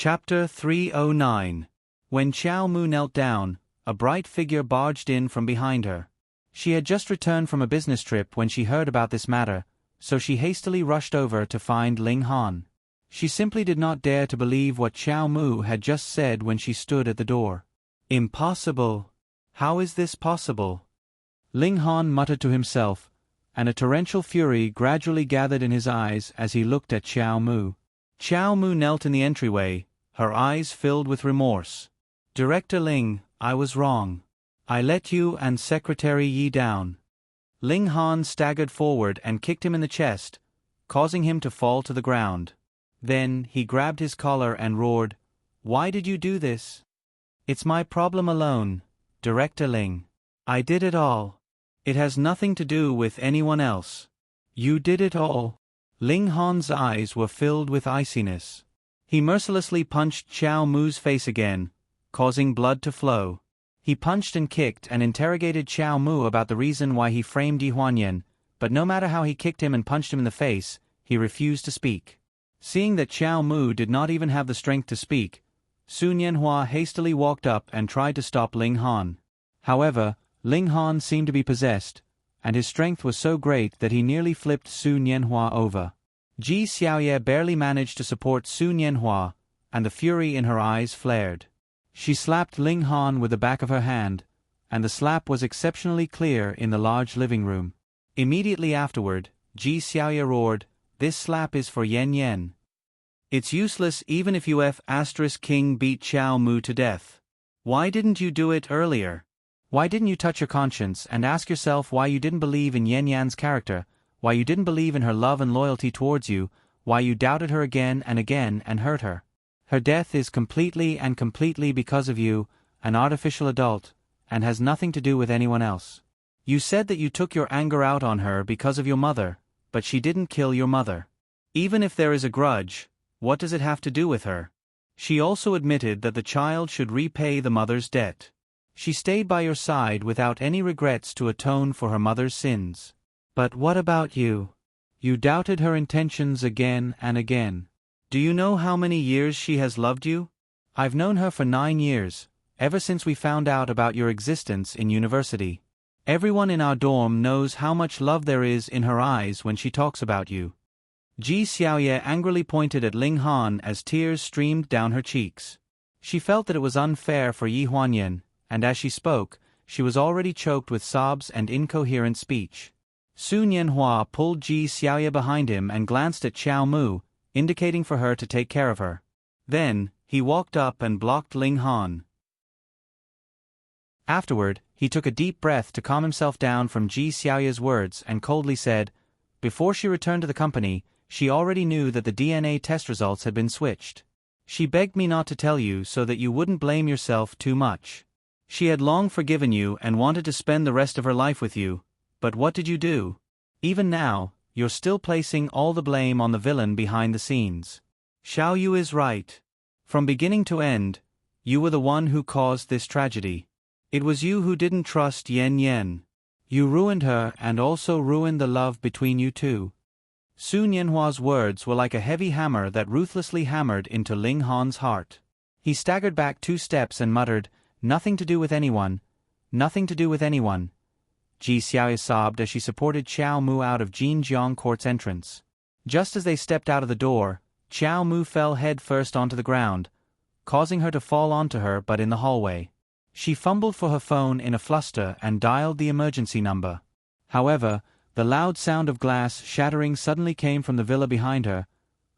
Chapter 309. When Xiao Mu knelt down, a bright figure barged in from behind her. She had just returned from a business trip when she heard about this matter, so she hastily rushed over to find Ling Han. She simply did not dare to believe what Xiao Mu had just said when she stood at the door. Impossible! How is this possible? Ling Han muttered to himself, and a torrential fury gradually gathered in his eyes as he looked at Xiao Mu. Xiao Mu knelt in the entryway, her eyes filled with remorse. "Director Ling, I was wrong. I let you and Secretary Yi down." Ling Han staggered forward and kicked him in the chest, causing him to fall to the ground. Then he grabbed his collar and roared, "Why did you do this?" "It's my problem alone, Director Ling. I did it all. It has nothing to do with anyone else." "You did it all?" Ling Han's eyes were filled with iciness. He mercilessly punched Xiao Mu's face again, causing blood to flow. He punched and kicked and interrogated Xiao Mu about the reason why he framed Yi Huanyan, but no matter how he kicked him and punched him in the face, he refused to speak. Seeing that Xiao Mu did not even have the strength to speak, Sun Yanhua hastily walked up and tried to stop Ling Han. However, Ling Han seemed to be possessed, and his strength was so great that he nearly flipped Sun Yanhua over. Ji Xiaoye barely managed to support Sun Yanhua, and the fury in her eyes flared. She slapped Ling Han with the back of her hand, and the slap was exceptionally clear in the large living room. Immediately afterward, Ji Xiaoye roared, "This slap is for Yan Yan. It's useless even if King beat Xiao Mu to death. Why didn't you do it earlier? Why didn't you touch your conscience and ask yourself why you didn't believe in Yan Yan's character, why you didn't believe in her love and loyalty towards you, why you doubted her again and hurt her? Her death is completely because of you, an artificial adult, and has nothing to do with anyone else. You said that you took your anger out on her because of your mother, but she didn't kill your mother. Even if there is a grudge, what does it have to do with her? She also admitted that the child should repay the mother's debt. She stayed by your side without any regrets to atone for her mother's sins. But what about you? You doubted her intentions again and again. Do you know how many years she has loved you? I've known her for 9 years, ever since we found out about your existence in university. Everyone in our dorm knows how much love there is in her eyes when she talks about you." Ji Xiaoye angrily pointed at Ling Han as tears streamed down her cheeks. She felt that it was unfair for Yi Huanyan, and as she spoke, she was already choked with sobs and incoherent speech. Sun Yanhua pulled Ji Xiaoye behind him and glanced at Xiao Mu, indicating for her to take care of her. Then, he walked up and blocked Ling Han. Afterward, he took a deep breath to calm himself down from Ji Xiaoye's words and coldly said, "Before she returned to the company, she already knew that the DNA test results had been switched. She begged me not to tell you so that you wouldn't blame yourself too much. She had long forgiven you and wanted to spend the rest of her life with you, but what did you do? Even now, you're still placing all the blame on the villain behind the scenes. Xiao Yu is right. From beginning to end, you were the one who caused this tragedy. It was you who didn't trust Yan Yan. You ruined her and also ruined the love between you two." Sun Yanhua's words were like a heavy hammer that ruthlessly hammered into Ling Han's heart. He staggered back 2 steps and muttered, "Nothing to do with anyone. Nothing to do with anyone." Ji Xiaoye sobbed as she supported Xiao Mu out of Jinjiang Court's entrance. Just as they stepped out of the door, Xiao Mu fell head first onto the ground, causing her to fall onto her but in the hallway. She fumbled for her phone in a fluster and dialed the emergency number. However, the loud sound of glass shattering suddenly came from the villa behind her,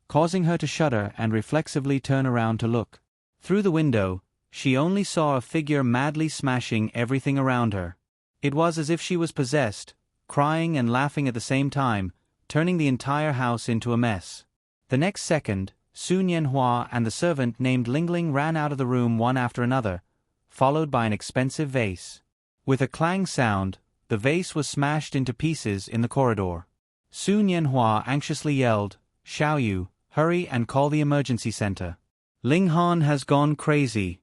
causing her to shudder and reflexively turn around to look. Through the window, she only saw a figure madly smashing everything around her. It was as if she was possessed, crying and laughing at the same time, turning the entire house into a mess. The next second, Sun Yanhua and the servant named Lingling ran out of the room one after another, followed by an expensive vase. With a clang sound, the vase was smashed into pieces in the corridor. Sun Yanhua anxiously yelled, "Xiao Yu, hurry and call the emergency center. Ling Han has gone crazy."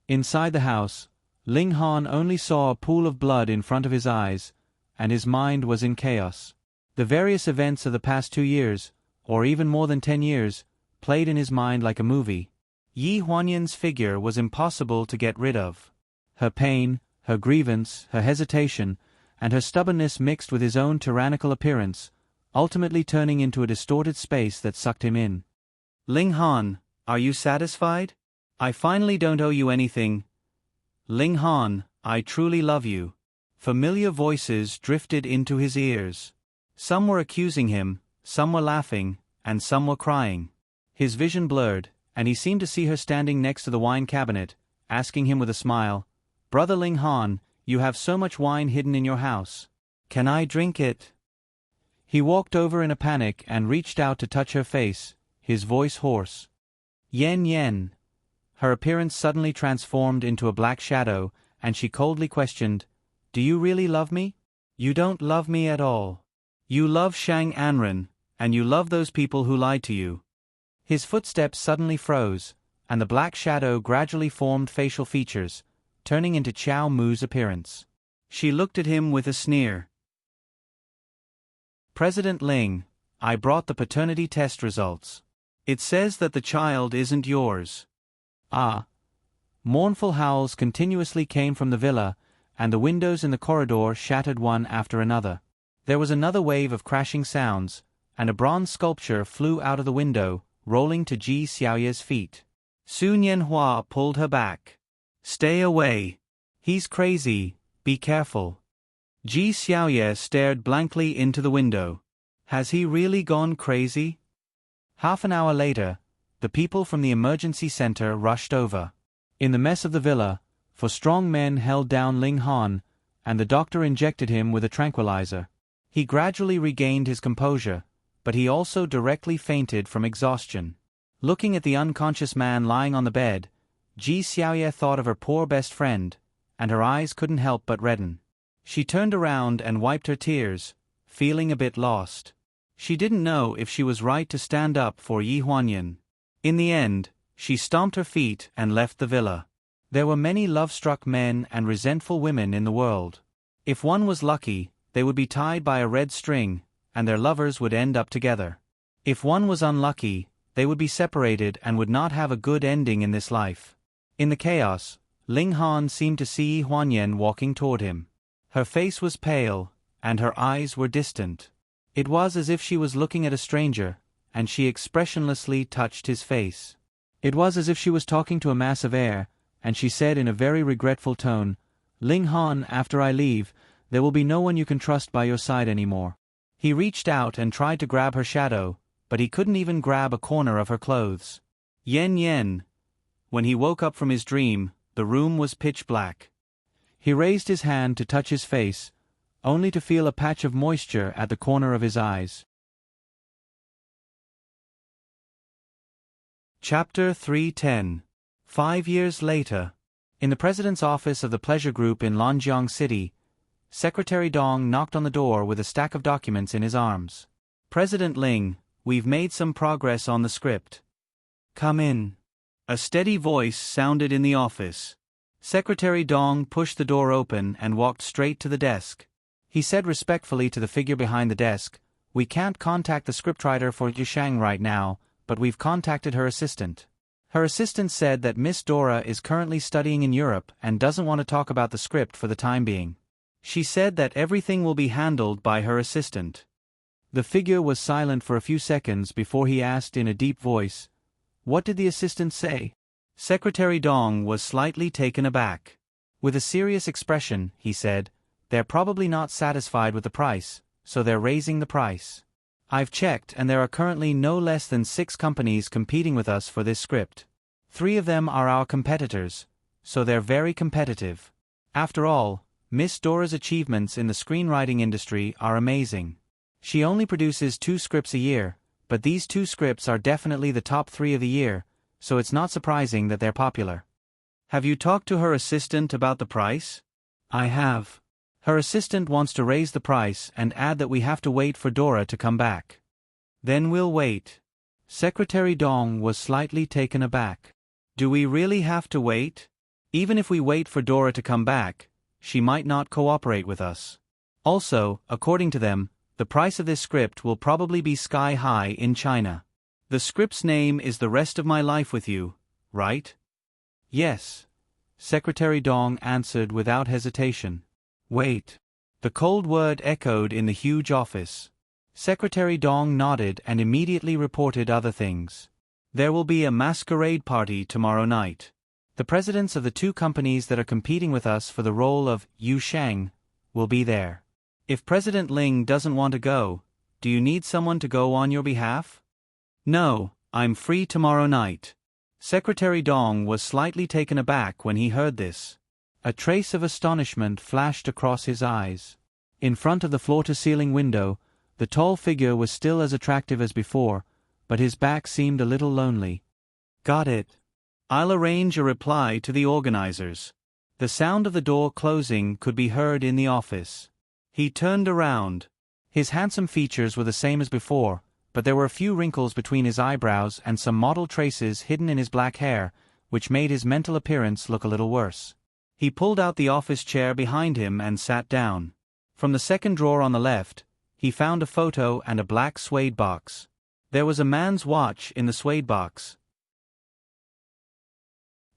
Inside the house, Ling Han only saw a pool of blood in front of his eyes, and his mind was in chaos. The various events of the past 2 years, or even more than 10 years, played in his mind like a movie. Yi Huanyan's figure was impossible to get rid of. Her pain, her grievance, her hesitation, and her stubbornness mixed with his own tyrannical appearance, ultimately turning into a distorted space that sucked him in. Ling Han, are you satisfied? I finally don't owe you anything. Ling Han, I truly love you. Familiar voices drifted into his ears. Some were accusing him, some were laughing, and some were crying. His vision blurred, and he seemed to see her standing next to the wine cabinet, asking him with a smile, "Brother Ling Han, you have so much wine hidden in your house. Can I drink it?" He walked over in a panic and reached out to touch her face, his voice hoarse. "Yen Yen." Her appearance suddenly transformed into a black shadow, and she coldly questioned, "Do you really love me? You don't love me at all. You love Shang Anren, and you love those people who lied to you." His footsteps suddenly froze, and the black shadow gradually formed facial features, turning into Qiao Mu's appearance. She looked at him with a sneer. "President Ling, I brought the paternity test results. It says that the child isn't yours." Ah. Mournful howls continuously came from the villa, and the windows in the corridor shattered one after another. There was another wave of crashing sounds, and a bronze sculpture flew out of the window, rolling to Ji Xiaoye's feet. Su Nianhua pulled her back. "Stay away. He's crazy, be careful." Ji Xiaoye stared blankly into the window. Has he really gone crazy? Half an hour later, the people from the emergency center rushed over. In the mess of the villa, for strong men held down Ling Han, and the doctor injected him with a tranquilizer. He gradually regained his composure, but he also directly fainted from exhaustion. Looking at the unconscious man lying on the bed, Ji Xiaoye thought of her poor best friend, and her eyes couldn't help but redden. She turned around and wiped her tears, feeling a bit lost. She didn't know if she was right to stand up for Yi Huanyan. In the end, she stomped her feet and left the villa. There were many love-struck men and resentful women in the world. If one was lucky, they would be tied by a red string, and their lovers would end up together. If one was unlucky, they would be separated and would not have a good ending in this life. In the chaos, Ling Han seemed to see Yi Huanyan walking toward him. Her face was pale, and her eyes were distant. It was as if she was looking at a stranger, and she expressionlessly touched his face. It was as if she was talking to a mass of air, and she said in a very regretful tone, "Ling Han, after I leave, there will be no one you can trust by your side anymore." He reached out and tried to grab her shadow, but he couldn't even grab a corner of her clothes. Yen Yen. When he woke up from his dream, the room was pitch black. He raised his hand to touch his face, only to feel a patch of moisture at the corner of his eyes. Chapter 310. 5 years later. In the president's office of the pleasure group in Lanjiang City, Secretary Dong knocked on the door with a stack of documents in his arms. "President Ling, we've made some progress on the script." "Come in." A steady voice sounded in the office. Secretary Dong pushed the door open and walked straight to the desk. He said respectfully to the figure behind the desk, "We can't contact the scriptwriter for Yushang right now, but we've contacted her assistant. Her assistant said that Miss Dora is currently studying in Europe and doesn't want to talk about the script for the time being. She said that everything will be handled by her assistant." The figure was silent for a few seconds before he asked in a deep voice, "What did the assistant say?" Secretary Dong was slightly taken aback. With a serious expression, he said, "They're probably not satisfied with the price, so they're raising the price. I've checked and there are currently no less than 6 companies competing with us for this script. 3 of them are our competitors, so they're very competitive. After all, Miss Dora's achievements in the screenwriting industry are amazing. She only produces 2 scripts a year, but these 2 scripts are definitely the top 3 of the year, so it's not surprising that they're popular." "Have you talked to her assistant about the price?" "I have. Her assistant wants to raise the price and add that we have to wait for Dora to come back." "Then we'll wait." Secretary Dong was slightly taken aback. "Do we really have to wait? Even if we wait for Dora to come back, she might not cooperate with us. Also, according to them, the price of this script will probably be sky high in China. The script's name is The Rest of My Life with You, right? Yes, Secretary Dong answered without hesitation. Wait. The cold word echoed in the huge office. Secretary Dong nodded and immediately reported other things. There will be a masquerade party tomorrow night. The presidents of the two companies that are competing with us for the role of Yu Sheng will be there. If President Ling doesn't want to go, do you need someone to go on your behalf? No, I'm free tomorrow night. Secretary Dong was slightly taken aback when he heard this. A trace of astonishment flashed across his eyes. In front of the floor-to-ceiling window, the tall figure was still as attractive as before, but his back seemed a little lonely. Got it. I'll arrange a reply to the organizers. The sound of the door closing could be heard in the office. He turned around. His handsome features were the same as before, but there were a few wrinkles between his eyebrows and some mottled traces hidden in his black hair, which made his mental appearance look a little worse. He pulled out the office chair behind him and sat down. From the second drawer on the left, he found a photo and a black suede box. There was a man's watch in the suede box.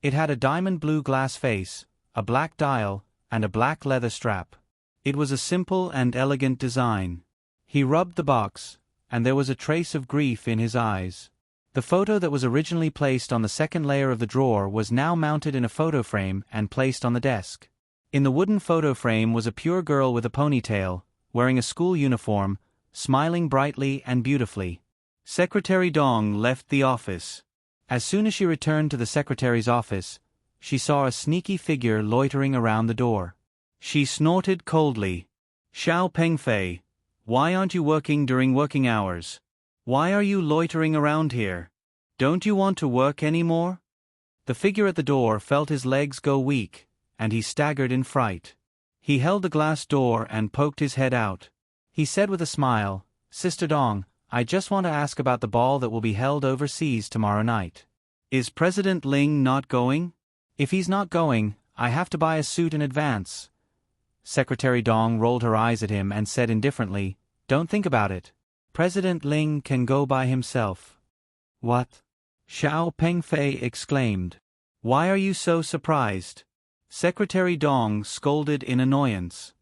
It had a diamond blue glass face, a black dial, and a black leather strap. It was a simple and elegant design. He rubbed the box, and there was a trace of grief in his eyes. The photo that was originally placed on the second layer of the drawer was now mounted in a photo frame and placed on the desk. In the wooden photo frame was a pure girl with a ponytail, wearing a school uniform, smiling brightly and beautifully. Secretary Dong left the office. As soon as she returned to the secretary's office, she saw a sneaky figure loitering around the door. She snorted coldly. Xiao Pengfei, why aren't you working during working hours? Why are you loitering around here? Don't you want to work anymore? The figure at the door felt his legs go weak, and he staggered in fright. He held the glass door and poked his head out. He said with a smile, Sister Dong, I just want to ask about the ball that will be held overseas tomorrow night. Is President Ling not going? If he's not going, I have to buy a suit in advance. Secretary Dong rolled her eyes at him and said indifferently, Don't think about it. President Ling can go by himself. What? Xiao Pengfei exclaimed. Why are you so surprised? Secretary Dong scolded in annoyance.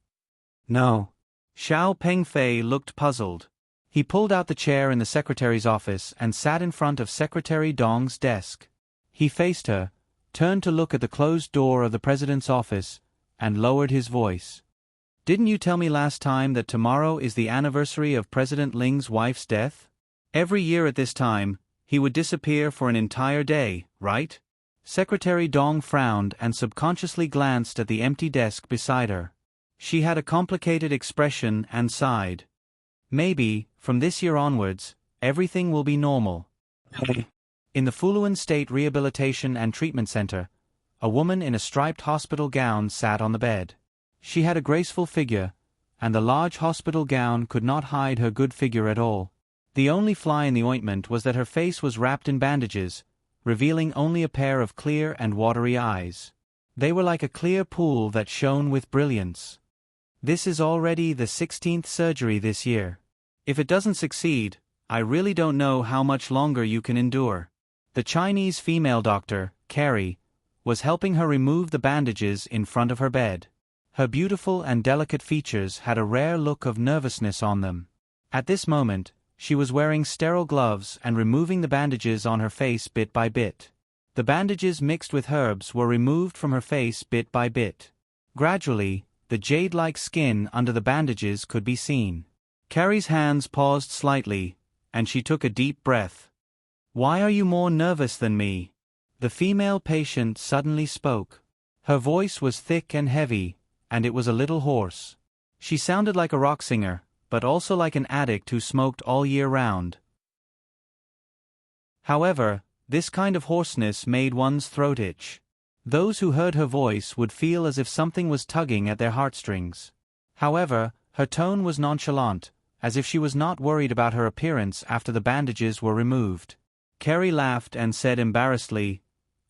No. Xiao Pengfei looked puzzled. He pulled out the chair in the secretary's office and sat in front of Secretary Dong's desk. He faced her, turned to look at the closed door of the president's office, and lowered his voice. Didn't you tell me last time that tomorrow is the anniversary of President Ling's wife's death? Every year at this time, he would disappear for an entire day, right? Secretary Dong frowned and subconsciously glanced at the empty desk beside her. She had a complicated expression and sighed. Maybe, from this year onwards, everything will be normal. In the Fuluan State Rehabilitation and Treatment Center, a woman in a striped hospital gown sat on the bed. She had a graceful figure, and the large hospital gown could not hide her good figure at all. The only fly in the ointment was that her face was wrapped in bandages, revealing only a pair of clear and watery eyes. They were like a clear pool that shone with brilliance. This is already the 16th surgery this year. If it doesn't succeed, I really don't know how much longer you can endure. The Chinese female doctor, Carrie, was helping her remove the bandages in front of her bed. Her beautiful and delicate features had a rare look of nervousness on them. At this moment, she was wearing sterile gloves and removing the bandages on her face bit by bit. The bandages mixed with herbs were removed from her face bit by bit. Gradually, the jade-like skin under the bandages could be seen. Carrie's hands paused slightly, and she took a deep breath. Why are you more nervous than me? The female patient suddenly spoke. Her voice was thick and heavy, and it was a little hoarse. She sounded like a rock singer, but also like an addict who smoked all year round. However, this kind of hoarseness made one's throat itch. Those who heard her voice would feel as if something was tugging at their heartstrings. However, her tone was nonchalant, as if she was not worried about her appearance after the bandages were removed. Carrie laughed and said embarrassedly,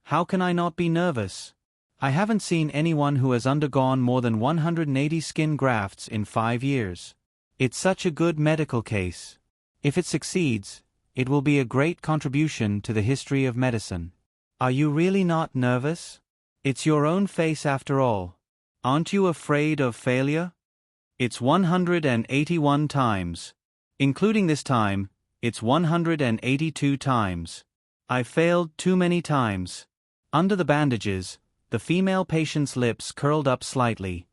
How can I not be nervous? I haven't seen anyone who has undergone more than 180 skin grafts in 5 years. It's such a good medical case. If it succeeds, it will be a great contribution to the history of medicine. Are you really not nervous? It's your own face after all. Aren't you afraid of failure? It's 181 times. Including this time, it's 182 times. I failed too many times. Under the bandages, the female patient's lips curled up slightly.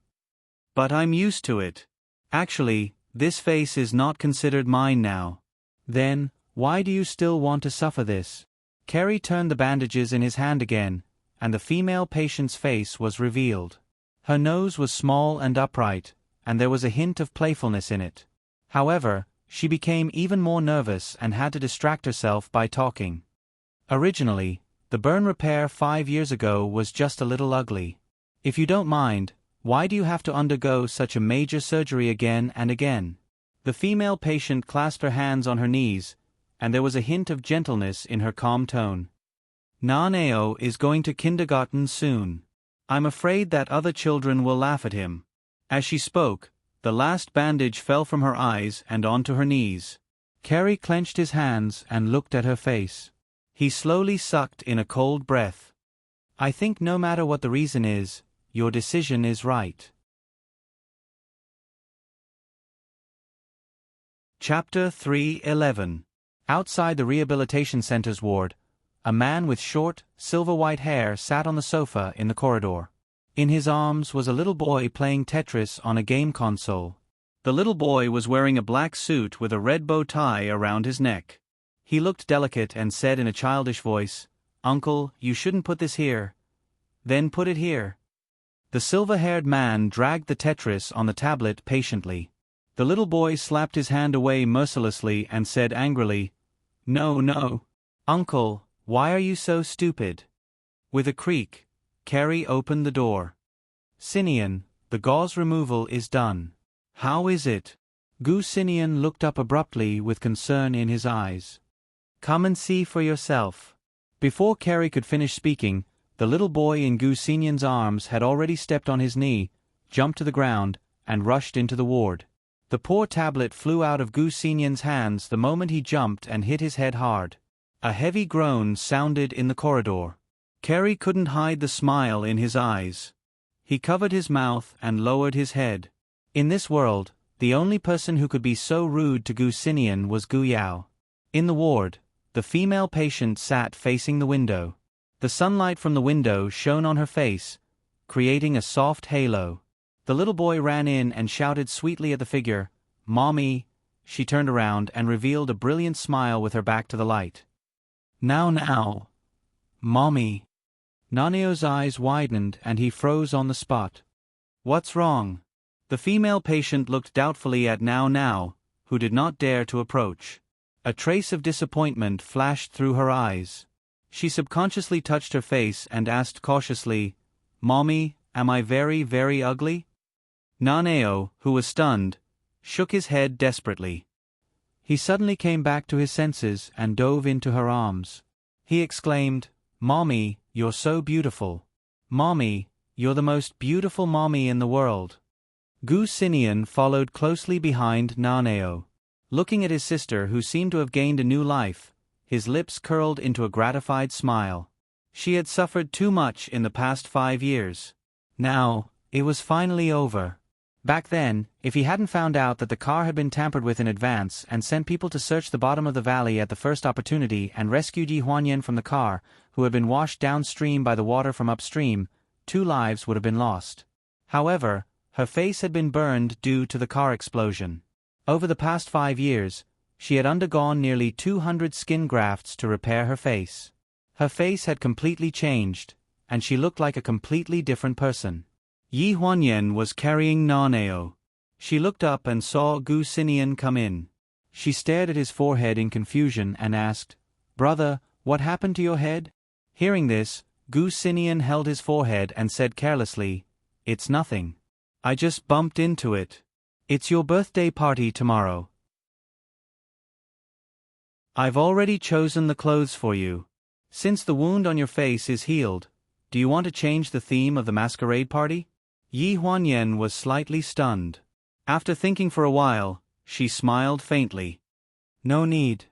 But I'm used to it. Actually, this face is not considered mine now. Then, why do you still want to suffer this? Carrie turned the bandages in his hand again, and the female patient's face was revealed. Her nose was small and upright, and there was a hint of playfulness in it. However, she became even more nervous and had to distract herself by talking. Originally, the burn repair 5 years ago was just a little ugly. If you don't mind, why do you have to undergo such a major surgery again and again? The female patient clasped her hands on her knees, and there was a hint of gentleness in her calm tone. Naneo is going to kindergarten soon. I'm afraid that other children will laugh at him. As she spoke, the last bandage fell from her eyes and onto her knees. Carrie clenched his hands and looked at her face. He slowly sucked in a cold breath. I think no matter what the reason is, your decision is right. Chapter 3:11. Outside the rehabilitation center's ward, a man with short, silver-white hair sat on the sofa in the corridor. In his arms was a little boy playing Tetris on a game console. The little boy was wearing a black suit with a red bow tie around his neck. He looked delicate and said in a childish voice, "Uncle, you shouldn't put this here." "Then put it here." The silver-haired man dragged the Tetris on the tablet patiently. The little boy slapped his hand away mercilessly and said angrily, "No, no. Uncle, why are you so stupid?" With a creak, Carrie opened the door. "Sinian, the gauze removal is done. How is it?" Gu Sinian looked up abruptly with concern in his eyes. "Come and see for yourself." Before Carrie could finish speaking, the little boy in Gu Sinian's arms had already stepped on his knee, jumped to the ground, and rushed into the ward. The poor tablet flew out of Gu Sinian's hands the moment he jumped and hit his head hard. A heavy groan sounded in the corridor. Carrie couldn't hide the smile in his eyes. He covered his mouth and lowered his head. In this world, the only person who could be so rude to Gu Sinian was Gu Yao. In the ward, the female patient sat facing the window. The sunlight from the window shone on her face, creating a soft halo. The little boy ran in and shouted sweetly at the figure, "Mommy!" She turned around and revealed a brilliant smile with her back to the light. Now. Mommy." Naneo's eyes widened and he froze on the spot. "What's wrong?" The female patient looked doubtfully at Now, who did not dare to approach. A trace of disappointment flashed through her eyes. She subconsciously touched her face and asked cautiously, "Mommy, am I very, very ugly?" Naneo, who was stunned, shook his head desperately. He suddenly came back to his senses and dove into her arms. He exclaimed, "Mommy, you're so beautiful. Mommy, you're the most beautiful mommy in the world." Gu Sinian followed closely behind Naneo. Looking at his sister who seemed to have gained a new life, his lips curled into a gratified smile. She had suffered too much in the past 5 years. Now, it was finally over. Back then, if he hadn't found out that the car had been tampered with in advance and sent people to search the bottom of the valley at the first opportunity and rescued Yi Huanyan from the car, who had been washed downstream by the water from upstream, 2 lives would have been lost. However, her face had been burned due to the car explosion. Over the past 5 years, she had undergone nearly 200 skin grafts to repair her face. Her face had completely changed, and she looked like a completely different person. Yi Huanyan was carrying Naneo. She looked up and saw Gu Sinian come in. She stared at his forehead in confusion and asked, "Brother, what happened to your head?" Hearing this, Gu Sinian held his forehead and said carelessly, "It's nothing. I just bumped into it. It's your birthday party tomorrow. I've already chosen the clothes for you. Since the wound on your face is healed, do you want to change the theme of the masquerade party?" Yi Huanyan was slightly stunned. After thinking for a while, she smiled faintly. "No need.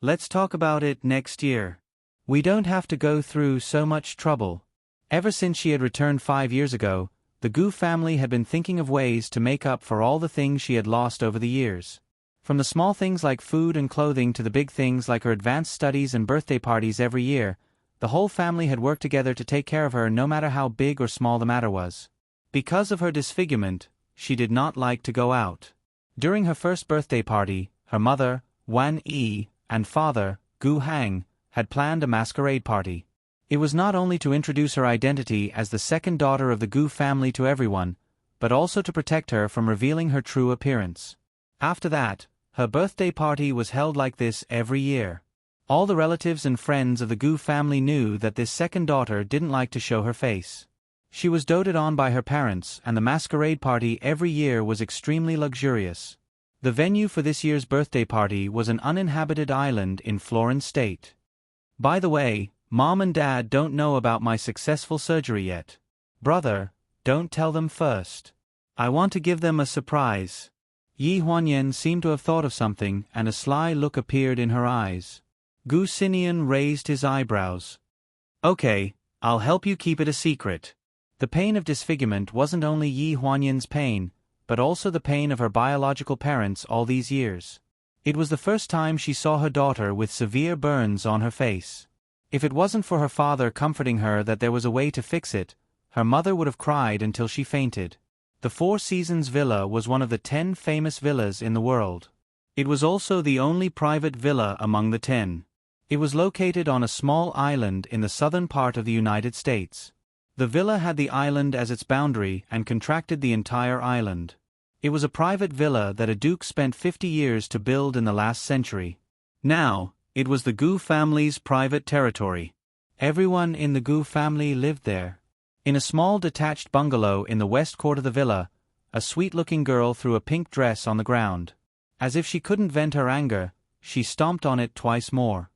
Let's talk about it next year." We don't have to go through so much trouble. Ever since she had returned 5 years ago, the Gu family had been thinking of ways to make up for all the things she had lost over the years. From the small things like food and clothing to the big things like her advanced studies and birthday parties every year, the whole family had worked together to take care of her no matter how big or small the matter was. Because of her disfigurement, she did not like to go out. During her first birthday party, her mother, Wan Yi, and father, Gu Hang, had planned a masquerade party. It was not only to introduce her identity as the second daughter of the Gu family to everyone, but also to protect her from revealing her true appearance. After that, her birthday party was held like this every year. All the relatives and friends of the Gu family knew that this second daughter didn't like to show her face. She was doted on by her parents, and the masquerade party every year was extremely luxurious. The venue for this year's birthday party was an uninhabited island in Florence State. By the way, Mom and Dad don't know about my successful surgery yet. Brother, don't tell them first. I want to give them a surprise. Yi Huanyan seemed to have thought of something, and a sly look appeared in her eyes. Gu Xinian raised his eyebrows. Okay, I'll help you keep it a secret. The pain of disfigurement wasn't only Yi Huanyan's pain, but also the pain of her biological parents all these years. It was the first time she saw her daughter with severe burns on her face. If it wasn't for her father comforting her that there was a way to fix it, her mother would have cried until she fainted. The Four Seasons Villa was one of the 10 famous villas in the world. It was also the only private villa among the 10. It was located on a small island in the southern part of the United States. The villa had the island as its boundary and contracted the entire island. It was a private villa that a duke spent 50 years to build in the last century. Now, it was the Gu family's private territory. Everyone in the Gu family lived there. In a small detached bungalow in the west court of the villa, a sweet-looking girl threw a pink dress on the ground. As if she couldn't vent her anger, she stomped on it twice more.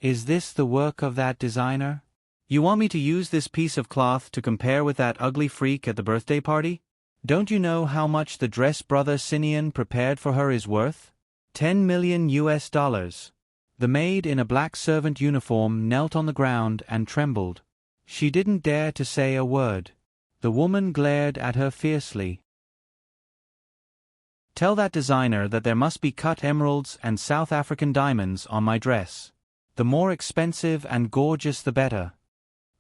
Is this the work of that designer? You want me to use this piece of cloth to compare with that ugly freak at the birthday party? Don't you know how much the dress Brother Xinian prepared for her is worth? $10 million. The maid in a black servant uniform knelt on the ground and trembled. She didn't dare to say a word. The woman glared at her fiercely. Tell that designer that there must be cut emeralds and South African diamonds on my dress. The more expensive and gorgeous the better.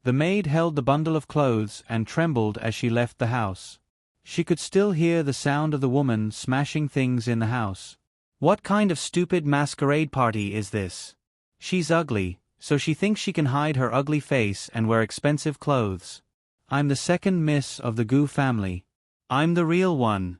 The maid held the bundle of clothes and trembled as she left the house. She could still hear the sound of the woman smashing things in the house. What kind of stupid masquerade party is this? She's ugly, so she thinks she can hide her ugly face and wear expensive clothes. I'm the second miss of the Gu family. I'm the real one.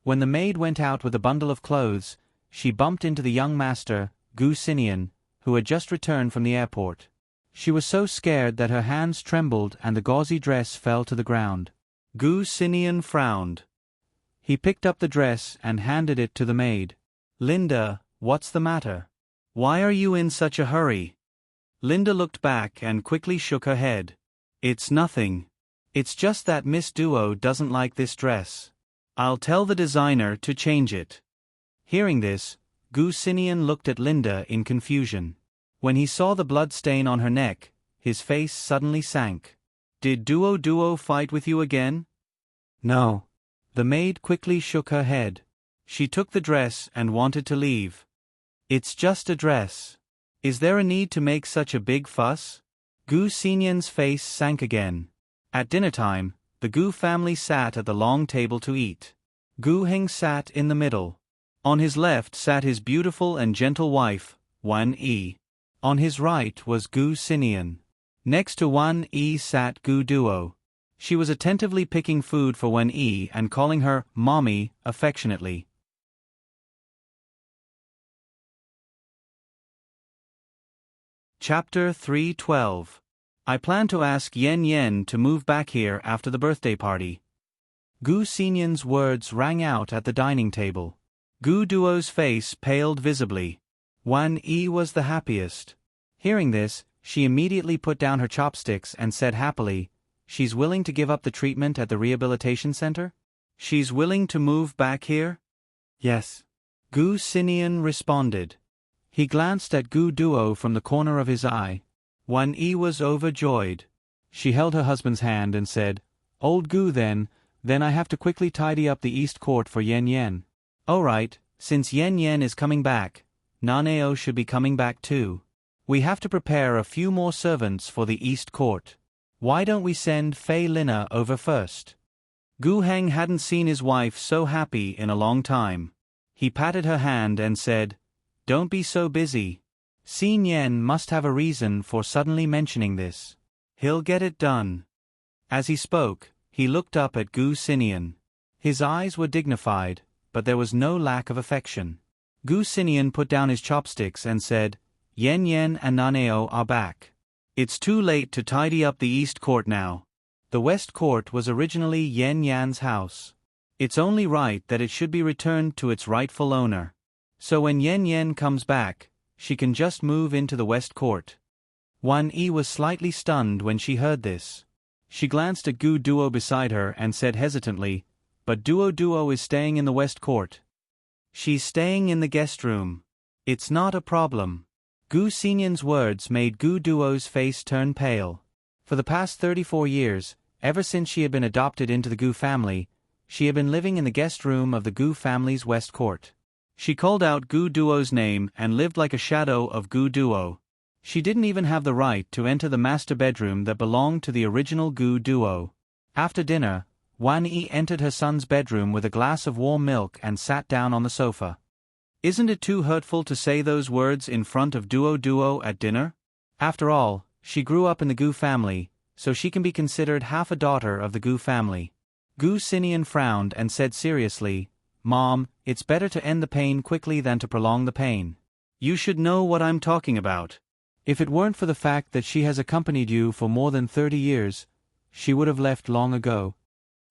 When the maid went out with a bundle of clothes, she bumped into the young master, Gu Xinian, who had just returned from the airport. She was so scared that her hands trembled and the gauzy dress fell to the ground. Gu Xinian frowned. He picked up the dress and handed it to the maid. Linda, what's the matter? Why are you in such a hurry? Linda looked back and quickly shook her head. It's nothing. It's just that Miss Duo doesn't like this dress. I'll tell the designer to change it. Hearing this, Gu Xinian looked at Linda in confusion. When he saw the blood stain on her neck, his face suddenly sank. Did Duo fight with you again? No. The maid quickly shook her head. She took the dress and wanted to leave. It's just a dress. Is there a need to make such a big fuss? Gu Xinian's face sank again. At dinner time, the Gu family sat at the long table to eat. Gu Heng sat in the middle. On his left sat his beautiful and gentle wife, Wan Yi. On his right was Gu Xinian. Next to Wan Yi sat Gu Duo. She was attentively picking food for Wan Yi and calling her Mommy affectionately. Chapter 312. I plan to ask Yen Yen to move back here after the birthday party. Gu Xinian's words rang out at the dining table. Gu Duo's face paled visibly. Wan Yi was the happiest. Hearing this, she immediately put down her chopsticks and said happily, "She's willing to give up the treatment at the rehabilitation center? She's willing to move back here?" Yes. Gu Xinian responded. He glanced at Gu Duo from the corner of his eye. Wan Yi was overjoyed. She held her husband's hand and said, "Old Gu then I have to quickly tidy up the East Court for Yen Yen." "All right, since Yen Yen is coming back, Naneo should be coming back too. We have to prepare a few more servants for the East Court. Why don't we send Fei Lina over first?" Gu Heng hadn't seen his wife so happy in a long time. He patted her hand and said, "Don't be so busy. Xin Yen must have a reason for suddenly mentioning this. He'll get it done." As he spoke, he looked up at Gu Xinian. His eyes were dignified, but there was no lack of affection. Gu Xinian put down his chopsticks and said, "Yen Yen and Naneo are back. It's too late to tidy up the East Court now. The West Court was originally Yen Yan's house. It's only right that it should be returned to its rightful owner. So when Yen Yen comes back, she can just move into the West Court." Wan Yi was slightly stunned when she heard this. She glanced at Gu Duo beside her and said hesitantly, "But Duo Duo is staying in the West Court." "She's staying in the guest room. It's not a problem." Gu Xinian's words made Gu Duo's face turn pale. For the past 34 years, ever since she had been adopted into the Gu family, she had been living in the guest room of the Gu family's West Court. She called out Gu Duo's name and lived like a shadow of Gu Duo. She didn't even have the right to enter the master bedroom that belonged to the original Gu Duo. After dinner, Wan Yi entered her son's bedroom with a glass of warm milk and sat down on the sofa. "Isn't it too hurtful to say those words in front of Duo Duo at dinner? After all, she grew up in the Gu family, so she can be considered half a daughter of the Gu family." Gu Xinian frowned and said seriously, "Mom, it's better to end the pain quickly than to prolong the pain. You should know what I'm talking about. If it weren't for the fact that she has accompanied you for more than 30 years, she would have left long ago."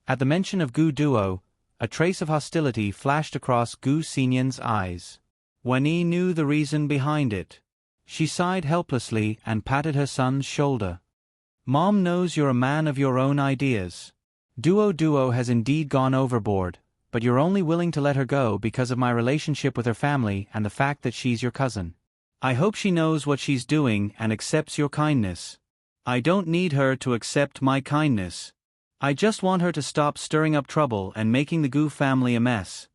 At the mention of Gu Duo, a trace of hostility flashed across Gu Xinian's eyes. Wan Yi knew the reason behind it. She sighed helplessly and patted her son's shoulder. "Mom knows you're a man of your own ideas. Duo Duo has indeed gone overboard, but you're only willing to let her go because of my relationship with her family and the fact that she's your cousin. I hope she knows what she's doing and accepts your kindness." "I don't need her to accept my kindness. I just want her to stop stirring up trouble and making the Gu family a mess."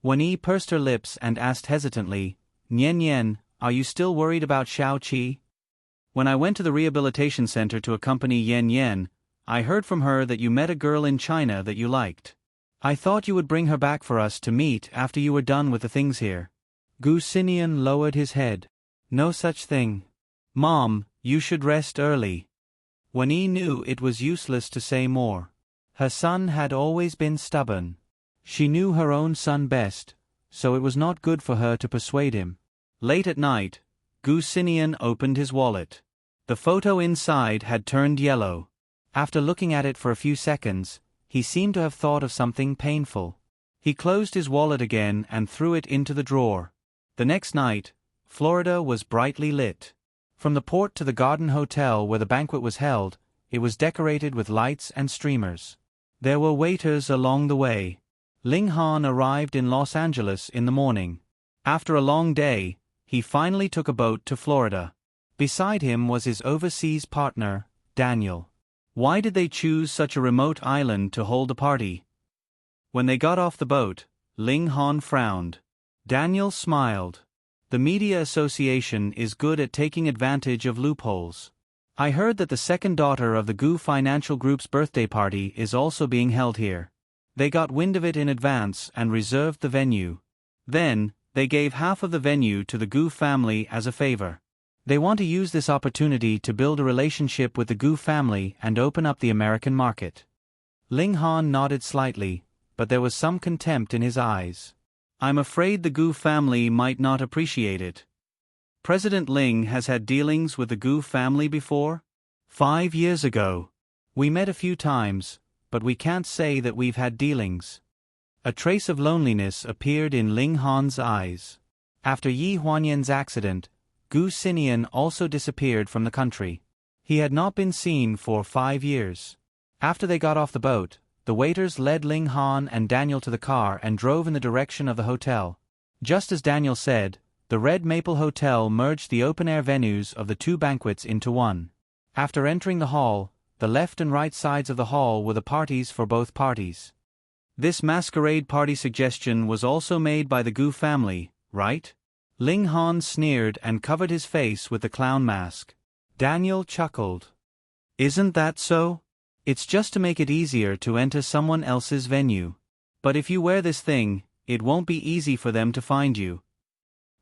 Wan Yi pursed her lips and asked hesitantly, "Nian Yen, are you still worried about Xiao Qi? When I went to the rehabilitation center to accompany Yen Yen, I heard from her that you met a girl in China that you liked. I thought you would bring her back for us to meet after you were done with the things here." Gu Xinian lowered his head. "No such thing. Mom, you should rest early." Wan Yi knew it was useless to say more. Her son had always been stubborn. She knew her own son best, so it was not good for her to persuade him. Late at night, Gu Xinian opened his wallet. The photo inside had turned yellow. After looking at it for a few seconds, he seemed to have thought of something painful. He closed his wallet again and threw it into the drawer. The next night, Florida was brightly lit. From the port to the Garden Hotel where the banquet was held, it was decorated with lights and streamers. There were waiters along the way. Ling Han arrived in Los Angeles in the morning. After a long day, he finally took a boat to Florida. Beside him was his overseas partner, Daniel. Why did they choose such a remote island to hold a party? When they got off the boat, Ling Han frowned. Daniel smiled. "The Media Association is good at taking advantage of loopholes. I heard that the second daughter of the Gu Financial Group's birthday party is also being held here. They got wind of it in advance and reserved the venue. Then, they gave half of the venue to the Gu family as a favor. They want to use this opportunity to build a relationship with the Gu family and open up the American market." Ling Han nodded slightly, but there was some contempt in his eyes. "I'm afraid the Gu family might not appreciate it. President Ling has had dealings with the Gu family before? 5 years ago. We met a few times, but we can't say that we've had dealings." A trace of loneliness appeared in Ling Han's eyes. After Yi Huanyan's accident, Gu Xinian also disappeared from the country. He had not been seen for 5 years. After they got off the boat, the waiters led Ling Han and Daniel to the car and drove in the direction of the hotel. Just as Daniel said, The Red Maple Hotel merged the open-air venues of the two banquets into one. After entering the hall, the left and right sides of the hall were the parties for both parties. This masquerade party suggestion was also made by the Gu family, right? Ling Han sneered and covered his face with the clown mask. Daniel chuckled. Isn't that so? It's just to make it easier to enter someone else's venue. But if you wear this thing, it won't be easy for them to find you.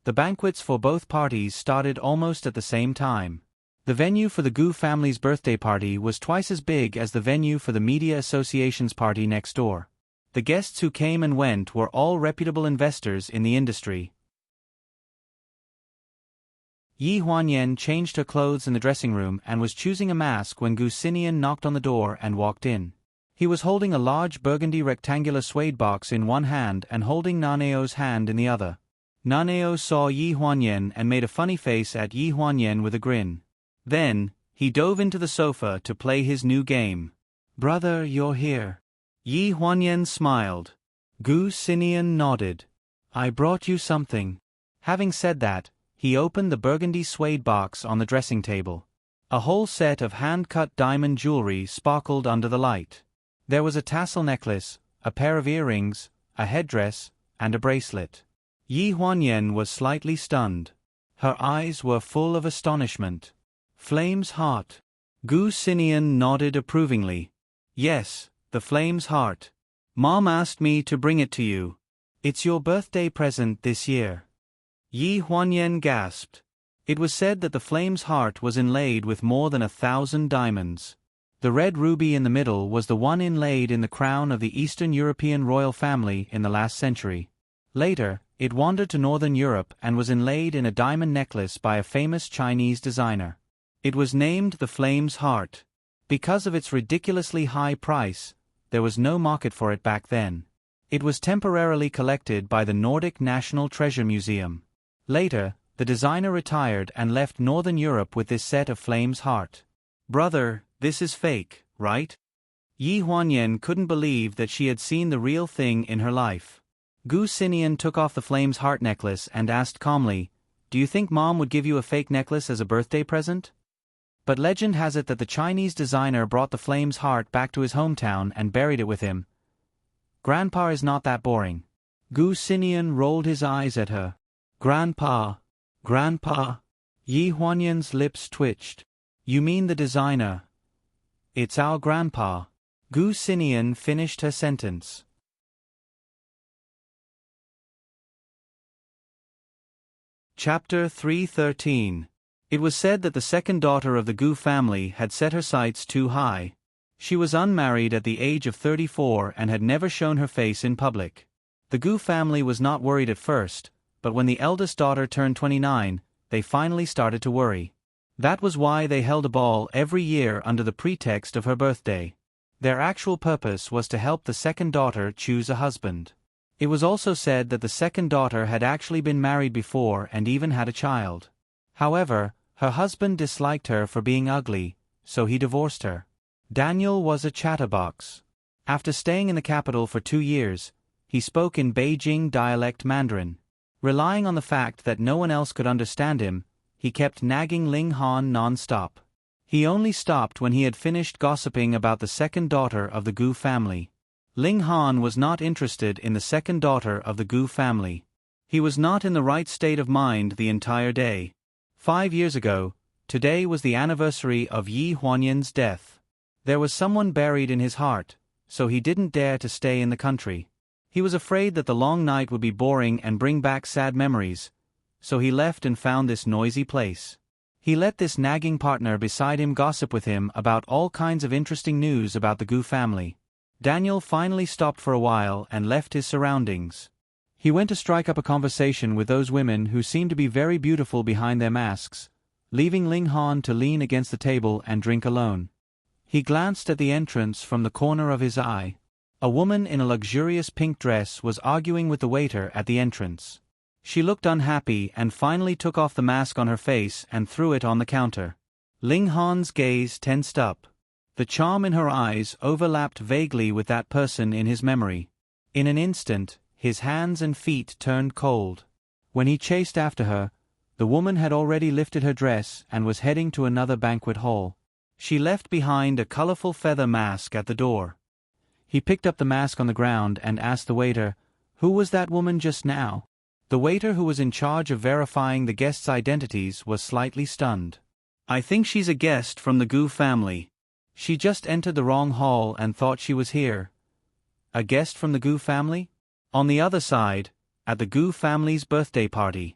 The banquets for both parties started almost at the same time. The venue for the Gu family's birthday party was twice as big as the venue for the Media Association's party next door. The guests who came and went were all reputable investors in the industry. Yi Huanyan changed her clothes in the dressing room and was choosing a mask when Gu Xinian knocked on the door and walked in. He was holding a large burgundy rectangular suede box in one hand and holding Naneo's hand in the other. Naneo saw Yi Huanyan and made a funny face at Yi Huanyan with a grin. Then, he dove into the sofa to play his new game. Brother, you're here. Yi Huanyan smiled. Gu Xinian nodded. I brought you something. Having said that, he opened the burgundy suede box on the dressing table. A whole set of hand-cut diamond jewelry sparkled under the light. There was a tassel necklace, a pair of earrings, a headdress, and a bracelet. Yi Huanyan was slightly stunned. Her eyes were full of astonishment. Flame's heart. Gu Xinian nodded approvingly. Yes, the Flame's heart. Mom asked me to bring it to you. It's your birthday present this year. Yi Huanyan gasped. It was said that the Flame's heart was inlaid with more than 1,000 diamonds. The red ruby in the middle was the one inlaid in the crown of the Eastern European royal family in the last century. Later, it wandered to Northern Europe and was inlaid in a diamond necklace by a famous Chinese designer. It was named the Flame's Heart. Because of its ridiculously high price, there was no market for it back then. It was temporarily collected by the Nordic National Treasure Museum. Later, the designer retired and left Northern Europe with this set of Flame's Heart. Brother, this is fake, right? Yi Huanyan couldn't believe that she had seen the real thing in her life. Gu Xinian took off the Flame's Heart necklace and asked calmly, Do you think Mom would give you a fake necklace as a birthday present? But legend has it that the Chinese designer brought the Flame's Heart back to his hometown and buried it with him. Grandpa is not that boring. Gu Xinian rolled his eyes at her. Grandpa. Grandpa. Yi Huanyan's lips twitched. You mean the designer? It's our grandpa. Gu Xinian finished her sentence. Chapter 313. It was said that the second daughter of the Gu family had set her sights too high. She was unmarried at the age of 34 and had never shown her face in public. The Gu family was not worried at first, but when the eldest daughter turned 29, they finally started to worry. That was why they held a ball every year under the pretext of her birthday. Their actual purpose was to help the second daughter choose a husband. It was also said that the second daughter had actually been married before and even had a child. However, her husband disliked her for being ugly, so he divorced her. Daniel was a chatterbox. After staying in the capital for 2 years, he spoke in Beijing dialect Mandarin. Relying on the fact that no one else could understand him, he kept nagging Ling Han non-stop. He only stopped when he had finished gossiping about the second daughter of the Gu family. Ling Han was not interested in the second daughter of the Gu family. He was not in the right state of mind the entire day. 5 years ago, today was the anniversary of Yi Huanyan's death. There was someone buried in his heart, so he didn't dare to stay in the country. He was afraid that the long night would be boring and bring back sad memories, so he left and found this noisy place. He let this nagging partner beside him gossip with him about all kinds of interesting news about the Gu family. Daniel finally stopped for a while and left his surroundings. He went to strike up a conversation with those women who seemed to be very beautiful behind their masks, leaving Ling Han to lean against the table and drink alone. He glanced at the entrance from the corner of his eye. A woman in a luxurious pink dress was arguing with the waiter at the entrance. She looked unhappy and finally took off the mask on her face and threw it on the counter. Ling Han's gaze tensed up. The charm in her eyes overlapped vaguely with that person in his memory. In an instant, his hands and feet turned cold. When he chased after her, the woman had already lifted her dress and was heading to another banquet hall. She left behind a colorful feather mask at the door. He picked up the mask on the ground and asked the waiter, "Who was that woman just now?" The waiter, who was in charge of verifying the guests' identities, was slightly stunned. "I think she's a guest from the Gu family. She just entered the wrong hall and thought she was here." A guest from the Gu family? On the other side, at the Gu family's birthday party.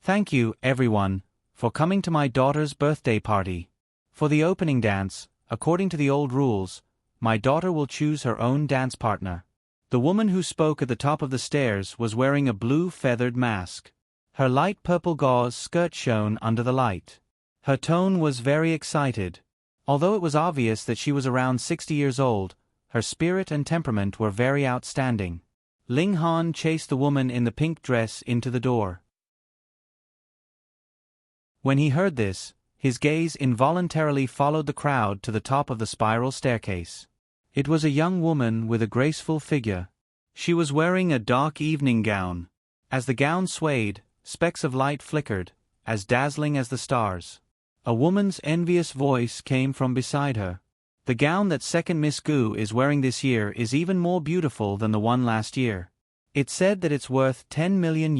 "Thank you, everyone, for coming to my daughter's birthday party. For the opening dance, according to the old rules, my daughter will choose her own dance partner." The woman who spoke at the top of the stairs was wearing a blue feathered mask. Her light purple gauze skirt shone under the light. Her tone was very excited. Although it was obvious that she was around 60 years old, her spirit and temperament were very outstanding. Ling Han chased the woman in the pink dress into the door. When he heard this, his gaze involuntarily followed the crowd to the top of the spiral staircase. It was a young woman with a graceful figure. She was wearing a dark evening gown. As the gown swayed, specks of light flickered, as dazzling as the stars. A woman's envious voice came from beside her. "The gown that second Miss Gu is wearing this year is even more beautiful than the one last year. It's said that it's worth $10 million.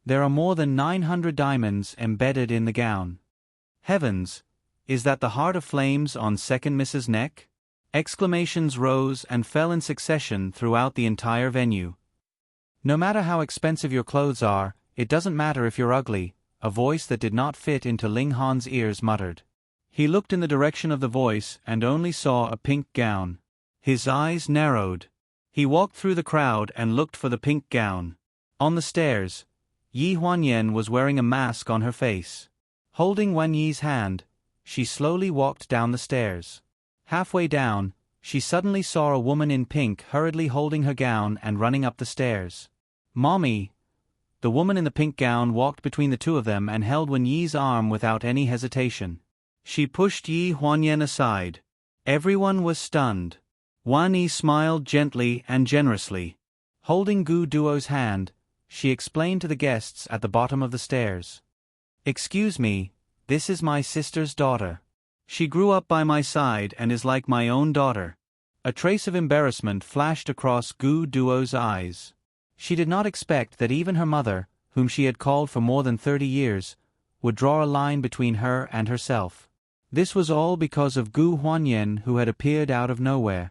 There are more than 900 diamonds embedded in the gown. Heavens! Is that the heart of flames on second Miss's neck?" Exclamations rose and fell in succession throughout the entire venue. "No matter how expensive your clothes are, it doesn't matter if you're ugly," a voice that did not fit into Ling Han's ears muttered. He looked in the direction of the voice and only saw a pink gown. His eyes narrowed. He walked through the crowd and looked for the pink gown. On the stairs, Yi Huanyan was wearing a mask on her face. Holding Wan Yi's hand, she slowly walked down the stairs. Halfway down, she suddenly saw a woman in pink hurriedly holding her gown and running up the stairs. "Mommy!" The woman in the pink gown walked between the two of them and held Wan Yi's arm without any hesitation. She pushed Yi Huanyan aside. Everyone was stunned. Wan Yi smiled gently and generously. Holding Gu Duo's hand, she explained to the guests at the bottom of the stairs. "Excuse me, this is my sister's daughter. She grew up by my side and is like my own daughter." A trace of embarrassment flashed across Gu Duo's eyes. She did not expect that even her mother, whom she had called for more than 30 years, would draw a line between her and herself. This was all because of Gu Huanyan, who had appeared out of nowhere.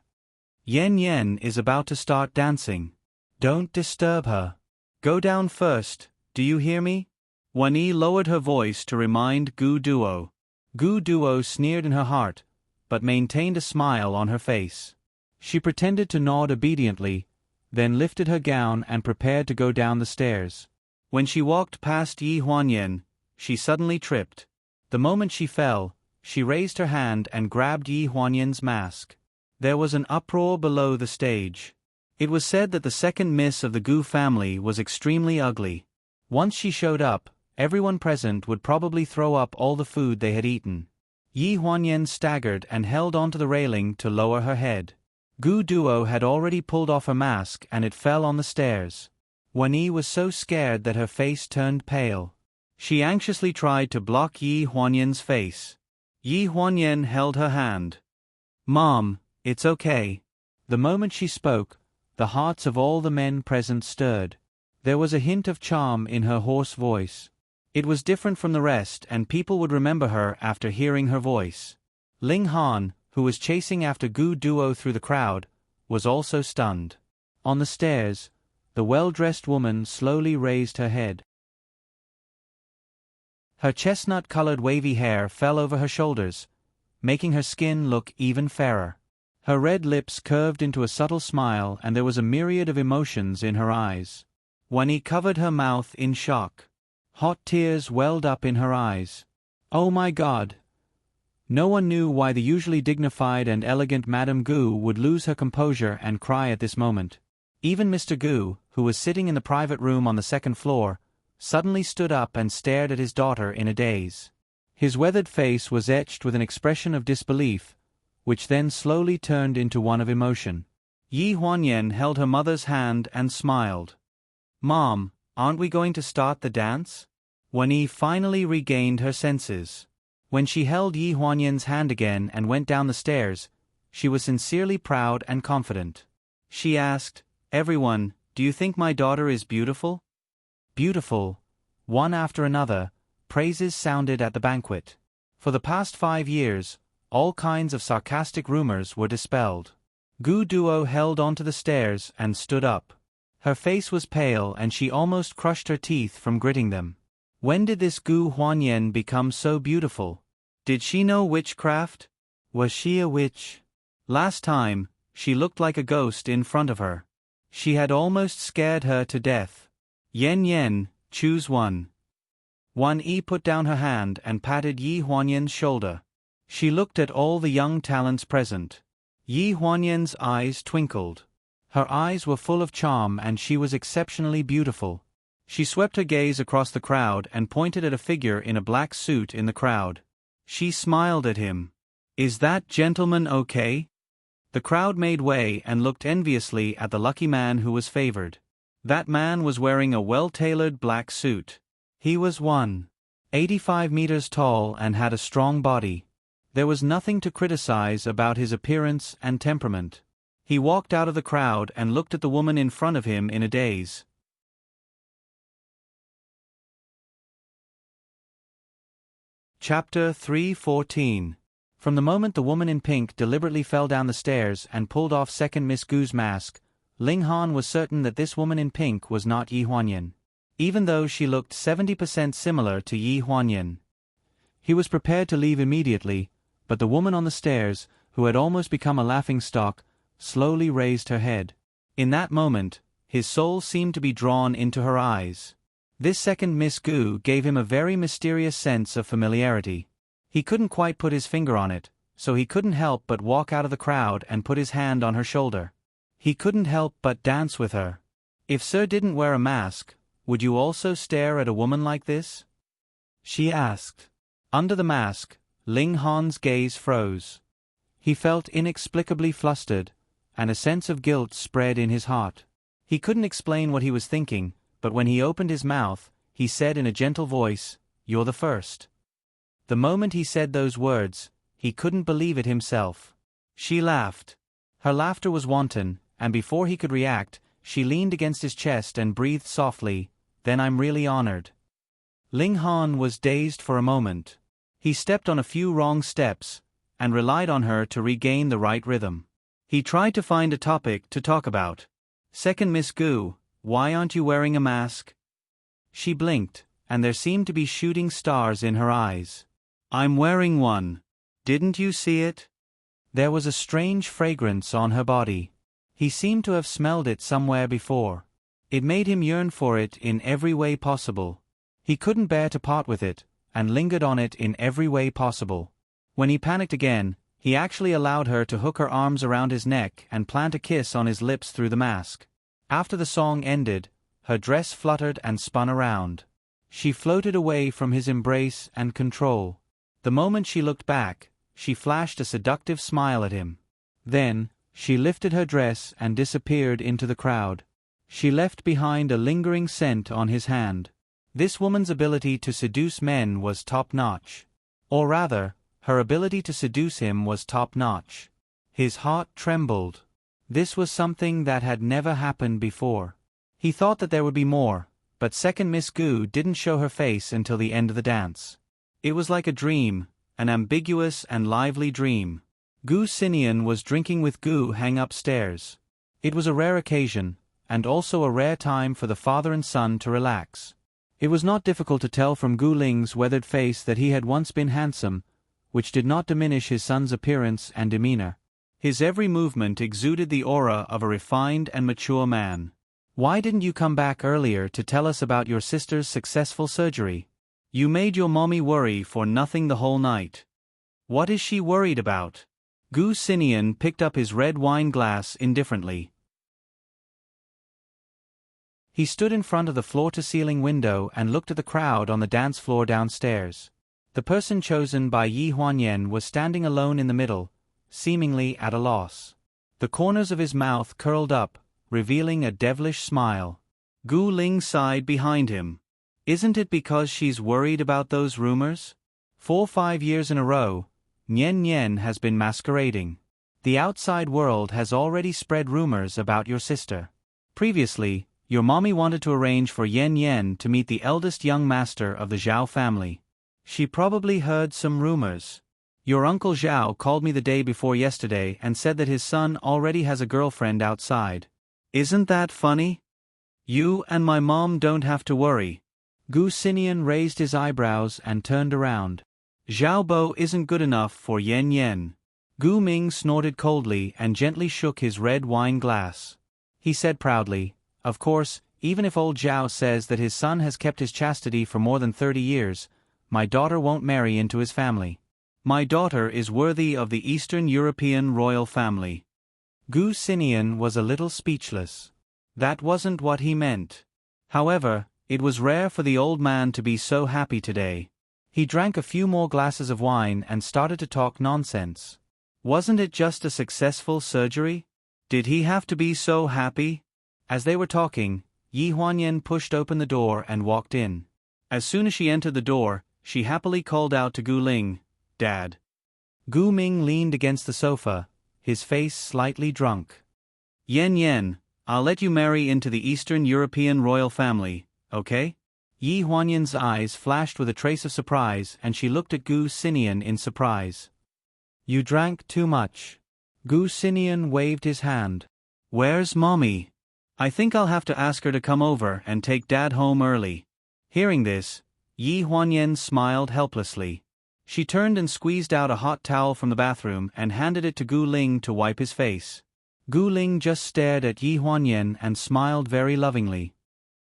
"Yen Yen is about to start dancing. Don't disturb her. Go down first, do you hear me?" Wan Yi lowered her voice to remind Gu Duo. Gu Duo sneered in her heart, but maintained a smile on her face. She pretended to nod obediently, then lifted her gown and prepared to go down the stairs. When she walked past Yi Huanyan, she suddenly tripped. The moment she fell, she raised her hand and grabbed Yi Huanyan's mask. There was an uproar below the stage. It was said that the second miss of the Gu family was extremely ugly. Once she showed up, everyone present would probably throw up all the food they had eaten. Yi Huanyan staggered and held onto the railing to lower her head. Gu Duo had already pulled off her mask and it fell on the stairs. Wan Yi was so scared that her face turned pale. She anxiously tried to block Yi Huanyan's face. Yi Huanyan held her hand. "Mom, it's okay." The moment she spoke, the hearts of all the men present stirred. There was a hint of charm in her hoarse voice. It was different from the rest and people would remember her after hearing her voice. Ling Han, who was chasing after Gu Duo through the crowd, was also stunned. On the stairs, the well-dressed woman slowly raised her head. Her chestnut-colored wavy hair fell over her shoulders, making her skin look even fairer. Her red lips curved into a subtle smile and there was a myriad of emotions in her eyes. Wan Yi covered her mouth in shock. Hot tears welled up in her eyes. Oh my God! No one knew why the usually dignified and elegant Madame Gu would lose her composure and cry at this moment. Even Mr. Gu, who was sitting in the private room on the second floor, suddenly stood up and stared at his daughter in a daze. His weathered face was etched with an expression of disbelief, which then slowly turned into one of emotion. Yi Huanyan held her mother's hand and smiled. "Mom, Aren't we going to start the dance? Wen Yi finally regained her senses. When she held Yi Huanyan's hand again and went down the stairs, she was sincerely proud and confident. She asked, "Everyone, do you think my daughter is beautiful?" Beautiful. One after another, praises sounded at the banquet. For the past 5 years, all kinds of sarcastic rumors were dispelled. Gu Duo held onto the stairs and stood up. Her face was pale and she almost crushed her teeth from gritting them. When did this Gu Huanyan become so beautiful? Did she know witchcraft? Was she a witch? Last time, she looked like a ghost in front of her. She had almost scared her to death. Yen Yen, choose one. Wan Yi put down her hand and patted Yi Huanyan's shoulder. She looked at all the young talents present. Yi Huanyan's eyes twinkled. Her eyes were full of charm and she was exceptionally beautiful. She swept her gaze across the crowd and pointed at a figure in a black suit in the crowd. She smiled at him. "Is that gentleman okay?" The crowd made way and looked enviously at the lucky man who was favored. That man was wearing a well-tailored black suit. He was 185 meters tall and had a strong body. There was nothing to criticize about his appearance and temperament. He walked out of the crowd and looked at the woman in front of him in a daze. Chapter 3:14. From the moment the woman in pink deliberately fell down the stairs and pulled off second Miss Gu's mask, Ling Han was certain that this woman in pink was not Yi Huanyan, even though she looked 70% similar to Yi Huanyan. He was prepared to leave immediately, but the woman on the stairs, who had almost become a laughingstock, slowly raised her head. In that moment, his soul seemed to be drawn into her eyes. This second Miss Gu gave him a very mysterious sense of familiarity. He couldn't quite put his finger on it, so he couldn't help but walk out of the crowd and put his hand on her shoulder. He couldn't help but dance with her. "If Sir didn't wear a mask, would you also stare at a woman like this?" she asked. Under the mask, Ling Han's gaze froze. He felt inexplicably flustered, and a sense of guilt spread in his heart. He couldn't explain what he was thinking, but when he opened his mouth, he said in a gentle voice, "You're the first." The moment he said those words, he couldn't believe it himself. She laughed. Her laughter was wanton, and before he could react, she leaned against his chest and breathed softly, "Then I'm really honored." Ling Han was dazed for a moment. He stepped on a few wrong steps, and relied on her to regain the right rhythm. He tried to find a topic to talk about. "Second Miss Gu, why aren't you wearing a mask?" She blinked, and there seemed to be shooting stars in her eyes. "I'm wearing one. Didn't you see it?" There was a strange fragrance on her body. He seemed to have smelled it somewhere before. It made him yearn for it in every way possible. He couldn't bear to part with it, and lingered on it in every way possible. When he panicked again, he actually allowed her to hook her arms around his neck and plant a kiss on his lips through the mask. After the song ended, her dress fluttered and spun around. She floated away from his embrace and control. The moment she looked back, she flashed a seductive smile at him. Then, she lifted her dress and disappeared into the crowd. She left behind a lingering scent on his hand. This woman's ability to seduce men was top-notch. Or rather, her ability to seduce him was top-notch. His heart trembled. This was something that had never happened before. He thought that there would be more, but second Miss Gu didn't show her face until the end of the dance. It was like a dream, an ambiguous and lively dream. Gu Xinian was drinking with Gu Hang upstairs. It was a rare occasion, and also a rare time for the father and son to relax. It was not difficult to tell from Gu Ling's weathered face that he had once been handsome, which did not diminish his son's appearance and demeanor. His every movement exuded the aura of a refined and mature man. "Why didn't you come back earlier to tell us about your sister's successful surgery? You made your mommy worry for nothing the whole night. What is she worried about?" Gu Xinian picked up his red wine glass indifferently. He stood in front of the floor-to-ceiling window and looked at the crowd on the dance floor downstairs. The person chosen by Yi Huanyan was standing alone in the middle, seemingly at a loss. The corners of his mouth curled up, revealing a devilish smile. Gu Ling sighed behind him. Isn't it because she's worried about those rumors? 4-5 years in a row, Nian Nian has been masquerading. The outside world has already spread rumors about your sister. Previously, your mommy wanted to arrange for Yan Yan to meet the eldest young master of the Zhao family. She probably heard some rumors. Your uncle Zhao called me the day before yesterday and said that his son already has a girlfriend outside. Isn't that funny? You and my mom don't have to worry. Gu Xinian raised his eyebrows and turned around. Zhao Bo isn't good enough for Yan Yan. Gu Ming snorted coldly and gently shook his red wine glass. He said proudly, "Of course, even if old Zhao says that his son has kept his chastity for more than 30 years, my daughter won't marry into his family. My daughter is worthy of the Eastern European royal family." Gu Xinian was a little speechless. That wasn't what he meant. However, it was rare for the old man to be so happy today. He drank a few more glasses of wine and started to talk nonsense. Wasn't it just a successful surgery? Did he have to be so happy? As they were talking, Yi Huanyan pushed open the door and walked in. As soon as she entered the door, she happily called out to Gu Ling, "Dad." Gu Ming leaned against the sofa, his face slightly drunk. "Yan Yan, I'll let you marry into the Eastern European royal family, okay?" Yi Huanyan's eyes flashed with a trace of surprise and she looked at Gu Xinian in surprise. "You drank too much." Gu Xinian waved his hand. "Where's Mommy? I think I'll have to ask her to come over and take Dad home early." Hearing this, Yi Huanyan smiled helplessly. She turned and squeezed out a hot towel from the bathroom and handed it to Gu Ling to wipe his face. Gu Ling just stared at Yi Huanyan and smiled very lovingly.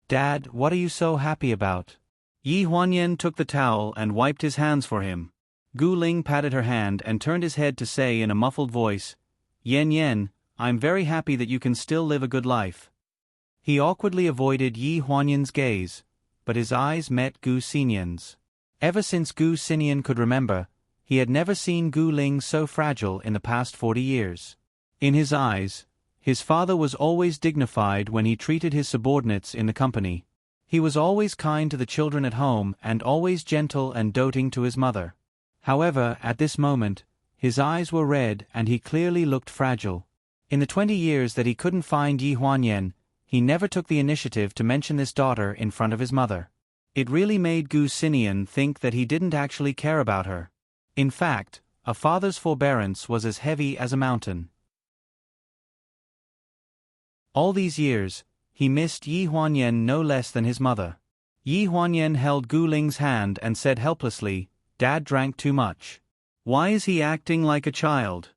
"Dad, what are you so happy about?" Yi Huanyan took the towel and wiped his hands for him. Gu Ling patted her hand and turned his head to say in a muffled voice, "Yan Yan, I'm very happy that you can still live a good life." He awkwardly avoided Yi Huanyan's gaze, but his eyes met Gu Xinian's. Ever since Gu Xinian could remember, he had never seen Gu Ling so fragile in the past 40 years. In his eyes, his father was always dignified when he treated his subordinates in the company. He was always kind to the children at home and always gentle and doting to his mother. However, at this moment, his eyes were red and he clearly looked fragile. In the 20 years that he couldn't find Yi Huanyan, he never took the initiative to mention this daughter in front of his mother. It really made Gu Xinian think that he didn't actually care about her. In fact, a father's forbearance was as heavy as a mountain. All these years, he missed Yi Huanyan no less than his mother. Yi Huanyan held Gu Ling's hand and said helplessly, "Dad drank too much. Why is he acting like a child?"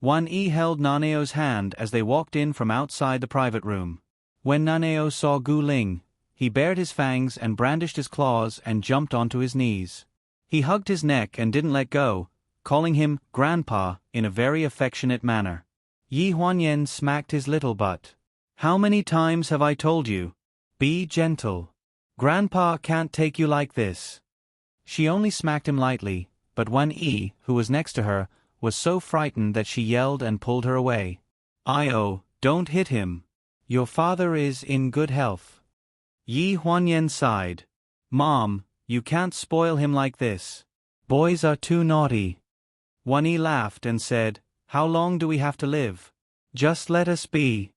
Wan Yi held Naneo's hand as they walked in from outside the private room. When Naneo saw Gu Ling, he bared his fangs and brandished his claws and jumped onto his knees. He hugged his neck and didn't let go, calling him Grandpa in a very affectionate manner. Yi Huanyan smacked his little butt. "How many times have I told you? Be gentle. Grandpa can't take you like this." She only smacked him lightly, but Wan Yi, who was next to her, was so frightened that she yelled and pulled her away. "Io, don't hit him. Your father is in good health." Yi Huanyan sighed. "Mom, you can't spoil him like this. Boys are too naughty." Wan Yi laughed and said, "How long do we have to live? Just let us be."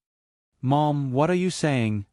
"Mom, what are you saying?"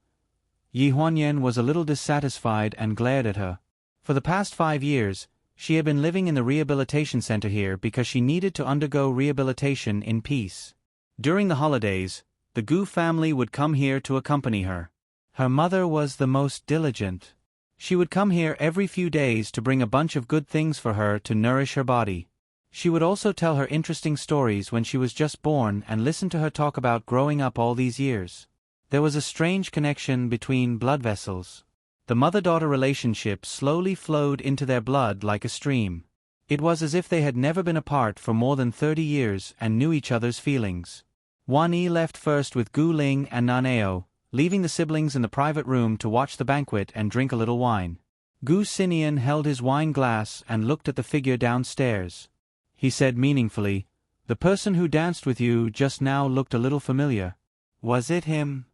Yi Huanyan was a little dissatisfied and glared at her. For the past 5 years, she had been living in the rehabilitation center here because she needed to undergo rehabilitation in peace. During the holidays, the Gu family would come here to accompany her. Her mother was the most diligent. She would come here every few days to bring a bunch of good things for her to nourish her body. She would also tell her interesting stories when she was just born and listen to her talk about growing up all these years. There was a strange connection between blood vessels. The mother-daughter relationship slowly flowed into their blood like a stream. It was as if they had never been apart for more than 30 years and knew each other's feelings. Wan Yi left first with Gu Ling and Naneo, leaving the siblings in the private room to watch the banquet and drink a little wine. Gu Xinian held his wine glass and looked at the figure downstairs. He said meaningfully, "The person who danced with you just now looked a little familiar. Was it him?"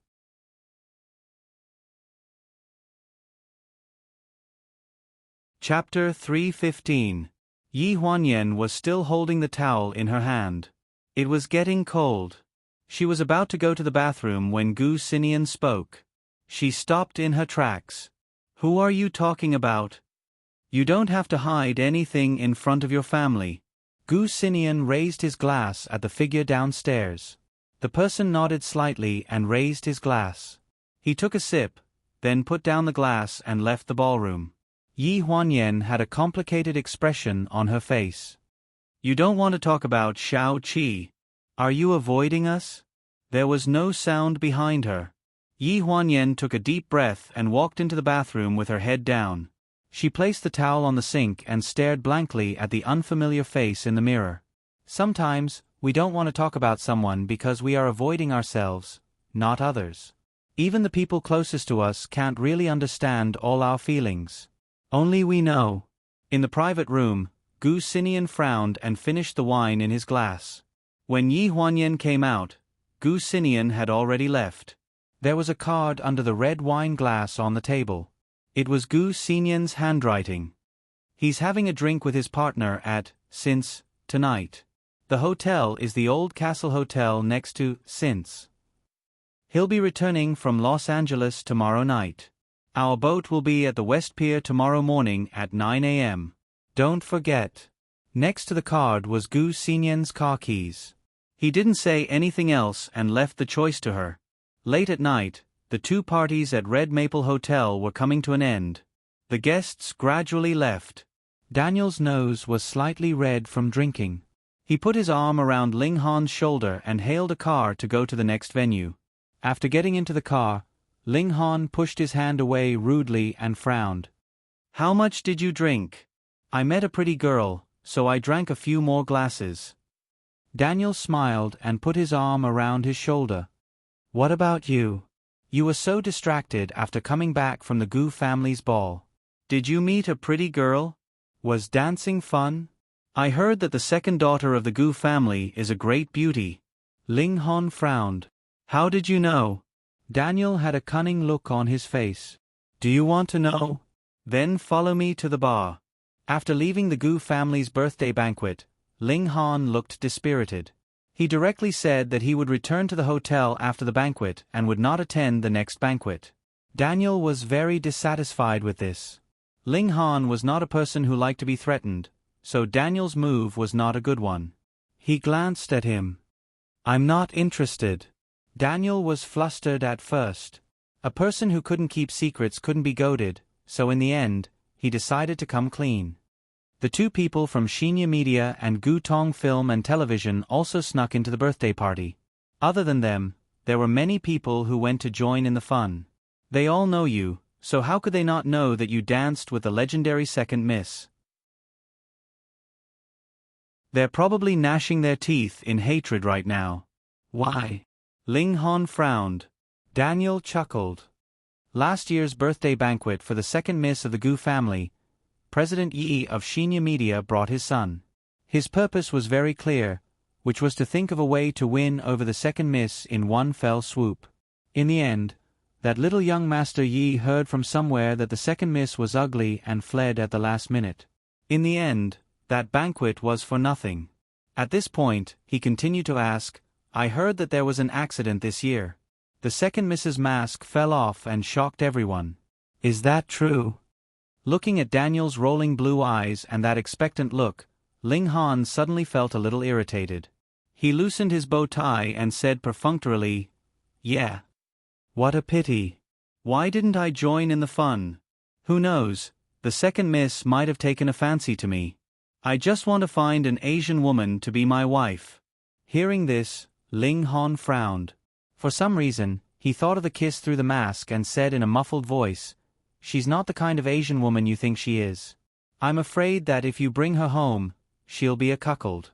Chapter 315. Yi Huanyan was still holding the towel in her hand. It was getting cold. She was about to go to the bathroom when Gu Xinian spoke. She stopped in her tracks. Who are you talking about? You don't have to hide anything in front of your family. Gu Xinian raised his glass at the figure downstairs. The person nodded slightly and raised his glass. He took a sip, then put down the glass and left the ballroom. Yi Huanyan had a complicated expression on her face. You don't want to talk about Shao Qi. Are you avoiding us? There was no sound behind her. Yi Huanyan took a deep breath and walked into the bathroom with her head down. She placed the towel on the sink and stared blankly at the unfamiliar face in the mirror. Sometimes, we don't want to talk about someone because we are avoiding ourselves, not others. Even the people closest to us can't really understand all our feelings. Only we know. In the private room, Gu Xinian frowned and finished the wine in his glass. When Yi Huanyan came out, Gu Xinian had already left. There was a card under the red wine glass on the table. It was Gu Xinian's handwriting. He's having a drink with his partner at Since tonight. The hotel is the Old Castle Hotel next to Since. He'll be returning from Los Angeles tomorrow night. Our boat will be at the West Pier tomorrow morning at 9 a.m. Don't forget. Next to the card was Gu Xinian's car keys. He didn't say anything else and left the choice to her. Late at night, the two parties at Red Maple Hotel were coming to an end. The guests gradually left. Daniel's nose was slightly red from drinking. He put his arm around Ling Han's shoulder and hailed a car to go to the next venue. After getting into the car, Ling Han pushed his hand away rudely and frowned. How much did you drink? I met a pretty girl, so I drank a few more glasses. Daniel smiled and put his arm around his shoulder. What about you? You were so distracted after coming back from the Gu family's ball. Did you meet a pretty girl? Was dancing fun? I heard that the second daughter of the Gu family is a great beauty. Ling Han frowned. How did you know? Daniel had a cunning look on his face. Do you want to know? Then follow me to the bar. After leaving the Gu family's birthday banquet, Ling Han looked dispirited. He directly said that he would return to the hotel after the banquet and would not attend the next banquet. Daniel was very dissatisfied with this. Ling Han was not a person who liked to be threatened, so Daniel's move was not a good one. He glanced at him. I'm not interested. Daniel was flustered at first. A person who couldn't keep secrets couldn't be goaded, so in the end, he decided to come clean. The two people from Xenia Media and Gutong Film and Television also snuck into the birthday party. Other than them, there were many people who went to join in the fun. They all know you, so how could they not know that you danced with the legendary second miss? They're probably gnashing their teeth in hatred right now. Why? Ling Han frowned. Daniel chuckled. Last year's birthday banquet for the second miss of the Gu family, President Yi of Xenia Media brought his son. His purpose was very clear, which was to think of a way to win over the second miss in one fell swoop. In the end, that little young Master Yi heard from somewhere that the second miss was ugly and fled at the last minute. In the end, that banquet was for nothing. At this point, he continued to ask, I heard that there was an accident this year. The second miss's mask fell off and shocked everyone. Is that true? Looking at Daniel's rolling blue eyes and that expectant look, Ling Han suddenly felt a little irritated. He loosened his bow tie and said perfunctorily, Yeah. What a pity. Why didn't I join in the fun? Who knows, the second miss might have taken a fancy to me. I just want to find an Asian woman to be my wife. Hearing this, Ling Han frowned. For some reason, he thought of the kiss through the mask and said in a muffled voice, She's not the kind of Asian woman you think she is. I'm afraid that if you bring her home, she'll be a cuckold.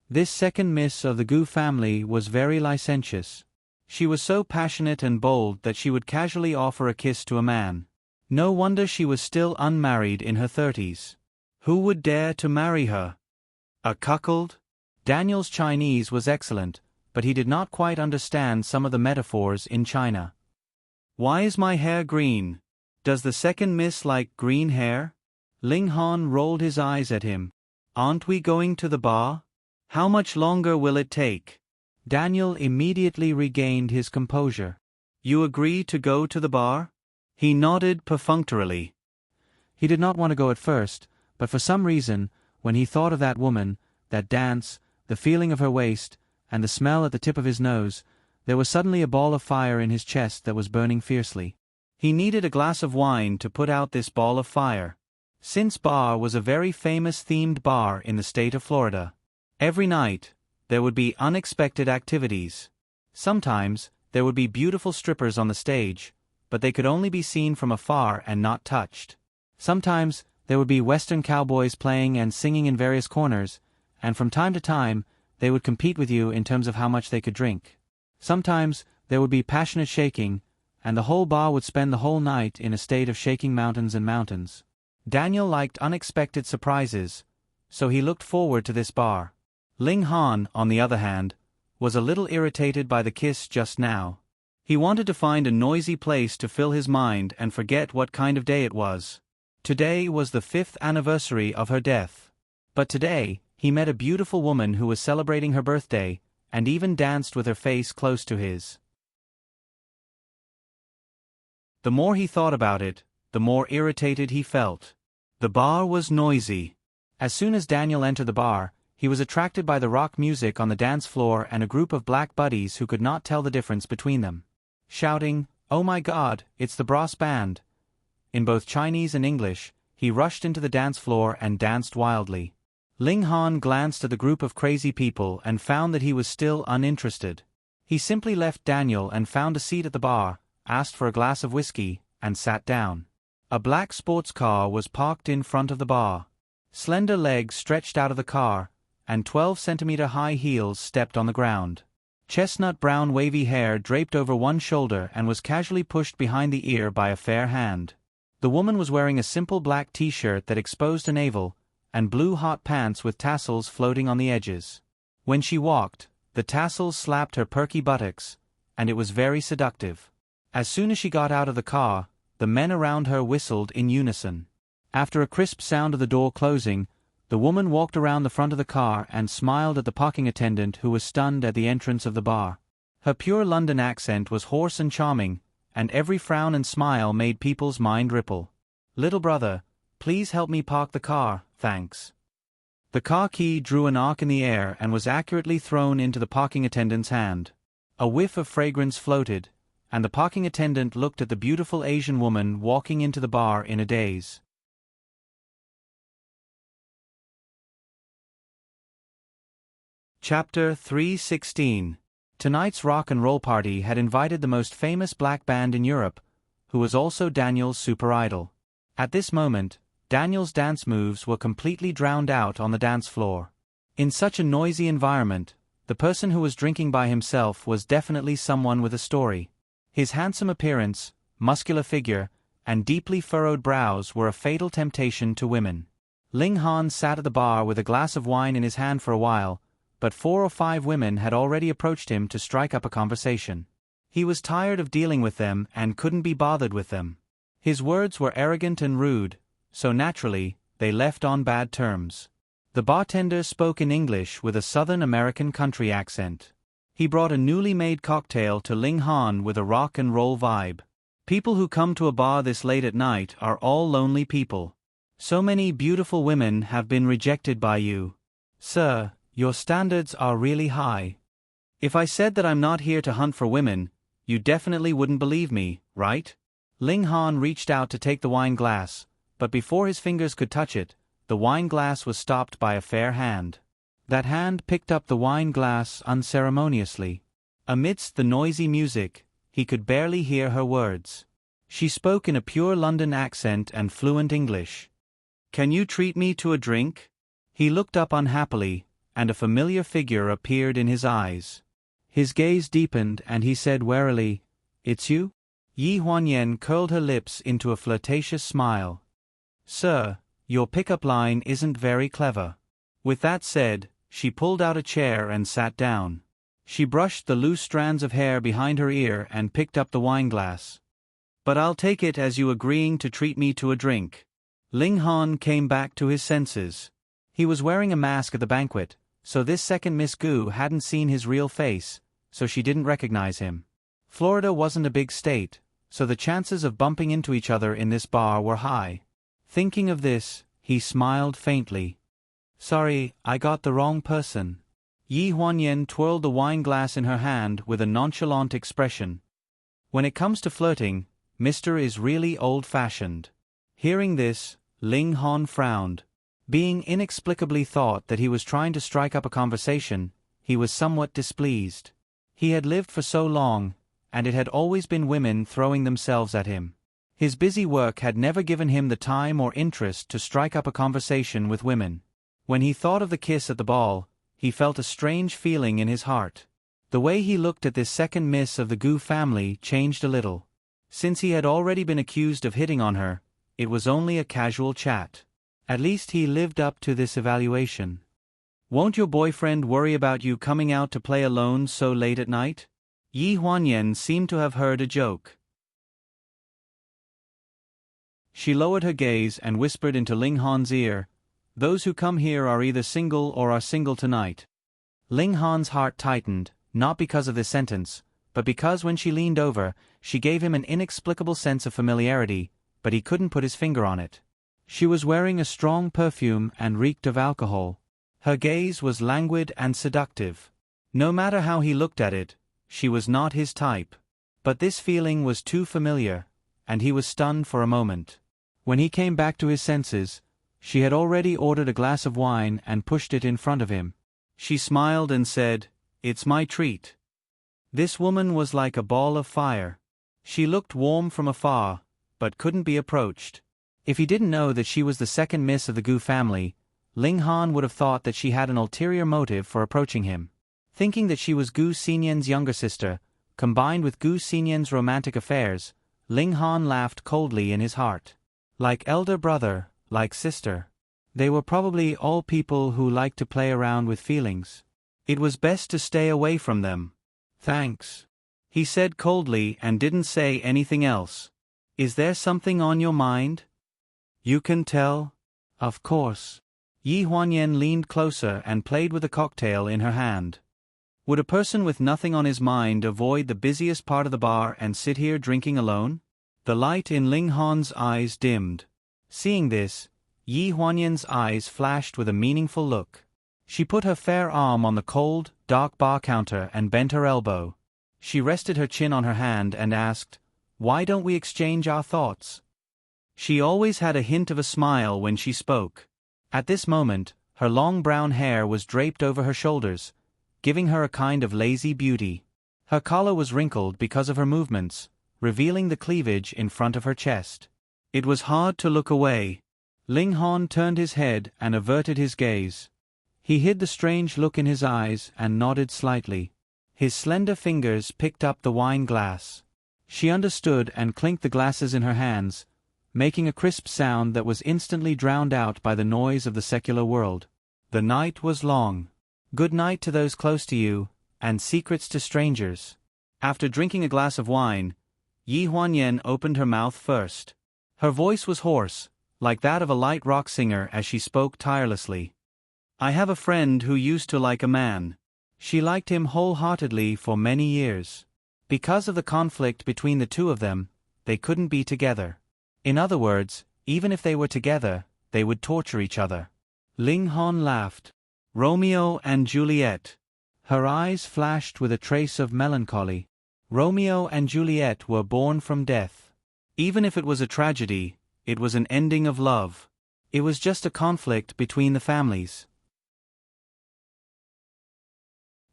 This second miss of the Gu family was very licentious. She was so passionate and bold that she would casually offer a kiss to a man. No wonder she was still unmarried in her 30s. Who would dare to marry her? A cuckold? Daniel's Chinese was excellent, but he did not quite understand some of the metaphors in China. Why is my hair green? Does the second miss like green hair? Ling Han rolled his eyes at him. Aren't we going to the bar? How much longer will it take? Daniel immediately regained his composure. You agree to go to the bar? He nodded perfunctorily. He did not want to go at first, but for some reason, when he thought of that woman, that dance, the feeling of her waist, and the smell at the tip of his nose, there was suddenly a ball of fire in his chest that was burning fiercely. He needed a glass of wine to put out this ball of fire. Since Bar was a very famous themed bar in the state of Florida. Every night, there would be unexpected activities. Sometimes, there would be beautiful strippers on the stage, but they could only be seen from afar and not touched. Sometimes, there would be Western cowboys playing and singing in various corners, and from time to time, they would compete with you in terms of how much they could drink. Sometimes, there would be passionate shaking, and the whole bar would spend the whole night in a state of shaking mountains and mountains. Daniel liked unexpected surprises, so he looked forward to this bar. Ling Han, on the other hand, was a little irritated by the kiss just now. He wanted to find a noisy place to fill his mind and forget what kind of day it was. Today was the 5th anniversary of her death. But today, he met a beautiful woman who was celebrating her birthday, and even danced with her face close to his. The more he thought about it, the more irritated he felt. The bar was noisy. As soon as Daniel entered the bar, he was attracted by the rock music on the dance floor and a group of black buddies who could not tell the difference between them. Shouting, "Oh my God, it's the brass band!" in both Chinese and English, he rushed into the dance floor and danced wildly. Ling Han glanced at the group of crazy people and found that he was still uninterested. He simply left Daniel and found a seat at the bar, asked for a glass of whiskey, and sat down. A black sports car was parked in front of the bar. Slender legs stretched out of the car, and 12-centimeter high heels stepped on the ground. Chestnut brown wavy hair draped over one shoulder and was casually pushed behind the ear by a fair hand. The woman was wearing a simple black t-shirt that exposed a navel, and blue hot pants with tassels floating on the edges. When she walked, the tassels slapped her perky buttocks, and it was very seductive. As soon as she got out of the car, the men around her whistled in unison. After a crisp sound of the door closing, the woman walked around the front of the car and smiled at the parking attendant who was stunned at the entrance of the bar. Her pure London accent was hoarse and charming, and every frown and smile made people's mind ripple. "Little brother, please help me park the car, thanks." The car key drew an arc in the air and was accurately thrown into the parking attendant's hand. A whiff of fragrance floated, and the parking attendant looked at the beautiful Asian woman walking into the bar in a daze. Chapter 3:16. Tonight's rock and roll party had invited the most famous black band in Europe, who was also Daniel's super idol. At this moment, Daniel's dance moves were completely drowned out on the dance floor. In such a noisy environment, the person who was drinking by himself was definitely someone with a story. His handsome appearance, muscular figure, and deeply furrowed brows were a fatal temptation to women. Ling Han sat at the bar with a glass of wine in his hand for a while, but 4 or 5 women had already approached him to strike up a conversation. He was tired of dealing with them and couldn't be bothered with them. His words were arrogant and rude, so naturally, they left on bad terms. The bartender spoke in English with a Southern American country accent. He brought a newly made cocktail to Ling Han with a rock and roll vibe. People who come to a bar this late at night are all lonely people. So many beautiful women have been rejected by you. Sir, your standards are really high. If I said that I'm not here to hunt for women, you definitely wouldn't believe me, right? Ling Han reached out to take the wine glass, but before his fingers could touch it, the wine glass was stopped by a fair hand. That hand picked up the wine glass unceremoniously. Amidst the noisy music, he could barely hear her words. She spoke in a pure London accent and fluent English. "Can you treat me to a drink?" He looked up unhappily, and a familiar figure appeared in his eyes. His gaze deepened and he said warily, "It's you?" Yi Huanyan curled her lips into a flirtatious smile. "Sir, your pickup line isn't very clever." With that said, she pulled out a chair and sat down. She brushed the loose strands of hair behind her ear and picked up the wineglass. "But I'll take it as you agreeing to treat me to a drink." Ling Han came back to his senses. He was wearing a mask at the banquet, so this second Miss Gu hadn't seen his real face, so she didn't recognize him. Florida wasn't a big state, so the chances of bumping into each other in this bar were high. Thinking of this, he smiled faintly. Sorry, I got the wrong person. Yi Huanyan twirled the wine glass in her hand with a nonchalant expression. When it comes to flirting, Mr. is really old-fashioned. Hearing this, Ling Han frowned. Being inexplicably thought that he was trying to strike up a conversation, he was somewhat displeased. He had lived for so long, and it had always been women throwing themselves at him. His busy work had never given him the time or interest to strike up a conversation with women. When he thought of the kiss at the ball, he felt a strange feeling in his heart. The way he looked at this second miss of the Gu family changed a little. Since he had already been accused of hitting on her, it was only a casual chat. At least he lived up to this evaluation. Won't your boyfriend worry about you coming out to play alone so late at night? Yi Huanyan seemed to have heard a joke. She lowered her gaze and whispered into Ling Han's ear, "Those who come here are either single or are single tonight." Ling Han's heart tightened, not because of this sentence, but because when she leaned over, she gave him an inexplicable sense of familiarity, but he couldn't put his finger on it. She was wearing a strong perfume and reeked of alcohol. Her gaze was languid and seductive. No matter how he looked at it, she was not his type. But this feeling was too familiar, and he was stunned for a moment. When he came back to his senses, she had already ordered a glass of wine and pushed it in front of him. She smiled and said, "It's my treat." This woman was like a ball of fire. She looked warm from afar, but couldn't be approached. If he didn't know that she was the second miss of the Gu family, Ling Han would have thought that she had an ulterior motive for approaching him. Thinking that she was Gu Xinyan's younger sister, combined with Gu Xinyan's romantic affairs, Ling Han laughed coldly in his heart. Like elder brother, like sister. They were probably all people who liked to play around with feelings. It was best to stay away from them. "Thanks," he said coldly and didn't say anything else. "Is there something on your mind?" "You can tell?" "Of course." Yi Huanyan leaned closer and played with a cocktail in her hand. Would a person with nothing on his mind avoid the busiest part of the bar and sit here drinking alone? The light in Ling Han's eyes dimmed. Seeing this, Yi Huanyan's eyes flashed with a meaningful look. She put her fair arm on the cold, dark bar counter and bent her elbow. She rested her chin on her hand and asked, "Why don't we exchange our thoughts?" She always had a hint of a smile when she spoke. At this moment, her long brown hair was draped over her shoulders, giving her a kind of lazy beauty. Her collar was wrinkled because of her movements, revealing the cleavage in front of her chest. It was hard to look away. Ling Han turned his head and averted his gaze. He hid the strange look in his eyes and nodded slightly. His slender fingers picked up the wine glass. She understood and clinked the glasses in her hands, making a crisp sound that was instantly drowned out by the noise of the secular world. The night was long. Good night to those close to you, and secrets to strangers. After drinking a glass of wine, Yi Huanyan opened her mouth first. Her voice was hoarse, like that of a light rock singer as she spoke tirelessly. "I have a friend who used to like a man. She liked him wholeheartedly for many years. Because of the conflict between the two of them, they couldn't be together. In other words, even if they were together, they would torture each other." Ling Han laughed. "Romeo and Juliet." Her eyes flashed with a trace of melancholy. Romeo and Juliet were born from death. Even if it was a tragedy, it was an ending of love. It was just a conflict between the families.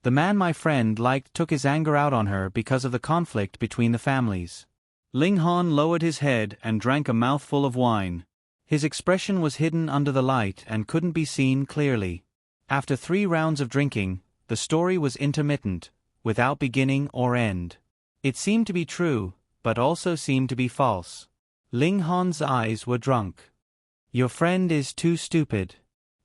The man my friend liked took his anger out on her because of the conflict between the families. Ling Han lowered his head and drank a mouthful of wine. His expression was hidden under the light and couldn't be seen clearly. After 3 rounds of drinking, the story was intermittent, without beginning or end. It seemed to be true, but also seemed to be false. Ling Han's eyes were drunk. "Your friend is too stupid.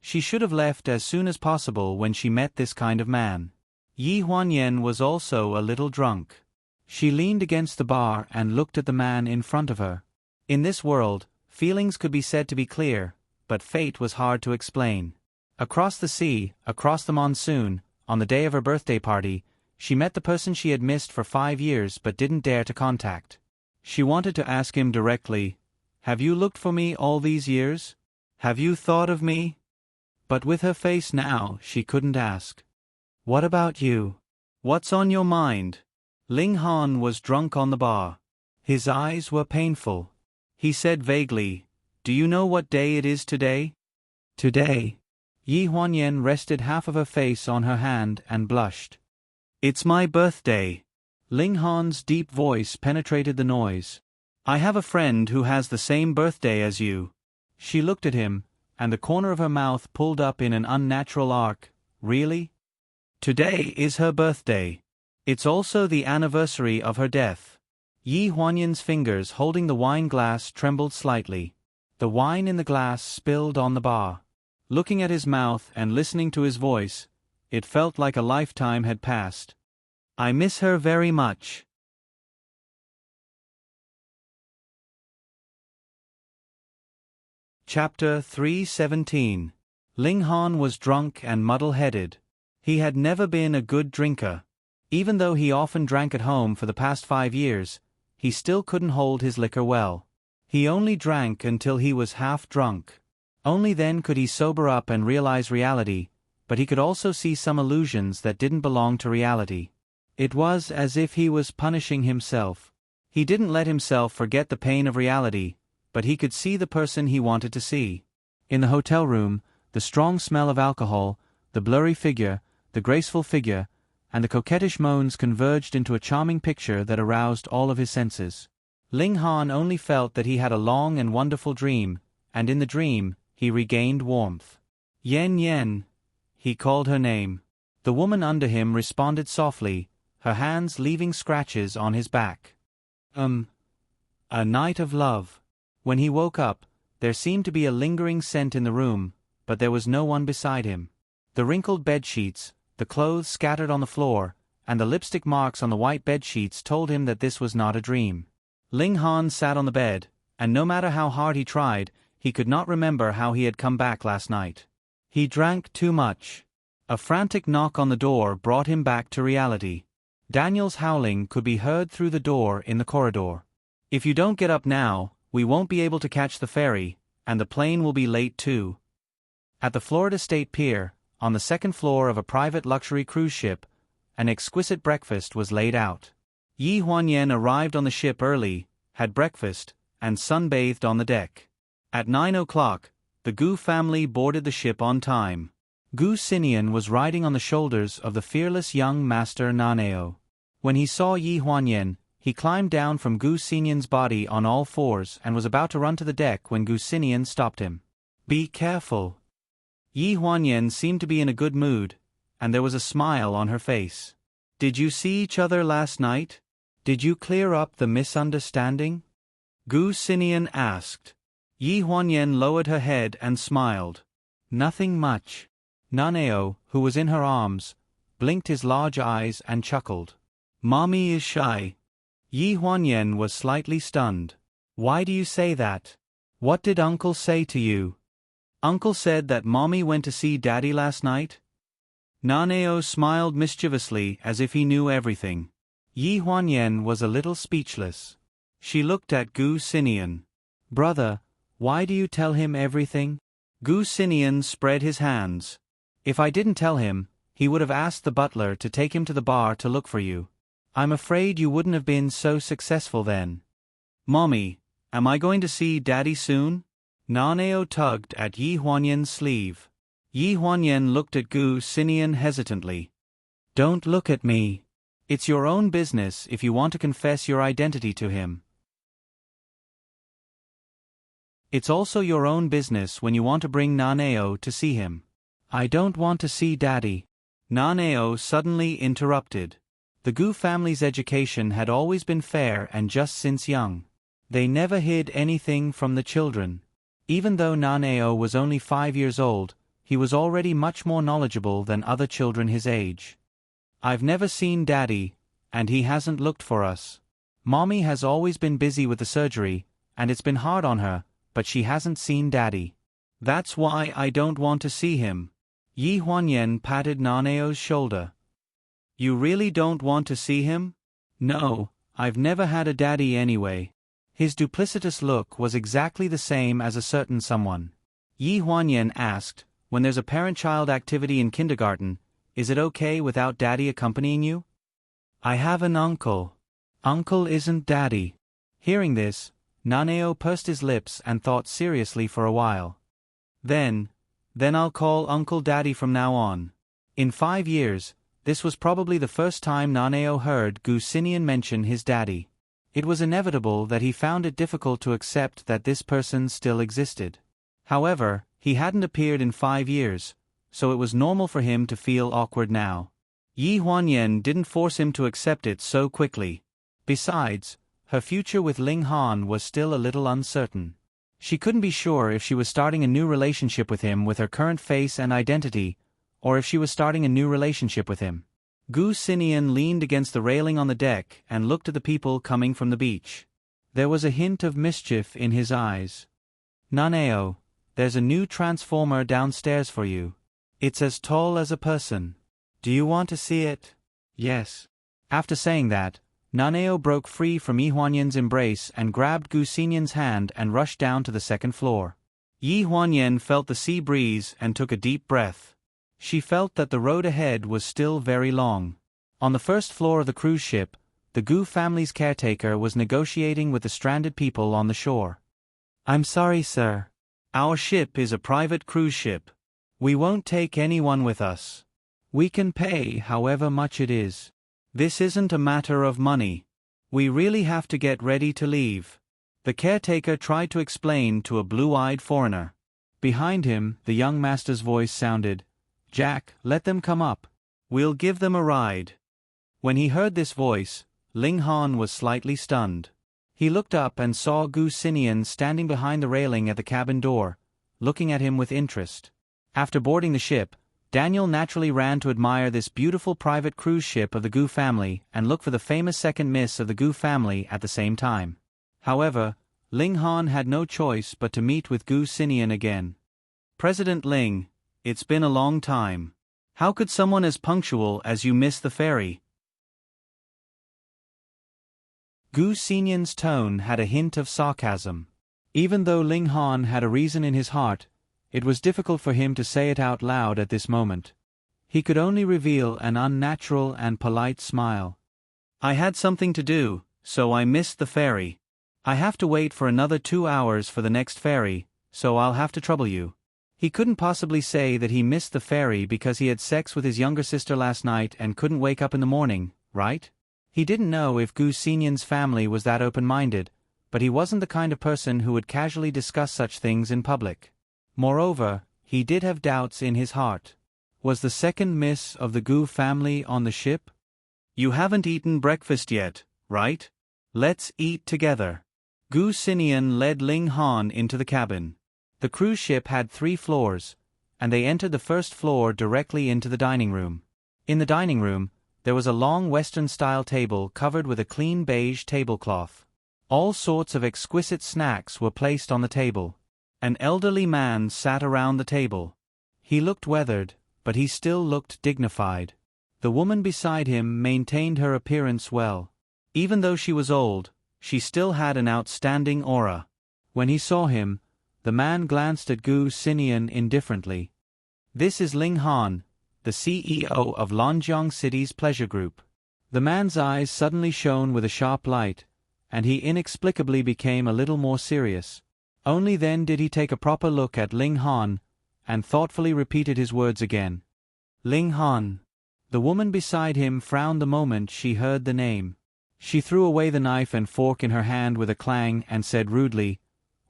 She should have left as soon as possible when she met this kind of man." Yi Huanyan was also a little drunk. She leaned against the bar and looked at the man in front of her. In this world, Feelings could be said to be clear, but fate was hard to explain. Across the sea, across the monsoon, on the day of her birthday party, she met the person she had missed for 5 years but didn't dare to contact. She wanted to ask him directly, "Have you looked for me all these years? Have you thought of me?" But with her face now, she couldn't ask. "What about you? What's on your mind?" Ling Han was drunk on the bar. His eyes were painful. He said vaguely, "Do you know what day it is today?" "Today?" Yi Huanyan rested half of her face on her hand and blushed. "It's my birthday." Ling Han's deep voice penetrated the noise. "I have a friend who has the same birthday as you." She looked at him, and the corner of her mouth pulled up in an unnatural arc. "Really? Today is her birthday. It's also the anniversary of her death." Yi Huanyan's fingers holding the wine glass trembled slightly. The wine in the glass spilled on the bar. Looking at his mouth and listening to his voice, it felt like a lifetime had passed. "I miss her very much." Chapter 317. Ling Han was drunk and muddle-headed. He had never been a good drinker. Even though he often drank at home for the past 5 years, he still couldn't hold his liquor well. He only drank until he was half drunk. Only then could he sober up and realize reality, but he could also see some illusions that didn't belong to reality. It was as if he was punishing himself. He didn't let himself forget the pain of reality, but he could see the person he wanted to see. In the hotel room, the strong smell of alcohol, the blurry figure, the graceful figure, and the coquettish moans converged into a charming picture that aroused all of his senses. Ling Han only felt that he had a long and wonderful dream, and in the dream, he regained warmth. "Yen Yen," he called her name. The woman under him responded softly, her hands leaving scratches on his back. A night of love. When he woke up, there seemed to be a lingering scent in the room, but there was no one beside him. The wrinkled bedsheets, the clothes scattered on the floor, and the lipstick marks on the white bedsheets told him that this was not a dream. Ling Han sat on the bed, and no matter how hard he tried, he could not remember how he had come back last night. He drank too much. A frantic knock on the door brought him back to reality. Daniel's howling could be heard through the door in the corridor. "If you don't get up now, we won't be able to catch the ferry, and the plane will be late too." At the Florida State Pier, on the second floor of a private luxury cruise ship, an exquisite breakfast was laid out. Yi Huanyan arrived on the ship early, had breakfast, and sunbathed on the deck. At 9 o'clock, the Gu family boarded the ship on time. Gu Sinian was riding on the shoulders of the fearless young master Naneo. When he saw Yi Huanyan, he climbed down from Gu Sinian's body on all fours and was about to run to the deck when Gu Sinian stopped him. "Be careful." Yi Huanyan seemed to be in a good mood, and there was a smile on her face. "Did you see each other last night? Did you clear up the misunderstanding?" Gu Sinian asked. Yi Huanyan lowered her head and smiled. "Nothing much." Naneo, who was in her arms, blinked his large eyes and chuckled. "Mommy is shy." Yi Huanyan was slightly stunned. "Why do you say that? What did Uncle say to you?" "Uncle said that Mommy went to see Daddy last night." Naneo smiled mischievously as if he knew everything. Yi Huanyan was a little speechless. She looked at Gu Sinian. "Brother, why do you tell him everything?" Gu Sinian spread his hands. "If I didn't tell him, he would have asked the butler to take him to the bar to look for you. I'm afraid you wouldn't have been so successful then." "Mommy, am I going to see Daddy soon?" Naneo tugged at Yi Huanyan's sleeve. Yi Huanyan looked at Gu Sinian hesitantly. "Don't look at me. It's your own business if you want to confess your identity to him. It's also your own business when you want to bring Naneo to see him." "I don't want to see Daddy." Naneo suddenly interrupted. The Gu family's education had always been fair and just since young. They never hid anything from the children. Even though Naneo was only 5 years old, he was already much more knowledgeable than other children his age. "I've never seen Daddy, and he hasn't looked for us. Mommy has always been busy with the surgery, and it's been hard on her, but she hasn't seen Daddy. That's why I don't want to see him. Yi Huanyan patted Nanao's shoulder. You really don't want to see him? No, I've never had a daddy anyway. His duplicitous look was exactly the same as a certain someone. Yi Huanyan asked, when there's a parent-child activity in kindergarten, is it okay without Daddy accompanying you? I have an uncle. Uncle isn't Daddy. Hearing this, Nanao pursed his lips and thought seriously for a while. Then I'll call Uncle Daddy from now on. In 5 years, this was probably the first time Nanao heard Gu Xinian mention his daddy. It was inevitable that he found it difficult to accept that this person still existed. However, he hadn't appeared in 5 years, so it was normal for him to feel awkward now. Yi Huanyan didn't force him to accept it so quickly. Besides, her future with Ling Han was still a little uncertain. She couldn't be sure if she was starting a new relationship with him with her current face and identity, or if she was starting a new relationship with him. Gu Xinian leaned against the railing on the deck and looked at the people coming from the beach. There was a hint of mischief in his eyes. Nanao, there's a new transformer downstairs for you. It's as tall as a person. Do you want to see it? Yes. After saying that, Nanao broke free from Yi Huanyan's embrace and grabbed Gu Xinian's hand and rushed down to the second floor. Yi Huanyan felt the sea breeze and took a deep breath. She felt that the road ahead was still very long. On the first floor of the cruise ship, the Gu family's caretaker was negotiating with the stranded people on the shore. I'm sorry, sir. Our ship is a private cruise ship. We won't take anyone with us. We can pay however much it is. This isn't a matter of money. We really have to get ready to leave. The caretaker tried to explain to a blue-eyed foreigner. Behind him, the young master's voice sounded, Jack, let them come up. We'll give them a ride. When he heard this voice, Ling Han was slightly stunned. He looked up and saw Gu Xinian standing behind the railing at the cabin door, looking at him with interest. After boarding the ship, Daniel naturally ran to admire this beautiful private cruise ship of the Gu family and look for the famous second miss of the Gu family at the same time. However, Ling Han had no choice but to meet with Gu Xinian again. President Ling, it's been a long time. How could someone as punctual as you miss the ferry? Gu Xinian's tone had a hint of sarcasm. Even though Ling Han had a reason in his heart, it was difficult for him to say it out loud at this moment. He could only reveal an unnatural and polite smile. I had something to do, so I missed the ferry. I have to wait for another 2 hours for the next ferry, so I'll have to trouble you. He couldn't possibly say that he missed the ferry because he had sex with his younger sister last night and couldn't wake up in the morning, right? He didn't know if Gu Xinian's family was that open-minded, but he wasn't the kind of person who would casually discuss such things in public. Moreover, he did have doubts in his heart. Was the second miss of the Gu family on the ship? You haven't eaten breakfast yet, right? Let's eat together. Gu Xinian led Ling Han into the cabin. The cruise ship had 3 floors, and they entered the first floor directly into the dining room. In the dining room, there was a long Western-style table covered with a clean beige tablecloth. All sorts of exquisite snacks were placed on the table. An elderly man sat around the table. He looked weathered, but he still looked dignified. The woman beside him maintained her appearance well. Even though she was old, she still had an outstanding aura. When he saw him, the man glanced at Gu Xinian indifferently. This is Ling Han, the CEO of Lanjiang City's pleasure group. The man's eyes suddenly shone with a sharp light, and he inexplicably became a little more serious. Only then did he take a proper look at Ling Han, and thoughtfully repeated his words again. Ling Han. The woman beside him frowned the moment she heard the name. She threw away the knife and fork in her hand with a clang and said rudely,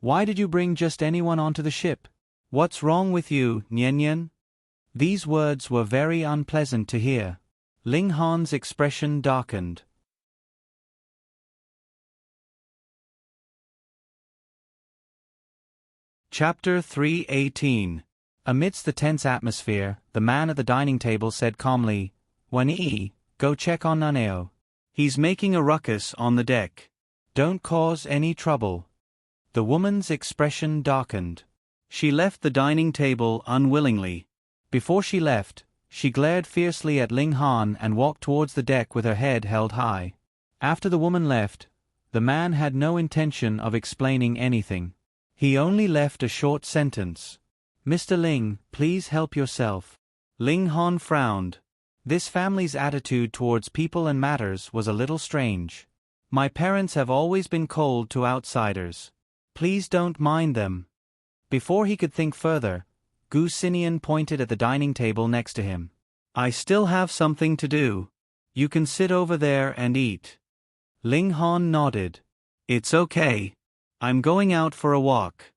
Why did you bring just anyone onto the ship? What's wrong with you, Nian? These words were very unpleasant to hear. Ling Han's expression darkened. Chapter 318. Amidst the tense atmosphere, the man at the dining table said calmly, Wan-Yi, go check on Nanao. He's making a ruckus on the deck. Don't cause any trouble. The woman's expression darkened. She left the dining table unwillingly. Before she left, she glared fiercely at Ling Han and walked towards the deck with her head held high. After the woman left, the man had no intention of explaining anything. He only left a short sentence. "Mr. Ling, please help yourself." Ling Han frowned. This family's attitude towards people and matters was a little strange. "My parents have always been cold to outsiders. Please don't mind them." Before he could think further, Gu Sinian pointed at the dining table next to him. "I still have something to do. You can sit over there and eat." Ling Han nodded. "It's okay. I'm going out for a walk."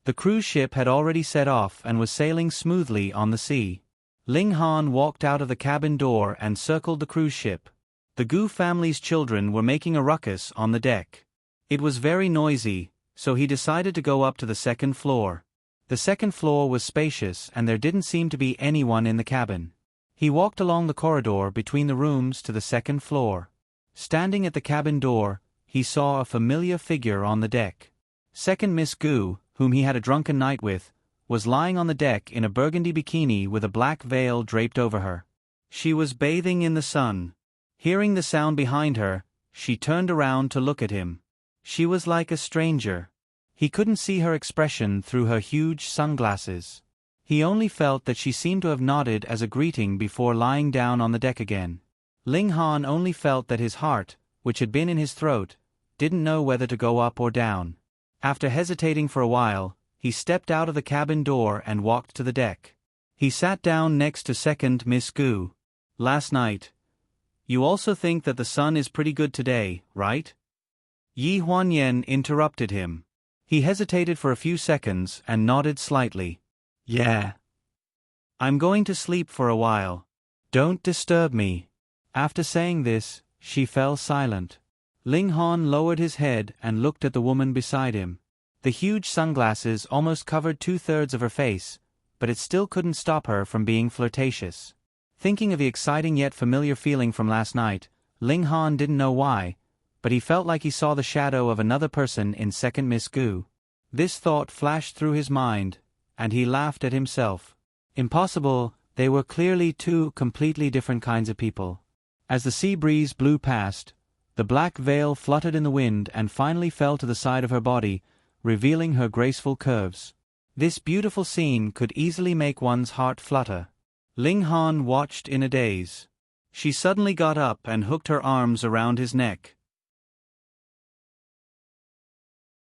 The cruise ship had already set off and was sailing smoothly on the sea. Ling Han walked out of the cabin door and circled the cruise ship. The Gu family's children were making a ruckus on the deck. It was very noisy, so he decided to go up to the second floor. The second floor was spacious and there didn't seem to be anyone in the cabin. He walked along the corridor between the rooms to the second floor. Standing at the cabin door, he saw a familiar figure on the deck. Second Miss Gu, whom he had a drunken night with, was lying on the deck in a burgundy bikini with a black veil draped over her. She was bathing in the sun. Hearing the sound behind her, she turned around to look at him. She was like a stranger. He couldn't see her expression through her huge sunglasses. He only felt that she seemed to have nodded as a greeting before lying down on the deck again. Ling Han only felt that his heart, which had been in his throat, didn't know whether to go up or down. After hesitating for a while, he stepped out of the cabin door and walked to the deck. He sat down next to second Miss Gu. "Last night. You also think that the sun is pretty good today, right?" Yi Huanyan interrupted him. He hesitated for a few seconds and nodded slightly. "Yeah. I'm going to sleep for a while. Don't disturb me." After saying this, she fell silent. Ling Han lowered his head and looked at the woman beside him. The huge sunglasses almost covered 2/3 of her face, but it still couldn't stop her from being flirtatious. Thinking of the exciting yet familiar feeling from last night, Ling Han didn't know why, but he felt like he saw the shadow of another person in second Miss Gu. This thought flashed through his mind, and he laughed at himself. Impossible, they were clearly two completely different kinds of people. As the sea breeze blew past, the black veil fluttered in the wind and finally fell to the side of her body, revealing her graceful curves. This beautiful scene could easily make one's heart flutter. Ling Han watched in a daze. She suddenly got up and hooked her arms around his neck.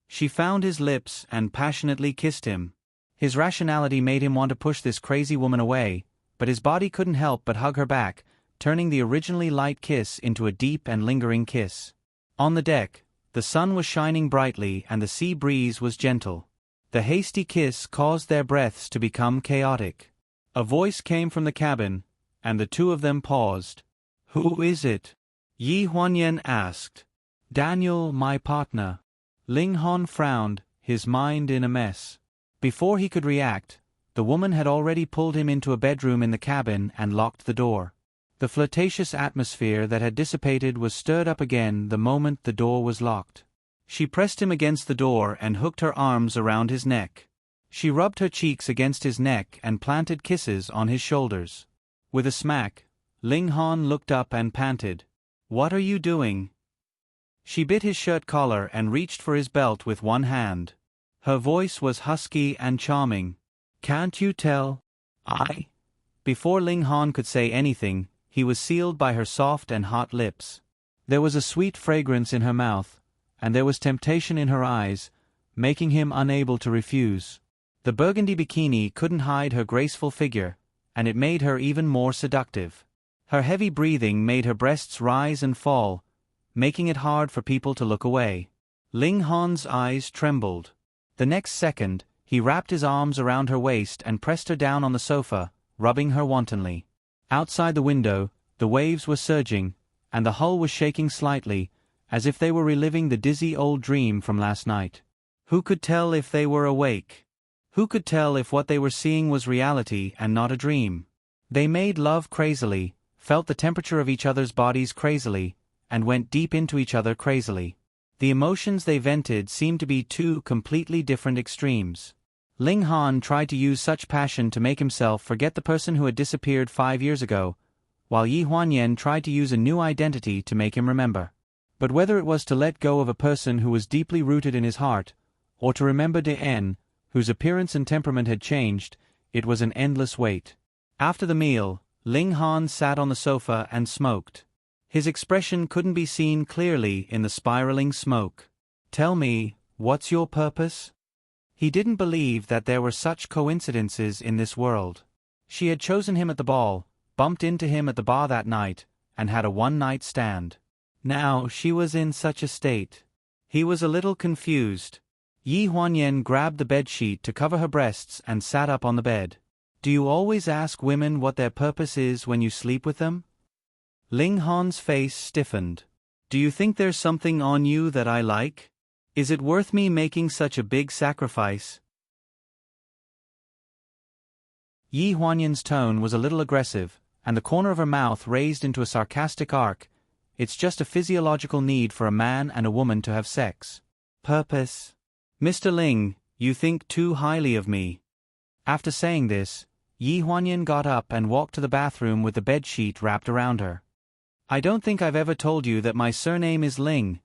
She found his lips and passionately kissed him. His rationality made him want to push this crazy woman away, but his body couldn't help but hug her back, turning the originally light kiss into a deep and lingering kiss. On the deck, the sun was shining brightly and the sea breeze was gentle. The hasty kiss caused their breaths to become chaotic. A voice came from the cabin, and the two of them paused. "Who is it?" Yi Huanyan asked. "Daniel, my partner." Ling Han frowned, his mind in a mess. Before he could react, the woman had already pulled him into a bedroom in the cabin and locked the door. The flirtatious atmosphere that had dissipated was stirred up again the moment the door was locked. She pressed him against the door and hooked her arms around his neck. She rubbed her cheeks against his neck and planted kisses on his shoulders. With a smack, Ling Han looked up and panted, "What are you doing?" She bit his shirt collar and reached for his belt with one hand. Her voice was husky and charming. "Can't you tell? Before Ling Han could say anything, he was sealed by her soft and hot lips. There was a sweet fragrance in her mouth, and there was temptation in her eyes, making him unable to refuse. The burgundy bikini couldn't hide her graceful figure, and it made her even more seductive. Her heavy breathing made her breasts rise and fall, making it hard for people to look away. Ling Han's eyes trembled. The next second, he wrapped his arms around her waist and pressed her down on the sofa, rubbing her wantonly. Outside the window, the waves were surging, and the hull was shaking slightly, as if they were reliving the dizzy old dream from last night. Who could tell if they were awake? Who could tell if what they were seeing was reality and not a dream? They made love crazily, felt the temperature of each other's bodies crazily, and went deep into each other crazily. The emotions they vented seemed to be two completely different extremes. Ling Han tried to use such passion to make himself forget the person who had disappeared 5 years ago, while Yi Huanyan tried to use a new identity to make him remember. But whether it was to let go of a person who was deeply rooted in his heart, or to remember De En, whose appearance and temperament had changed, it was an endless wait. After the meal, Ling Han sat on the sofa and smoked. His expression couldn't be seen clearly in the spiraling smoke. "Tell me, what's your purpose?" He didn't believe that there were such coincidences in this world. She had chosen him at the ball, bumped into him at the bar that night, and had a one-night stand. Now she was in such a state. He was a little confused. Yi Huanyan grabbed the bedsheet to cover her breasts and sat up on the bed. "Do you always ask women what their purpose is when you sleep with them?" Ling Han's face stiffened. "Do you think there's something on you that I like? Is it worth me making such a big sacrifice?" Yi Huanyan's tone was a little aggressive, and the corner of her mouth raised into a sarcastic arc. "It's just a physiological need for a man and a woman to have sex." "Purpose? Mr. Ling, you think too highly of me." After saying this, Yi Huanyan got up and walked to the bathroom with the bedsheet wrapped around her. "I don't think I've ever told you that my surname is Ling."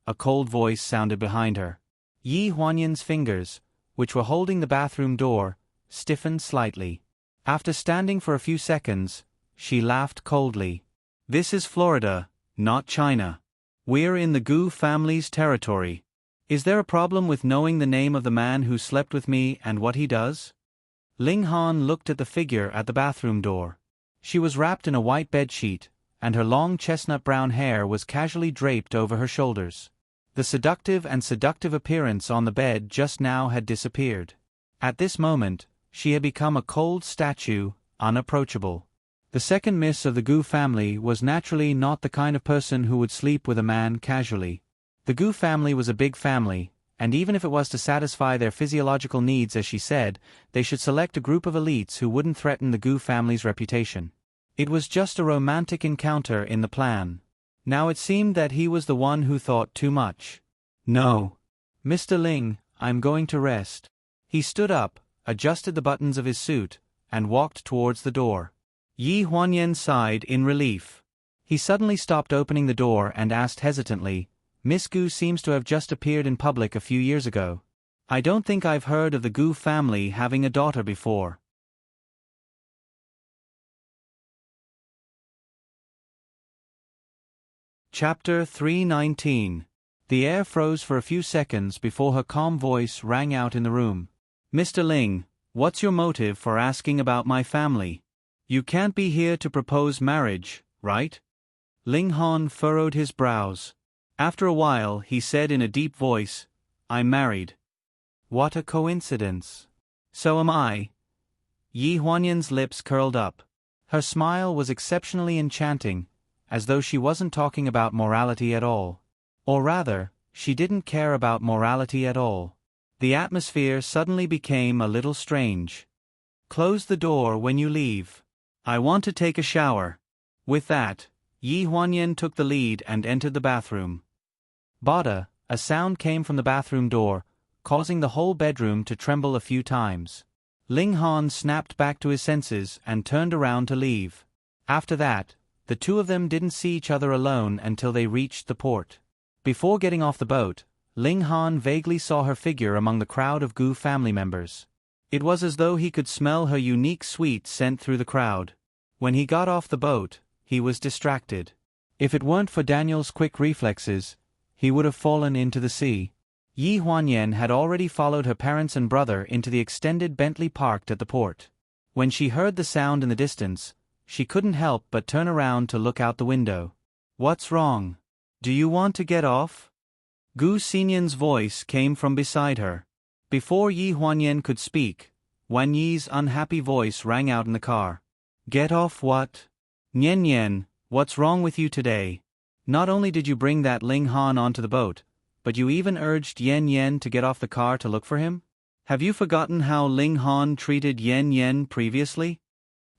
A cold voice sounded behind her. Yi Huanyan's fingers, which were holding the bathroom door, stiffened slightly. After standing for a few seconds, she laughed coldly. "This is Florida, not China. We're in the Gu family's territory. Is there a problem with knowing the name of the man who slept with me and what he does?" Ling Han looked at the figure at the bathroom door. She was wrapped in a white bedsheet, and her long chestnut brown hair was casually draped over her shoulders. The seductive appearance on the bed just now had disappeared. At this moment, she had become a cold statue, unapproachable. The second miss of the Gu family was naturally not the kind of person who would sleep with a man casually. The Gu family was a big family, and even if it was to satisfy their physiological needs, as she said, they should select a group of elites who wouldn't threaten the Gu family's reputation. It was just a romantic encounter in the plan. Now it seemed that he was the one who thought too much. "No. Mr. Ling, I'm going to rest." He stood up, adjusted the buttons of his suit, and walked towards the door. Yi Huanyan sighed in relief. He suddenly stopped opening the door and asked hesitantly, "Miss Gu seems to have just appeared in public a few years ago. I don't think I've heard of the Gu family having a daughter before." Chapter 319. The air froze for a few seconds before her calm voice rang out in the room. "Mr. Ling, what's your motive for asking about my family? You can't be here to propose marriage, right?" Ling Han furrowed his brows. After a while, he said in a deep voice, "I'm married." "What a coincidence." "So am I." Yi Huanyan's lips curled up. Her smile was exceptionally enchanting, as though she wasn't talking about morality at all. Or rather, she didn't care about morality at all. The atmosphere suddenly became a little strange. "Close the door when you leave. I want to take a shower." With that, Yi Huanyan took the lead and entered the bathroom. Bada, a sound came from the bathroom door, causing the whole bedroom to tremble a few times. Ling Han snapped back to his senses and turned around to leave. After that, the two of them didn't see each other alone until they reached the port. Before getting off the boat, Ling Han vaguely saw her figure among the crowd of Gu family members. It was as though he could smell her unique sweet scent through the crowd. When he got off the boat, he was distracted. If it weren't for Daniel's quick reflexes, he would have fallen into the sea. Yi Huanyan had already followed her parents and brother into the extended Bentley parked at the port. When she heard the sound in the distance, she couldn't help but turn around to look out the window. "What's wrong? Do you want to get off?" Gu Xinyan's voice came from beside her. Before Yi Huanyan could speak, Wan Yi's unhappy voice rang out in the car. "Get off what? Nian Nian, what's wrong with you today? Not only did you bring that Ling Han onto the boat, but you even urged Yen Yen to get off the car to look for him? Have you forgotten how Ling Han treated Yen Yen previously?"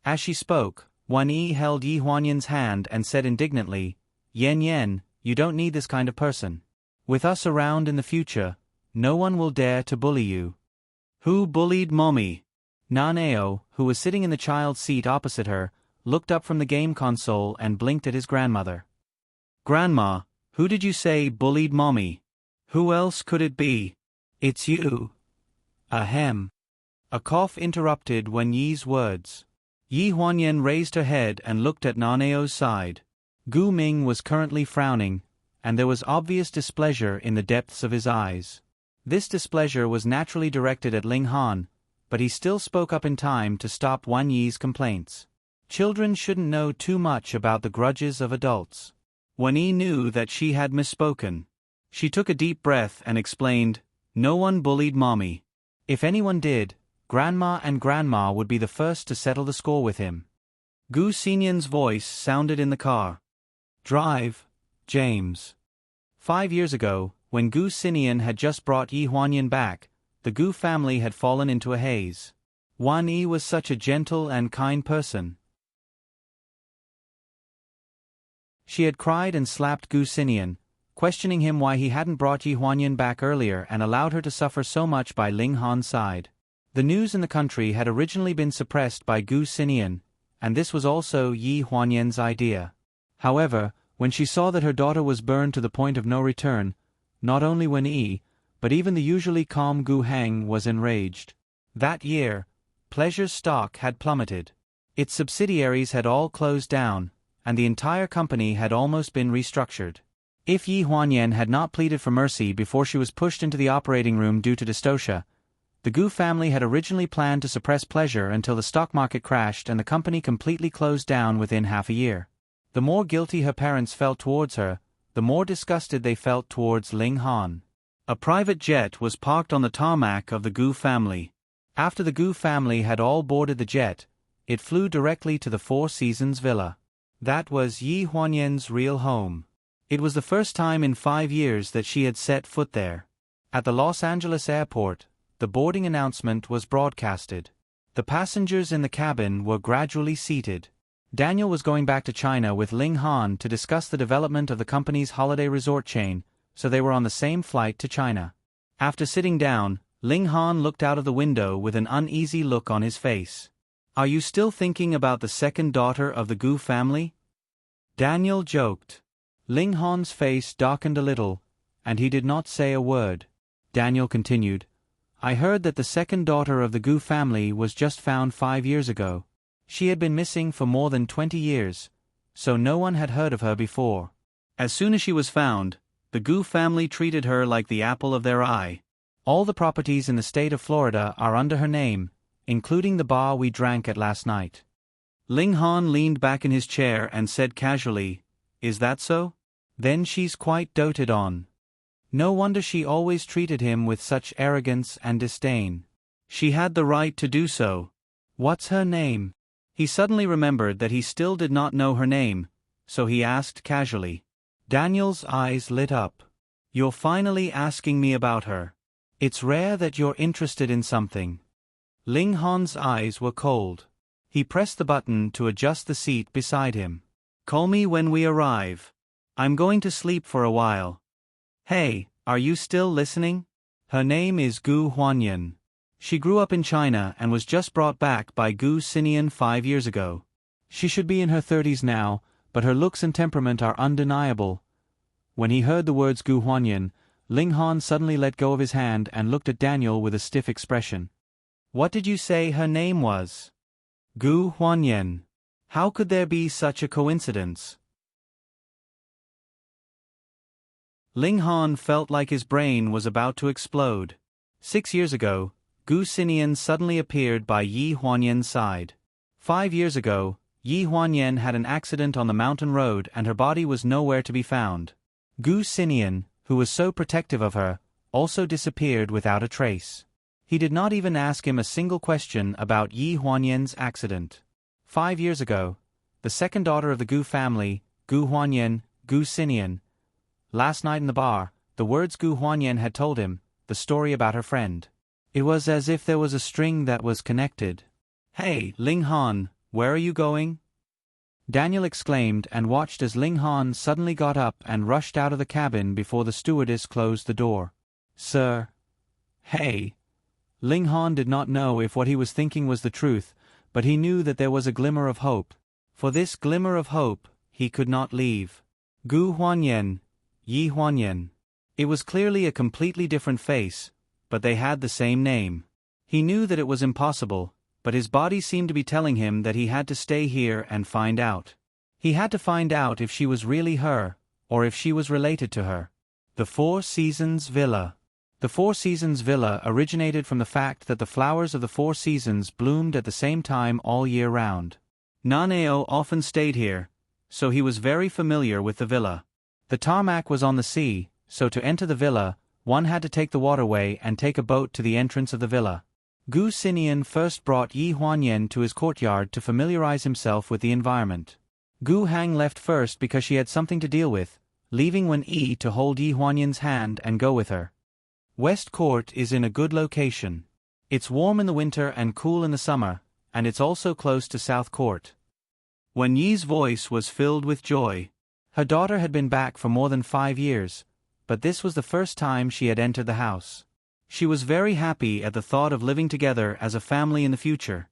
As she spoke, Wan Yi held Yi Huanyan's hand and said indignantly, "Yen Yen, you don't need this kind of person. With us around in the future, no one will dare to bully you. Who bullied Mommy? Nanao, who was sitting in the child's seat opposite her, looked up from the game console and blinked at his grandmother. Grandma, who did you say bullied Mommy? Who else could it be? It's you. Ahem. A cough interrupted Wen Yi's words. Yi Huanyan raised her head and looked at Nanao's side. Gu Ming was currently frowning, and there was obvious displeasure in the depths of his eyes. This displeasure was naturally directed at Ling Han, but he still spoke up in time to stop Wan Yi's complaints. Children shouldn't know too much about the grudges of adults. Wan Yi knew that she had misspoken. She took a deep breath and explained, "No one bullied Mommy. If anyone did, Grandma and Grandma would be the first to settle the score with him." Gu Xinyan's voice sounded in the car. "Drive, James." 5 years ago, when Gu Xinyan had just brought Yi Huanyan back, the Gu family had fallen into a haze. Wan Yi was such a gentle and kind person. She had cried and slapped Gu Xinyan, questioning him why he hadn't brought Yi Huanyan back earlier and allowed her to suffer so much by Ling Han's side. The news in the country had originally been suppressed by Gu Xinyan, and this was also Yi Huanyan's idea. However, when she saw that her daughter was burned to the point of no return, not only Wen Yi, but even the usually calm Gu Heng was enraged. That year, Pleasure's stock had plummeted. Its subsidiaries had all closed down, and the entire company had almost been restructured. If Yi Huanyan had not pleaded for mercy before she was pushed into the operating room due to dystocia, the Gu family had originally planned to suppress Pleasure until the stock market crashed and the company completely closed down within half a year. The more guilty her parents felt towards her, the more disgusted they felt towards Ling Han. A private jet was parked on the tarmac of the Gu family. After the Gu family had all boarded the jet, it flew directly to the Four Seasons villa. That was Yi Huanyan's real home. It was the first time in 5 years that she had set foot there. At the Los Angeles airport, the boarding announcement was broadcasted. The passengers in the cabin were gradually seated. Daniel was going back to China with Ling Han to discuss the development of the company's holiday resort chain, so they were on the same flight to China. After sitting down, Ling Han looked out of the window with an uneasy look on his face. "Are you still thinking about the second daughter of the Gu family?" Daniel joked. Ling Han's face darkened a little, and he did not say a word. Daniel continued, "I heard that the second daughter of the Gu family was just found 5 years ago. She had been missing for more than 20 years, so no one had heard of her before. As soon as she was found, the Gu family treated her like the apple of their eye. All the properties in the state of Florida are under her name, including the bar we drank at last night." Ling Han leaned back in his chair and said casually, "Is that so? Then she's quite doted on. No wonder she always treated him with such arrogance and disdain. She had the right to do so. What's her name?" He suddenly remembered that he still did not know her name, so he asked casually. Daniel's eyes lit up. "You're finally asking me about her. It's rare that you're interested in something." Ling Han's eyes were cold. He pressed the button to adjust the seat beside him. "Call me when we arrive. I'm going to sleep for a while. Hey, are you still listening? Her name is Gu Huanyan. She grew up in China and was just brought back by Gu Xinyan 5 years ago. She should be in her 30s now, but her looks and temperament are undeniable." When he heard the words Gu Huanyan, Ling Han suddenly let go of his hand and looked at Daniel with a stiff expression. "What did you say her name was?" "Gu Huanyan. How could there be such a coincidence?" Ling Han felt like his brain was about to explode. 6 years ago, Gu Xinyan suddenly appeared by Yi Huanyan's side. 5 years ago, Yi Huanyan had an accident on the mountain road and her body was nowhere to be found. Gu Xinyan, who was so protective of her, also disappeared without a trace. He did not even ask him a single question about Yi Huanyan's accident. 5 years ago, the second daughter of the Gu family, Gu Huanyan, Gu Xinyan. Last night in the bar, the words Gu Huanyan had told him, the story about her friend. It was as if there was a string that was connected. "Hey, Ling Han, where are you going?" Daniel exclaimed and watched as Ling Han suddenly got up and rushed out of the cabin before the stewardess closed the door. Sir. Hey. Ling Han did not know if what he was thinking was the truth, but he knew that there was a glimmer of hope. For this glimmer of hope, he could not leave. Gu Huanyan, Yi Huanyan. It was clearly a completely different face, but they had the same name. He knew that it was impossible, but his body seemed to be telling him that he had to stay here and find out. He had to find out if she was really her, or if she was related to her. The Four Seasons Villa. The Four Seasons Villa originated from the fact that the flowers of the Four Seasons bloomed at the same time all year round. Naneo often stayed here, so he was very familiar with the villa. The tarmac was on the sea, so to enter the villa, one had to take the waterway and take a boat to the entrance of the villa. Gu Xinian first brought Yi Huanyan to his courtyard to familiarize himself with the environment. Gu Hang left first because she had something to deal with, leaving Wen Yi to hold Yi Huanyan's hand and go with her. West Court is in a good location. It's warm in the winter and cool in the summer, and it's also close to South Court. Wen Yi's voice was filled with joy. Her daughter had been back for more than 5 years, but this was the first time she had entered the house. She was very happy at the thought of living together as a family in the future.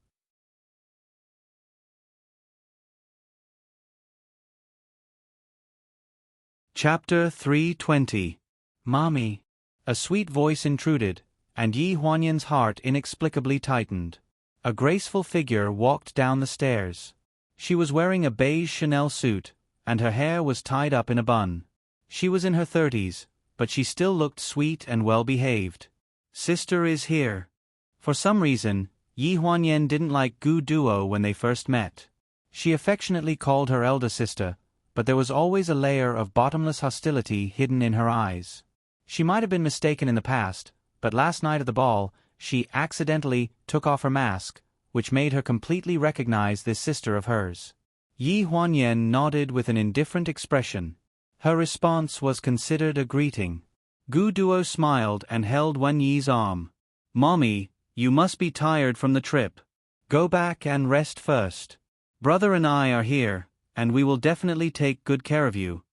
Chapter 320. Mommy. A sweet voice intruded, and Yi Huanyan's heart inexplicably tightened. A graceful figure walked down the stairs. She was wearing a beige Chanel suit, and her hair was tied up in a bun. She was in her 30s, but she still looked sweet and well-behaved. Sister is here. For some reason, Yi Huanyan didn't like Gu Duo when they first met. She affectionately called her elder sister, but there was always a layer of bottomless hostility hidden in her eyes. She might have been mistaken in the past, but last night at the ball, she accidentally took off her mask, which made her completely recognize this sister of hers. Yi Huanyan nodded with an indifferent expression. Her response was considered a greeting. Gu Duo smiled and held Wen Yi's arm. Mommy, you must be tired from the trip. Go back and rest first. Brother and I are here, and we will definitely take good care of you.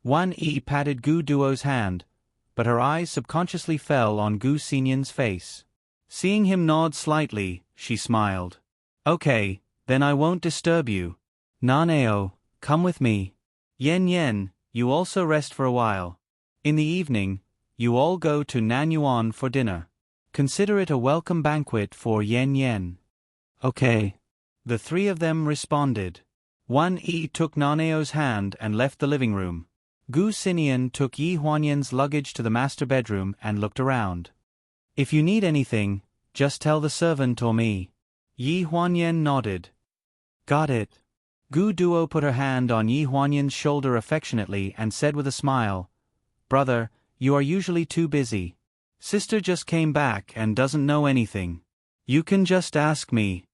Wan Yi patted Gu Duo's hand, but her eyes subconsciously fell on Gu Xinian's face. Seeing him nod slightly, she smiled. Okay, then I won't disturb you. Naneo, come with me. Yen Yen, you also rest for a while. In the evening, you all go to Nanyuan for dinner. Consider it a welcome banquet for Yen Yen. Okay. The three of them responded. Wan Yi took Naneo's hand and left the living room. Gu Xinian took Yi Huanyan's luggage to the master bedroom and looked around. If you need anything, just tell the servant or me. Yi Huanyan nodded. Got it. Gu Duo put her hand on Yi Huanyan's shoulder affectionately and said with a smile, Brother, you are usually too busy. Sister just came back and doesn't know anything. You can just ask me.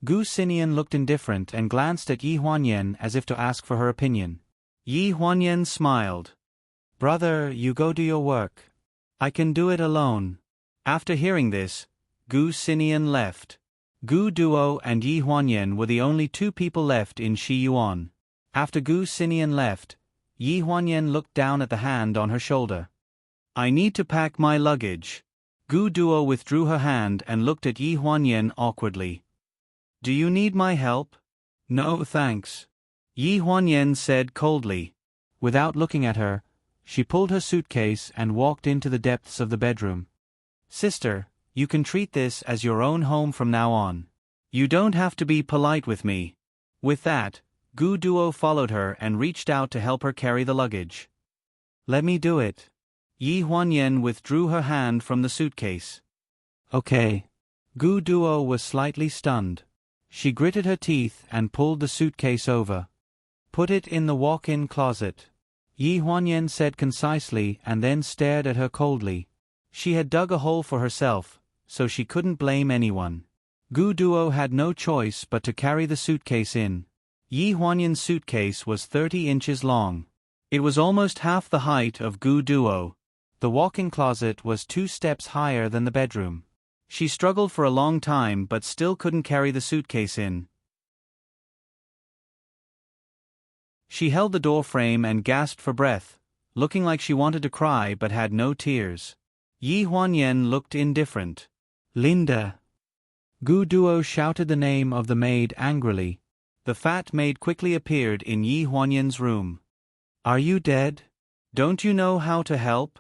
Gu Xinian looked indifferent and glanced at Yi Huanyan as if to ask for her opinion. Yi Huanyan smiled. Brother, you go do your work. I can do it alone. After hearing this, Gu Xinian left. Gu Duo and Yi Huanyan were the only two people left in Shiyuan. After Gu Xinian left, Yi Huanyan looked down at the hand on her shoulder. I need to pack my luggage. Gu Duo withdrew her hand and looked at Yi Huanyan awkwardly. Do you need my help? No thanks. Yi Huanyan said coldly. Without looking at her, she pulled her suitcase and walked into the depths of the bedroom. Sister, you can treat this as your own home from now on. You don't have to be polite with me. With that, Gu Duo followed her and reached out to help her carry the luggage. Let me do it. Yi Huanyan withdrew her hand from the suitcase. Okay. Gu Duo was slightly stunned. She gritted her teeth and pulled the suitcase over. Put it in the walk-in closet. Yi Huanyan said concisely and then stared at her coldly. She had dug a hole for herself, so she couldn't blame anyone. Gu Duo had no choice but to carry the suitcase in. Yi Huanyan's suitcase was 30 inches long. It was almost half the height of Gu Duo. The walk-in closet was 2 steps higher than the bedroom. She struggled for a long time but still couldn't carry the suitcase in. She held the door frame and gasped for breath, looking like she wanted to cry but had no tears. Yi Huanyan looked indifferent. Linda. Gu Duo shouted the name of the maid angrily. The fat maid quickly appeared in Yi Huanyan's room. Are you dead? Don't you know how to help?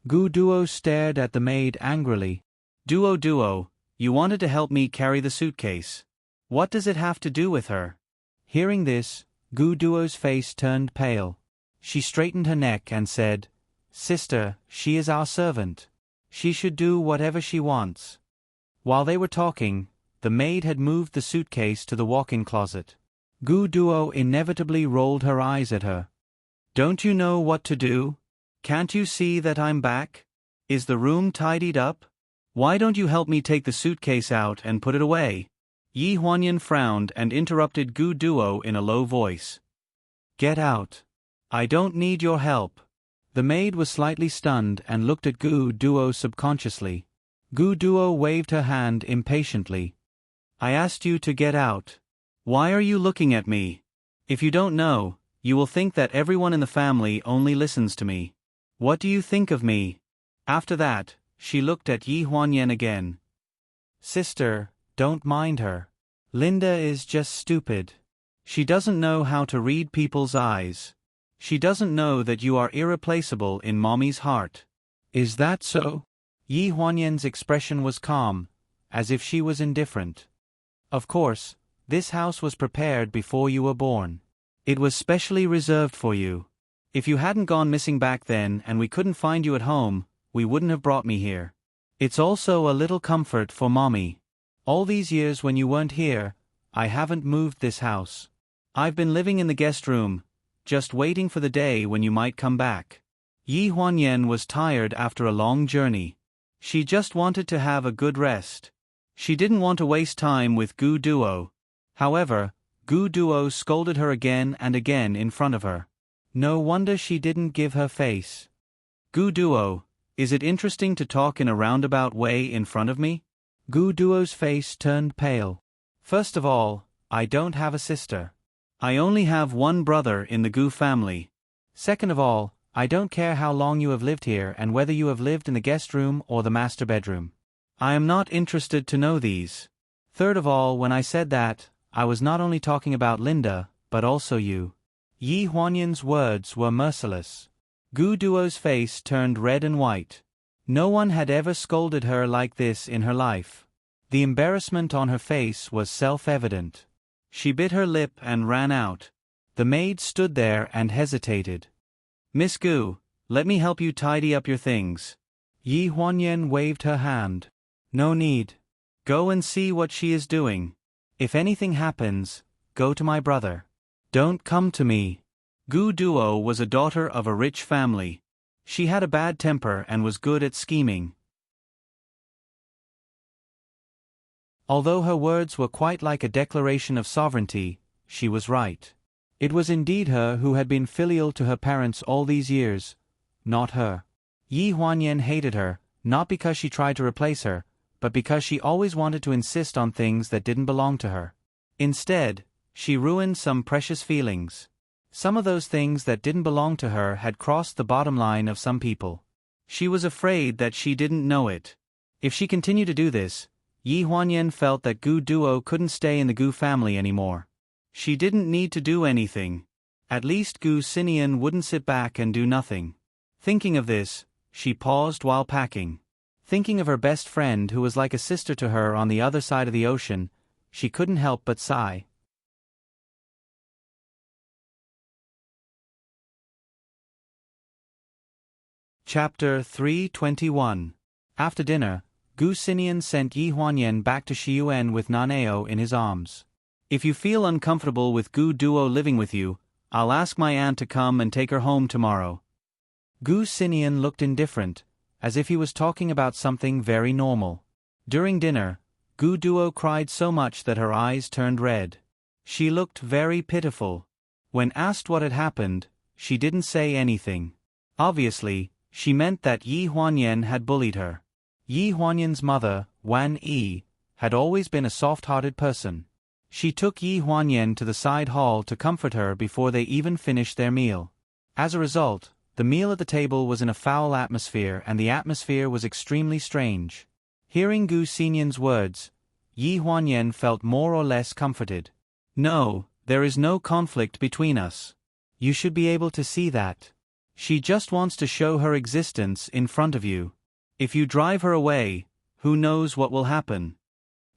Gu Duo stared at the maid angrily. Duo, you wanted to help me carry the suitcase. What does it have to do with her? Hearing this, Gu Duo's face turned pale. She straightened her neck and said, Sister, she is our servant. She should do whatever she wants. While they were talking, the maid had moved the suitcase to the walk-in closet. Gu Duo inevitably rolled her eyes at her. Don't you know what to do? Can't you see that I'm back? Is the room tidied up? Why don't you help me take the suitcase out and put it away? Yi Huanyan frowned and interrupted Gu Duo in a low voice. Get out. I don't need your help. The maid was slightly stunned and looked at Gu Duo subconsciously. Gu Duo waved her hand impatiently. I asked you to get out. Why are you looking at me? If you don't know, you will think that everyone in the family only listens to me. What do you think of me? After that, she looked at Yi Huanyan again. Sister, don't mind her. Linda is just stupid. She doesn't know how to read people's eyes. She doesn't know that you are irreplaceable in Mommy's heart. Is that so? Yi Huanyan's expression was calm, as if she was indifferent. Of course, this house was prepared before you were born. It was specially reserved for you. If you hadn't gone missing back then and we couldn't find you at home, we wouldn't have brought me here. It's also a little comfort for Mommy. All these years when you weren't here, I haven't moved this house. I've been living in the guest room, just waiting for the day when you might come back. Yi Huanyan was tired after a long journey. She just wanted to have a good rest. She didn't want to waste time with Gu Duo. However, Gu Duo scolded her again and again in front of her. No wonder she didn't give her face. Gu Duo, is it interesting to talk in a roundabout way in front of me? Gu Duo's face turned pale. First of all, I don't have a sister. I only have one brother in the Gu family. Second of all, I don't care how long you have lived here and whether you have lived in the guest room or the master bedroom. I am not interested to know these. Third of all, when I said that, I was not only talking about Linda, but also you. Yi Huanyan's words were merciless. Gu Duo's face turned red and white. No one had ever scolded her like this in her life. The embarrassment on her face was self-evident. She bit her lip and ran out. The maid stood there and hesitated. Miss Gu, let me help you tidy up your things. Yi Huanyan waved her hand. No need. Go and see what she is doing. If anything happens, go to my brother. Don't come to me. Gu Duo was a daughter of a rich family. She had a bad temper and was good at scheming. Although her words were quite like a declaration of sovereignty, she was right. It was indeed her who had been filial to her parents all these years, not her. Yi Huanyan hated her, not because she tried to replace her, but because she always wanted to insist on things that didn't belong to her. Instead, she ruined some precious feelings. Some of those things that didn't belong to her had crossed the bottom line of some people. She was afraid that she didn't know it. If she continued to do this, Yi Huanyan felt that Gu Duo couldn't stay in the Gu family anymore. She didn't need to do anything. At least Gu Xinian wouldn't sit back and do nothing. Thinking of this, she paused while packing. Thinking of her best friend who was like a sister to her on the other side of the ocean, she couldn't help but sigh. Chapter 321. After dinner, Gu Xinian sent Yi Huanyan back to Shiyuan with Naneo in his arms. If you feel uncomfortable with Gu Duo living with you, I'll ask my aunt to come and take her home tomorrow. Gu Xinian looked indifferent, as if he was talking about something very normal. During dinner, Gu Duo cried so much that her eyes turned red. She looked very pitiful. When asked what had happened, she didn't say anything. Obviously, she meant that Yi Huanyan had bullied her. Yi Huanyan's mother, Wan Yi, had always been a soft-hearted person. She took Yi Huanyan to the side hall to comfort her before they even finished their meal. As a result, the meal at the table was in a foul atmosphere, and the atmosphere was extremely strange. Hearing Gu Xinyan's words, Yi Huanyan felt more or less comforted. No, there is no conflict between us. You should be able to see that. She just wants to show her existence in front of you. If you drive her away, who knows what will happen?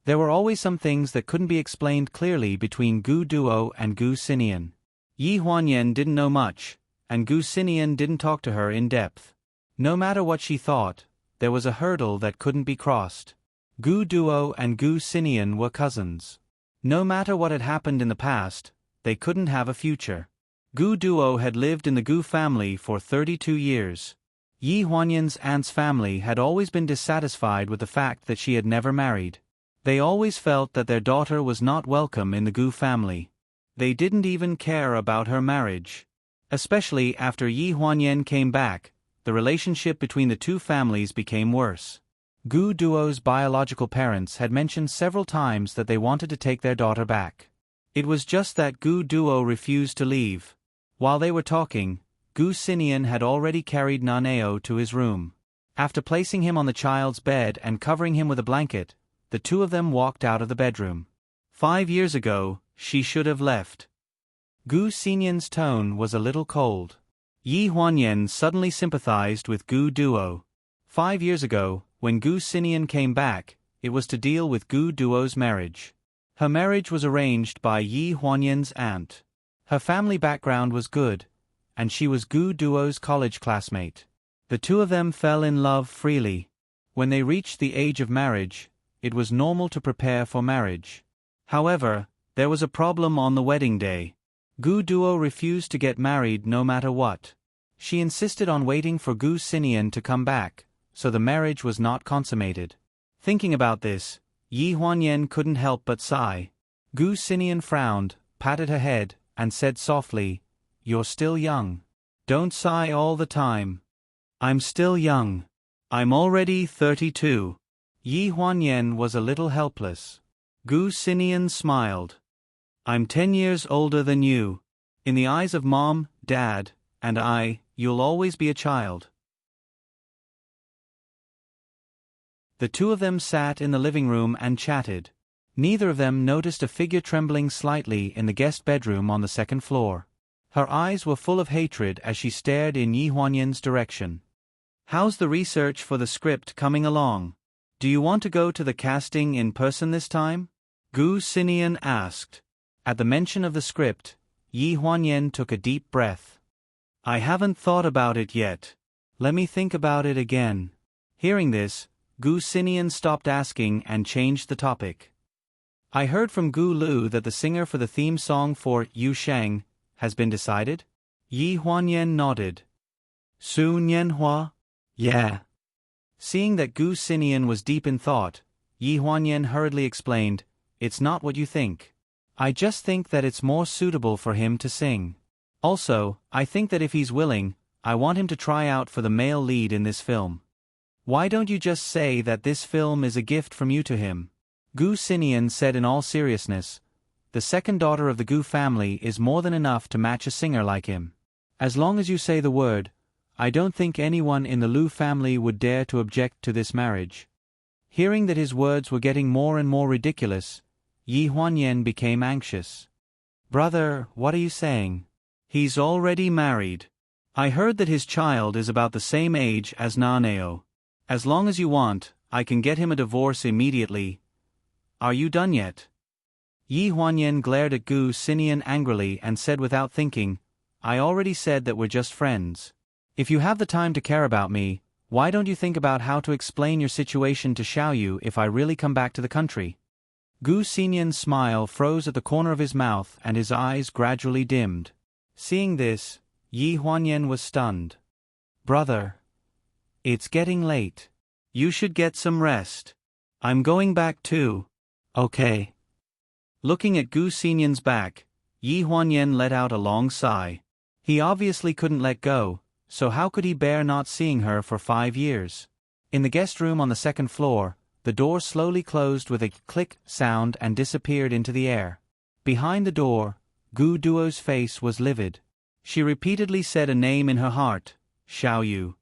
There were always some things that couldn't be explained clearly between Gu Duo and Gu Xinian. Yi Huanyan didn't know much, and Gu Xinian didn't talk to her in depth. No matter what she thought, there was a hurdle that couldn't be crossed. Gu Duo and Gu Xinian were cousins. No matter what had happened in the past, they couldn't have a future. Gu Duo had lived in the Gu family for 32 years. Yi Huanyan's aunt's family had always been dissatisfied with the fact that she had never married. They always felt that their daughter was not welcome in the Gu family. They didn't even care about her marriage. Especially after Yi Huanyan came back, the relationship between the two families became worse. Gu Duo's biological parents had mentioned several times that they wanted to take their daughter back. It was just that Gu Duo refused to leave. While they were talking, Gu Xinian had already carried Naneo to his room. After placing him on the child's bed and covering him with a blanket, the two of them walked out of the bedroom. 5 years ago, she should have left. Gu Xinian's tone was a little cold. Yi Huanyan suddenly sympathized with Gu Duo. 5 years ago, when Gu Xinian came back, it was to deal with Gu Duo's marriage. Her marriage was arranged by Yi Huanyan's aunt. Her family background was good, and she was Gu Duo's college classmate. The two of them fell in love freely. When they reached the age of marriage, it was normal to prepare for marriage. However, there was a problem on the wedding day. Gu Duo refused to get married no matter what. She insisted on waiting for Gu Xinian to come back, so the marriage was not consummated. Thinking about this, Yi Huanyan couldn't help but sigh. Gu Xinian frowned, patted her head, and said softly, "You're still young. Don't sigh all the time." "I'm still young. I'm already 32. Yi Huanyan was a little helpless. Gu Xinian smiled. "I'm 10 years older than you. In the eyes of Mom, Dad, and you'll always be a child." The two of them sat in the living room and chatted. Neither of them noticed a figure trembling slightly in the guest bedroom on the second floor. Her eyes were full of hatred as she stared in Yi Huanyan's direction. "How's the research for the script coming along? Do you want to go to the casting in person this time?" Gu Xinian asked. At the mention of the script, Yi Huanyan took a deep breath. "I haven't thought about it yet. Let me think about it again." Hearing this, Gu Xinian stopped asking and changed the topic. "I heard from Gu Lu that the singer for the theme song for Yu Sheng has been decided?" Yi Huanyan nodded. "Su Nianhua?" "Yeah." Seeing that Gu Xinian was deep in thought, Yi Huanyan hurriedly explained, "It's not what you think. I just think that it's more suitable for him to sing. Also, I think that if he's willing, I want him to try out for the male lead in this film. Why don't you just say that this film is a gift from you to him?" Gu Xinian said in all seriousness, "The second daughter of the Gu family is more than enough to match a singer like him. As long as you say the word, I don't think anyone in the Lu family would dare to object to this marriage." Hearing that his words were getting more and more ridiculous, Yi Huanyan became anxious. "Brother, what are you saying? He's already married. I heard that his child is about the same age as Naneo. As long as you want, I can get him a divorce immediately. Are you done yet?" Yi Huanyan glared at Gu Xinian angrily and said without thinking, "I already said that we're just friends. If you have the time to care about me, why don't you think about how to explain your situation to Xiaoyu if I really come back to the country?" Gu Xinian's smile froze at the corner of his mouth and his eyes gradually dimmed. Seeing this, Yi Huanyan was stunned. "Brother, it's getting late. You should get some rest. I'm going back too." "Okay." Looking at Gu Xinian's back, Yi Huanyan let out a long sigh. He obviously couldn't let go, so how could he bear not seeing her for 5 years? In the guest room on the second floor, the door slowly closed with a click sound and disappeared into the air. Behind the door, Gu Duo's face was livid. She repeatedly said a name in her heart, Xiao Yu.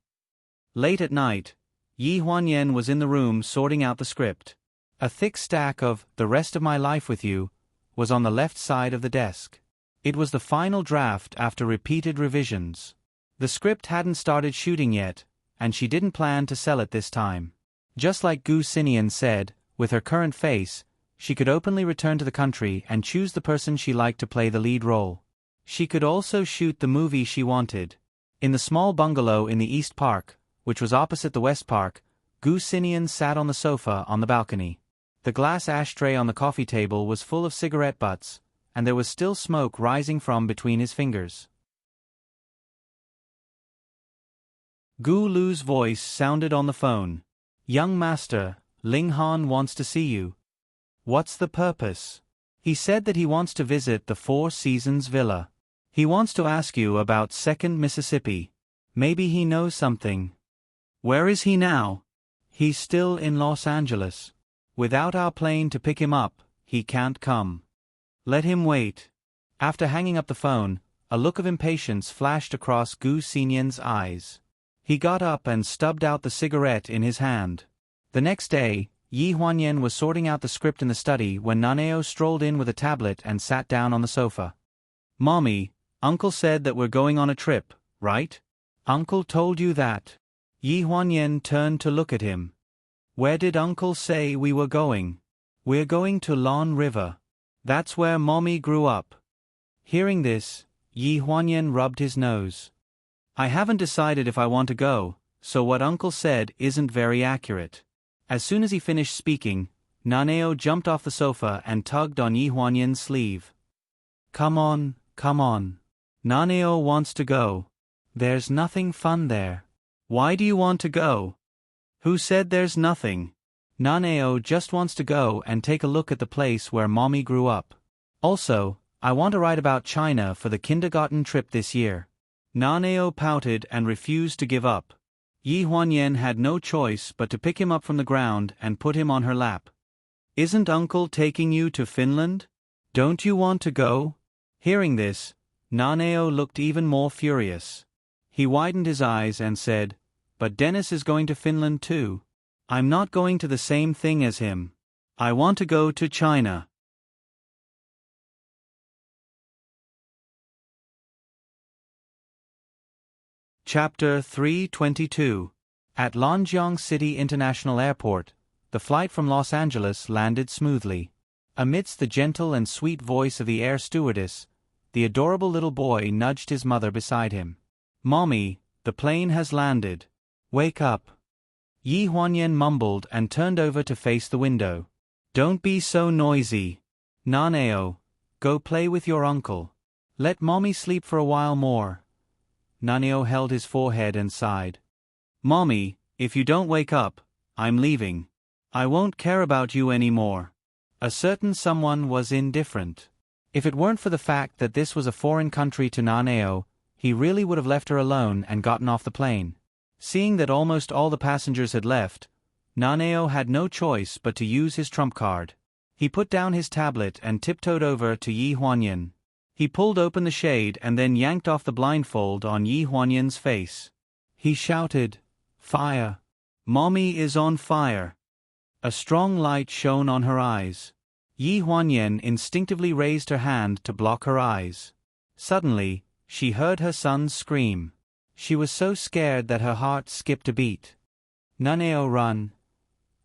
Late at night, Yi Huanyan was in the room sorting out the script. A thick stack of The Rest of My Life with You was on the left side of the desk. It was the final draft after repeated revisions. The script hadn't started shooting yet, and she didn't plan to sell it this time. Just like Gu Xinian said, with her current face, she could openly return to the country and choose the person she liked to play the lead role. She could also shoot the movie she wanted. In the small bungalow in the East Park, which was opposite the West Park, Gu Xinian sat on the sofa on the balcony. The glass ashtray on the coffee table was full of cigarette butts, and there was still smoke rising from between his fingers. Gu Lu's voice sounded on the phone. "Young master, Ling Han wants to see you." "What's the purpose?" "He said that he wants to visit the Four Seasons Villa. He wants to ask you about 2nd Mississippi. Maybe he knows something." "Where is he now?" "He's still in Los Angeles. Without our plane to pick him up, he can't come." "Let him wait." After hanging up the phone, a look of impatience flashed across Gu Xinian's eyes. He got up and stubbed out the cigarette in his hand. The next day, Yi Huanyan was sorting out the script in the study when Naneo strolled in with a tablet and sat down on the sofa. "Mommy, Uncle said that we're going on a trip, right?" "Uncle told you that?" Yi Huanyan turned to look at him. "Where did Uncle say we were going?" "We're going to Long River. That's where Mommy grew up." Hearing this, Yi Huanyan rubbed his nose. "I haven't decided if I want to go, so what Uncle said isn't very accurate." As soon as he finished speaking, Naneo jumped off the sofa and tugged on Yi Huanyan's sleeve. Come on. Naneo wants to go." "There's nothing fun there." "Why do you want to go?" "Who said there's nothing?" "Naneo just wants to go and take a look at the place where Mommy grew up. Also, I want to write about China for the kindergarten trip this year." Naneo pouted and refused to give up. Yi Huanyan had no choice but to pick him up from the ground and put him on her lap. "Isn't Uncle taking you to Finland? Don't you want to go?" Hearing this, Naneo looked even more furious. He widened his eyes and said, "But Dennis is going to Finland too." "I'm not going to the same thing as him. I want to go to China." Chapter 322. At Lanjiang City International Airport, the flight from Los Angeles landed smoothly. Amidst the gentle and sweet voice of the air stewardess, the adorable little boy nudged his mother beside him. "Mommy, the plane has landed. Wake up." Yi Huanyan mumbled and turned over to face the window. "Don't be so noisy. Naneo, go play with your uncle. Let Mommy sleep for a while more." Naneo held his forehead and sighed. "Mommy, if you don't wake up, I'm leaving. I won't care about you anymore." A certain someone was indifferent. If it weren't for the fact that this was a foreign country to Naneo, he really would have left her alone and gotten off the plane. Seeing that almost all the passengers had left, Naneo had no choice but to use his trump card. He put down his tablet and tiptoed over to Yi Huanyan. He pulled open the shade and then yanked off the blindfold on Yi Huanyan's face. He shouted, "Fire! Mommy is on fire!" A strong light shone on her eyes. Yi Huanyan instinctively raised her hand to block her eyes. Suddenly, she heard her son's scream. She was so scared that her heart skipped a beat. "Naneo, run."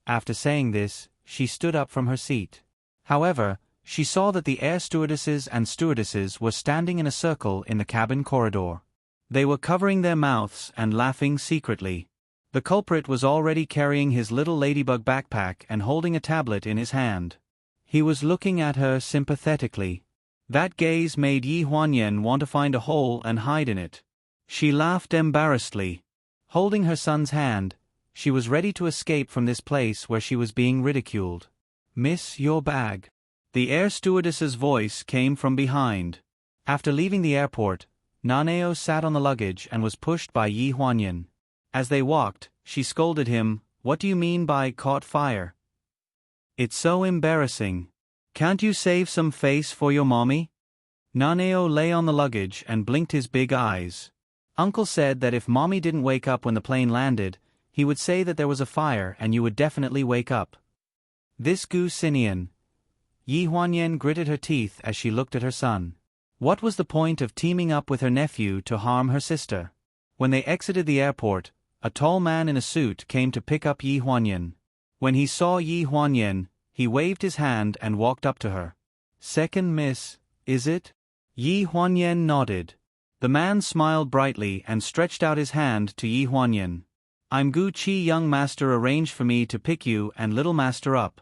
After saying this, she stood up from her seat. However, she saw that the air stewardesses and stewardesses were standing in a circle in the cabin corridor. They were covering their mouths and laughing secretly. The culprit was already carrying his little ladybug backpack and holding a tablet in his hand. He was looking at her sympathetically. That gaze made Yi Huanyan want to find a hole and hide in it. She laughed embarrassedly. Holding her son's hand, she was ready to escape from this place where she was being ridiculed. "Miss, your bag." The air stewardess's voice came from behind. After leaving the airport, Naneo sat on the luggage and was pushed by Yi Huanyan. As they walked, she scolded him, "What do you mean by caught fire? It's so embarrassing. Can't you save some face for your mommy? Naneo lay on the luggage and blinked his big eyes. Uncle said that if mommy didn't wake up when the plane landed, he would say that there was a fire and you would definitely wake up. This Gu Xinian. Yi Huanyan gritted her teeth as she looked at her son. What was the point of teaming up with her nephew to harm her sister? When they exited the airport, a tall man in a suit came to pick up Yi Huanyan. When he saw Yi Huanyan, he waved his hand and walked up to her. Second miss, is it? Yi Huanyan nodded. The man smiled brightly and stretched out his hand to Yi Huanyan. I'm Gu Qi, young master arranged for me to pick you and little master up.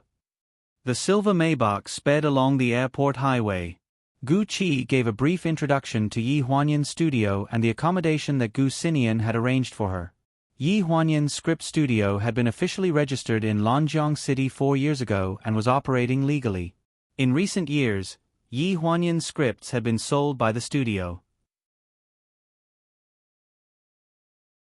The silver Maybach sped along the airport highway. Gu Qi gave a brief introduction to Yi Huanyan's studio and the accommodation that Gu Xinian had arranged for her. Yi Huanyan's script studio had been officially registered in Lanjiang City 4 years ago and was operating legally. In recent years, Yi Huanyan's scripts had been sold by the studio.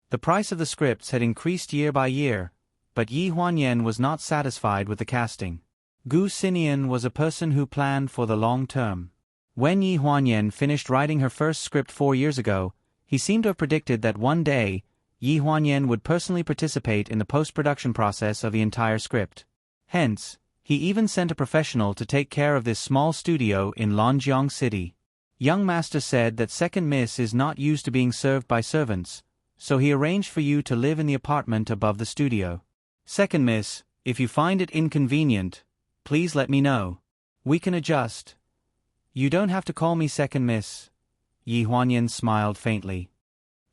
The price of the scripts had increased year by year, but Yi Huanyan was not satisfied with the casting. Gu Xinian was a person who planned for the long term. When Yi Huanyan finished writing her first script 4 years ago, he seemed to have predicted that one day, Yi Huanyan would personally participate in the post-production process of the entire script. Hence, he even sent a professional to take care of this small studio in Lanjiang City. Young master said that second miss is not used to being served by servants, so he arranged for you to live in the apartment above the studio. Second miss, if you find it inconvenient, please let me know. We can adjust. You don't have to call me second miss. Yi Huanyan smiled faintly.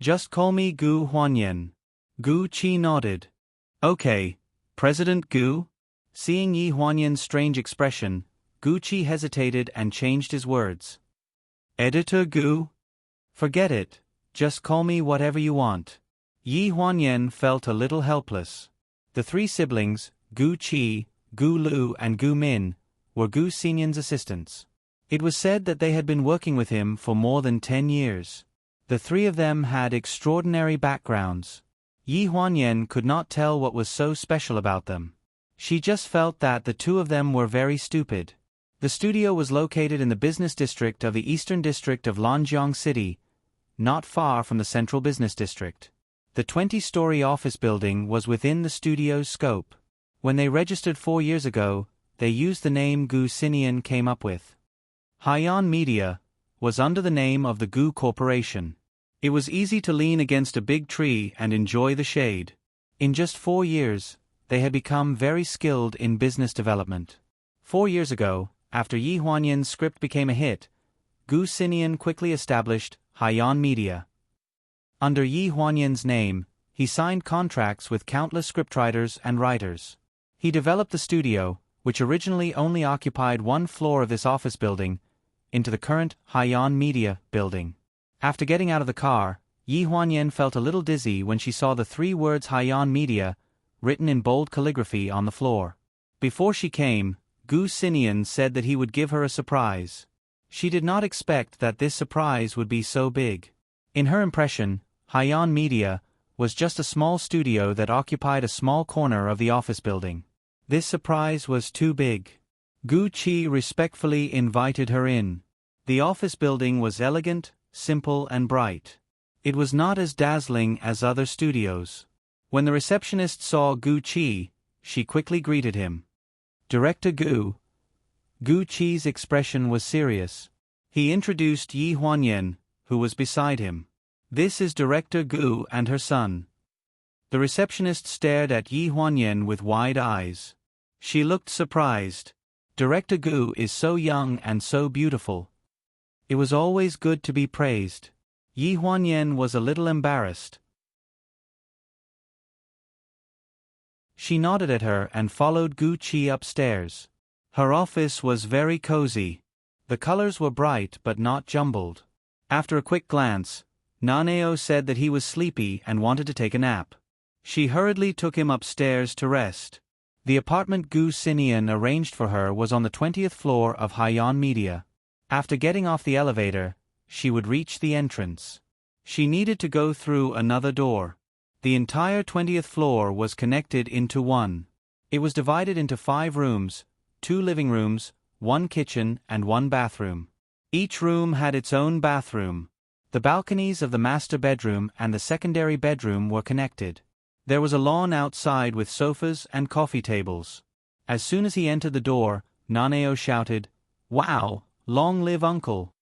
Just call me Gu Huanyan. Gu Qi nodded. Okay, President Gu? Seeing Yi Huanyan's strange expression, Gu Qi hesitated and changed his words. Editor Gu? Forget it, just call me whatever you want. Yi Huanyan felt a little helpless. The 3 siblings, Gu Qi, Gu Lu and Gu Min, were Gu Xinian's assistants. It was said that they had been working with him for more than 10 years. The 3 of them had extraordinary backgrounds. Yi Huanyan could not tell what was so special about them. She just felt that the 2 of them were very stupid. The studio was located in the business district of the eastern district of Lanjiang City, not far from the central business district. The 20-story office building was within the studio's scope. When they registered 4 years ago, they used the name Gu Xinian came up with. Haiyan Media was under the name of the Gu Corporation. It was easy to lean against a big tree and enjoy the shade. In just 4 years, they had become very skilled in business development. 4 years ago, after Yi Huanyan's script became a hit, Gu Xinian quickly established Haiyan Media. Under Yi Huanyan's name, he signed contracts with countless scriptwriters and writers. He developed the studio, which originally only occupied 1 floor of this office building, into the current Haiyan Media building. After getting out of the car, Yi Huanyan felt a little dizzy when she saw the 3 words Haiyan Media written in bold calligraphy on the floor. Before she came, Gu Xinian said that he would give her a surprise. She did not expect that this surprise would be so big. In her impression, Haiyan Media was just a small studio that occupied a small corner of the office building. This surprise was too big. Gu Qi respectfully invited her in. The office building was elegant, simple and bright. It was not as dazzling as other studios. When the receptionist saw Gu Qi, she quickly greeted him. Director Gu. Gu Qi's expression was serious. He introduced Yi Huanyan, who was beside him. This is Director Gu and her son. The receptionist stared at Yi Huanyan with wide eyes. She looked surprised. Director Gu is so young and so beautiful. It was always good to be praised. Yi Huanyan was a little embarrassed. She nodded at her and followed Gu Qi upstairs. Her office was very cozy. The colors were bright but not jumbled. After a quick glance, Naneo said that he was sleepy and wanted to take a nap. She hurriedly took him upstairs to rest. The apartment Gu Xinian arranged for her was on the 20th floor of Haiyan Media. After getting off the elevator, she would reach the entrance. She needed to go through another door. The entire 20th floor was connected into one. It was divided into 5 rooms, 2 living rooms, one kitchen and one bathroom. Each room had its own bathroom. The balconies of the master bedroom and the secondary bedroom were connected. There was a lawn outside with sofas and coffee tables. As soon as he entered the door, Nanao shouted, "Wow, long live uncle."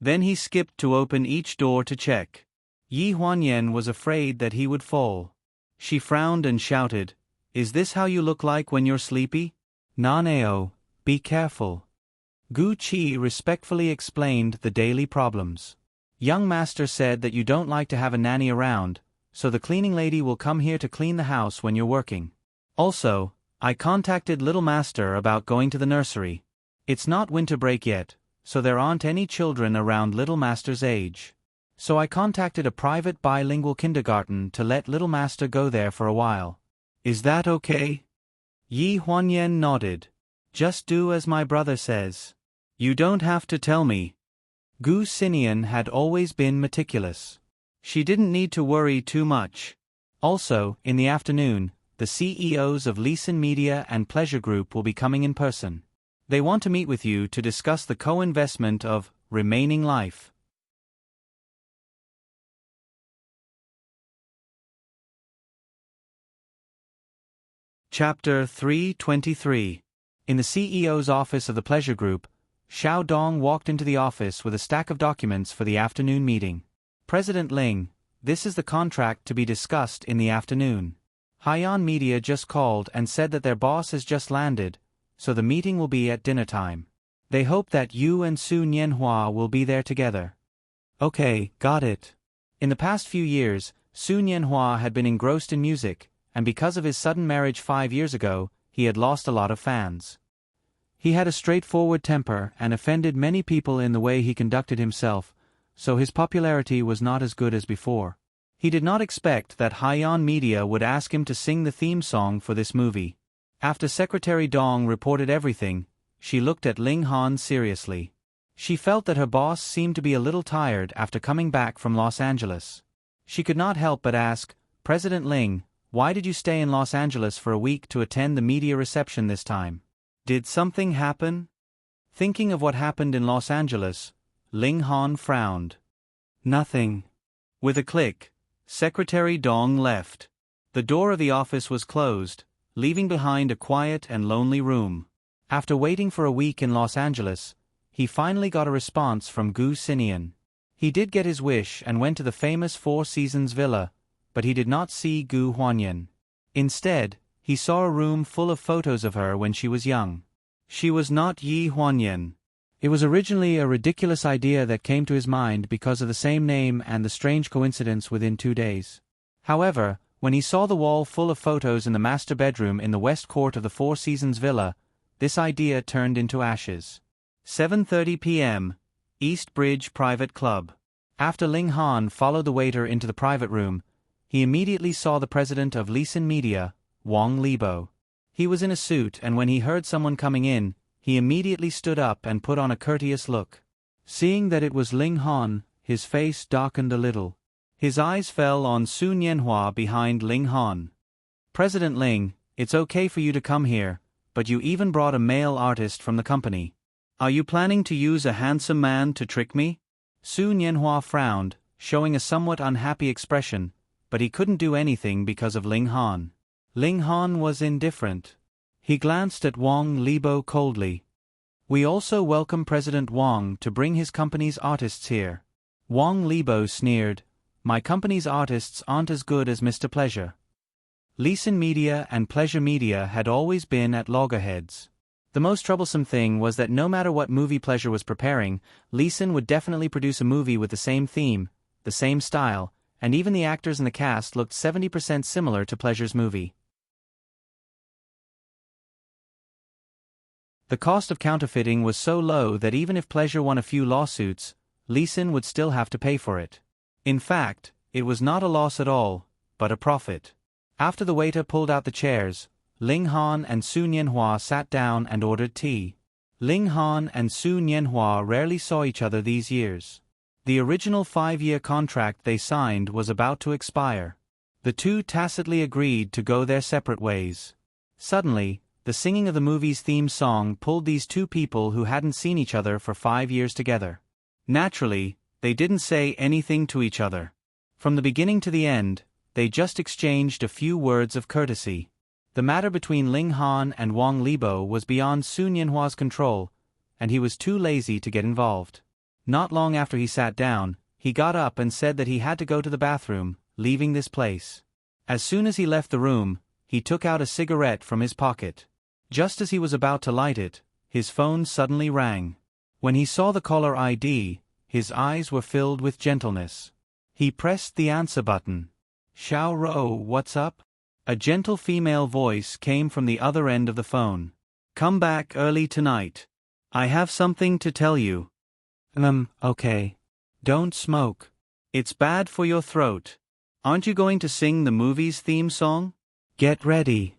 Then he skipped to open each door to check. Yi Huanyan was afraid that he would fall. She frowned and shouted, "Is this how you look like when you're sleepy?" "Nanao, be careful." Gu Qi respectfully explained the daily problems. "Young master said that you don't like to have a nanny around, so the cleaning lady will come here to clean the house when you're working. Also, I contacted little master about going to the nursery. It's not winter break yet, so there aren't any children around little master's age. So I contacted a private bilingual kindergarten to let little master go there for a while. Is that okay?" Yi Huanyan nodded. "Just do as my brother says. You don't have to tell me." Gu Xinian had always been meticulous. She didn't need to worry too much. Also, in the afternoon, the CEOs of Listen Media and Pleasure Group will be coming in person. They want to meet with you to discuss the co-investment of Remaining Life. Chapter 323. In the CEO's office of the Pleasure Group, Xiao Dong walked into the office with a stack of documents for the afternoon meeting. "President Ling, this is the contract to be discussed in the afternoon. Haiyan Media just called and said that their boss has just landed, so the meeting will be at dinner time. They hope that you and Su Nianhua will be there together." "Okay, got it." In the past few years, Su Nianhua had been engrossed in music, and because of his sudden marriage 5 years ago, he had lost a lot of fans. He had a straightforward temper and offended many people in the way he conducted himself, so his popularity was not as good as before. He did not expect that Haiyan Media would ask him to sing the theme song for this movie. After Secretary Dong reported everything, she looked at Ling Han seriously. She felt that her boss seemed to be a little tired after coming back from Los Angeles. She could not help but ask, "President Ling, why did you stay in Los Angeles for a week to attend the media reception this time? Did something happen?" Thinking of what happened in Los Angeles, Ling Han frowned. "Nothing." With a click, Secretary Dong left. The door of the office was closed, leaving behind a quiet and lonely room. After waiting for a week in Los Angeles, he finally got a response from Gu Xinian. He did get his wish and went to the famous Four Seasons villa, but he did not see Gu Huanyan. Instead, he saw a room full of photos of her when she was young. She was not Yi Huanyan. It was originally a ridiculous idea that came to his mind because of the same name and the strange coincidence within 2 days. However, when he saw the wall full of photos in the master bedroom in the west court of the Four Seasons villa, this idea turned into ashes. 7:30 p.m. East Bridge Private Club. After Ling Han followed the waiter into the private room, he immediately saw the president of Listen Media, Wang Libo. He was in a suit, and when he heard someone coming in, he immediately stood up and put on a courteous look. Seeing that it was Ling Han, his face darkened a little. His eyes fell on Su Nianhua behind Ling Han. "President Ling, it's okay for you to come here, but you even brought a male artist from the company. Are you planning to use a handsome man to trick me?" Su Nianhua frowned, showing a somewhat unhappy expression, but he couldn't do anything because of Ling Han. Ling Han was indifferent. He glanced at Wang Libo coldly. "We also welcome President Wang to bring his company's artists here." Wang Libo sneered, "My company's artists aren't as good as Mr. Pleasure." Listen Media and Pleasure Media had always been at loggerheads. The most troublesome thing was that no matter what movie Pleasure was preparing, Listen would definitely produce a movie with the same theme, the same style, and even the actors in the cast looked 70% similar to Pleasure's movie. The cost of counterfeiting was so low that even if Pleasure won a few lawsuits, Listen would still have to pay for it. In fact, it was not a loss at all, but a profit. After the waiter pulled out the chairs, Ling Han and Su Nianhua sat down and ordered tea. Ling Han and Su Nianhua rarely saw each other these years. The original 5-year contract they signed was about to expire. The two tacitly agreed to go their separate ways. Suddenly, the singing of the movie's theme song pulled these two people who hadn't seen each other for 5 years together. Naturally, they didn't say anything to each other. From the beginning to the end, they just exchanged a few words of courtesy. The matter between Ling Han and Wang Libo was beyond Sun Yanhua's control, and he was too lazy to get involved. Not long after he sat down, he got up and said that he had to go to the bathroom, leaving this place. As soon as he left the room, he took out a cigarette from his pocket. Just as he was about to light it, his phone suddenly rang. When he saw the caller ID, his eyes were filled with gentleness. He pressed the answer button. "Xiao Ro, what's up?" A gentle female voice came from the other end of the phone. "Come back early tonight. I have something to tell you." Okay. Don't smoke. It's bad for your throat. Aren't you going to sing the movie's theme song? Get ready."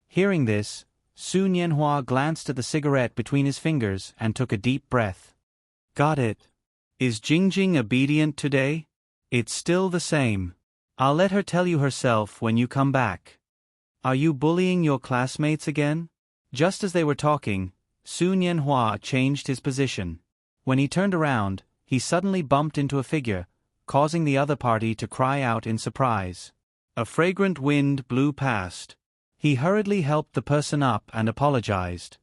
Hearing this, Sun Yanhua glanced at the cigarette between his fingers and took a deep breath. "Got it. Is Jingjing obedient today?" "It's still the same. I'll let her tell you herself when you come back." "Are you bullying your classmates again?" Just as they were talking, Sun Yanhua changed his position. When he turned around, he suddenly bumped into a figure, causing the other party to cry out in surprise. A fragrant wind blew past. He hurriedly helped the person up and apologized.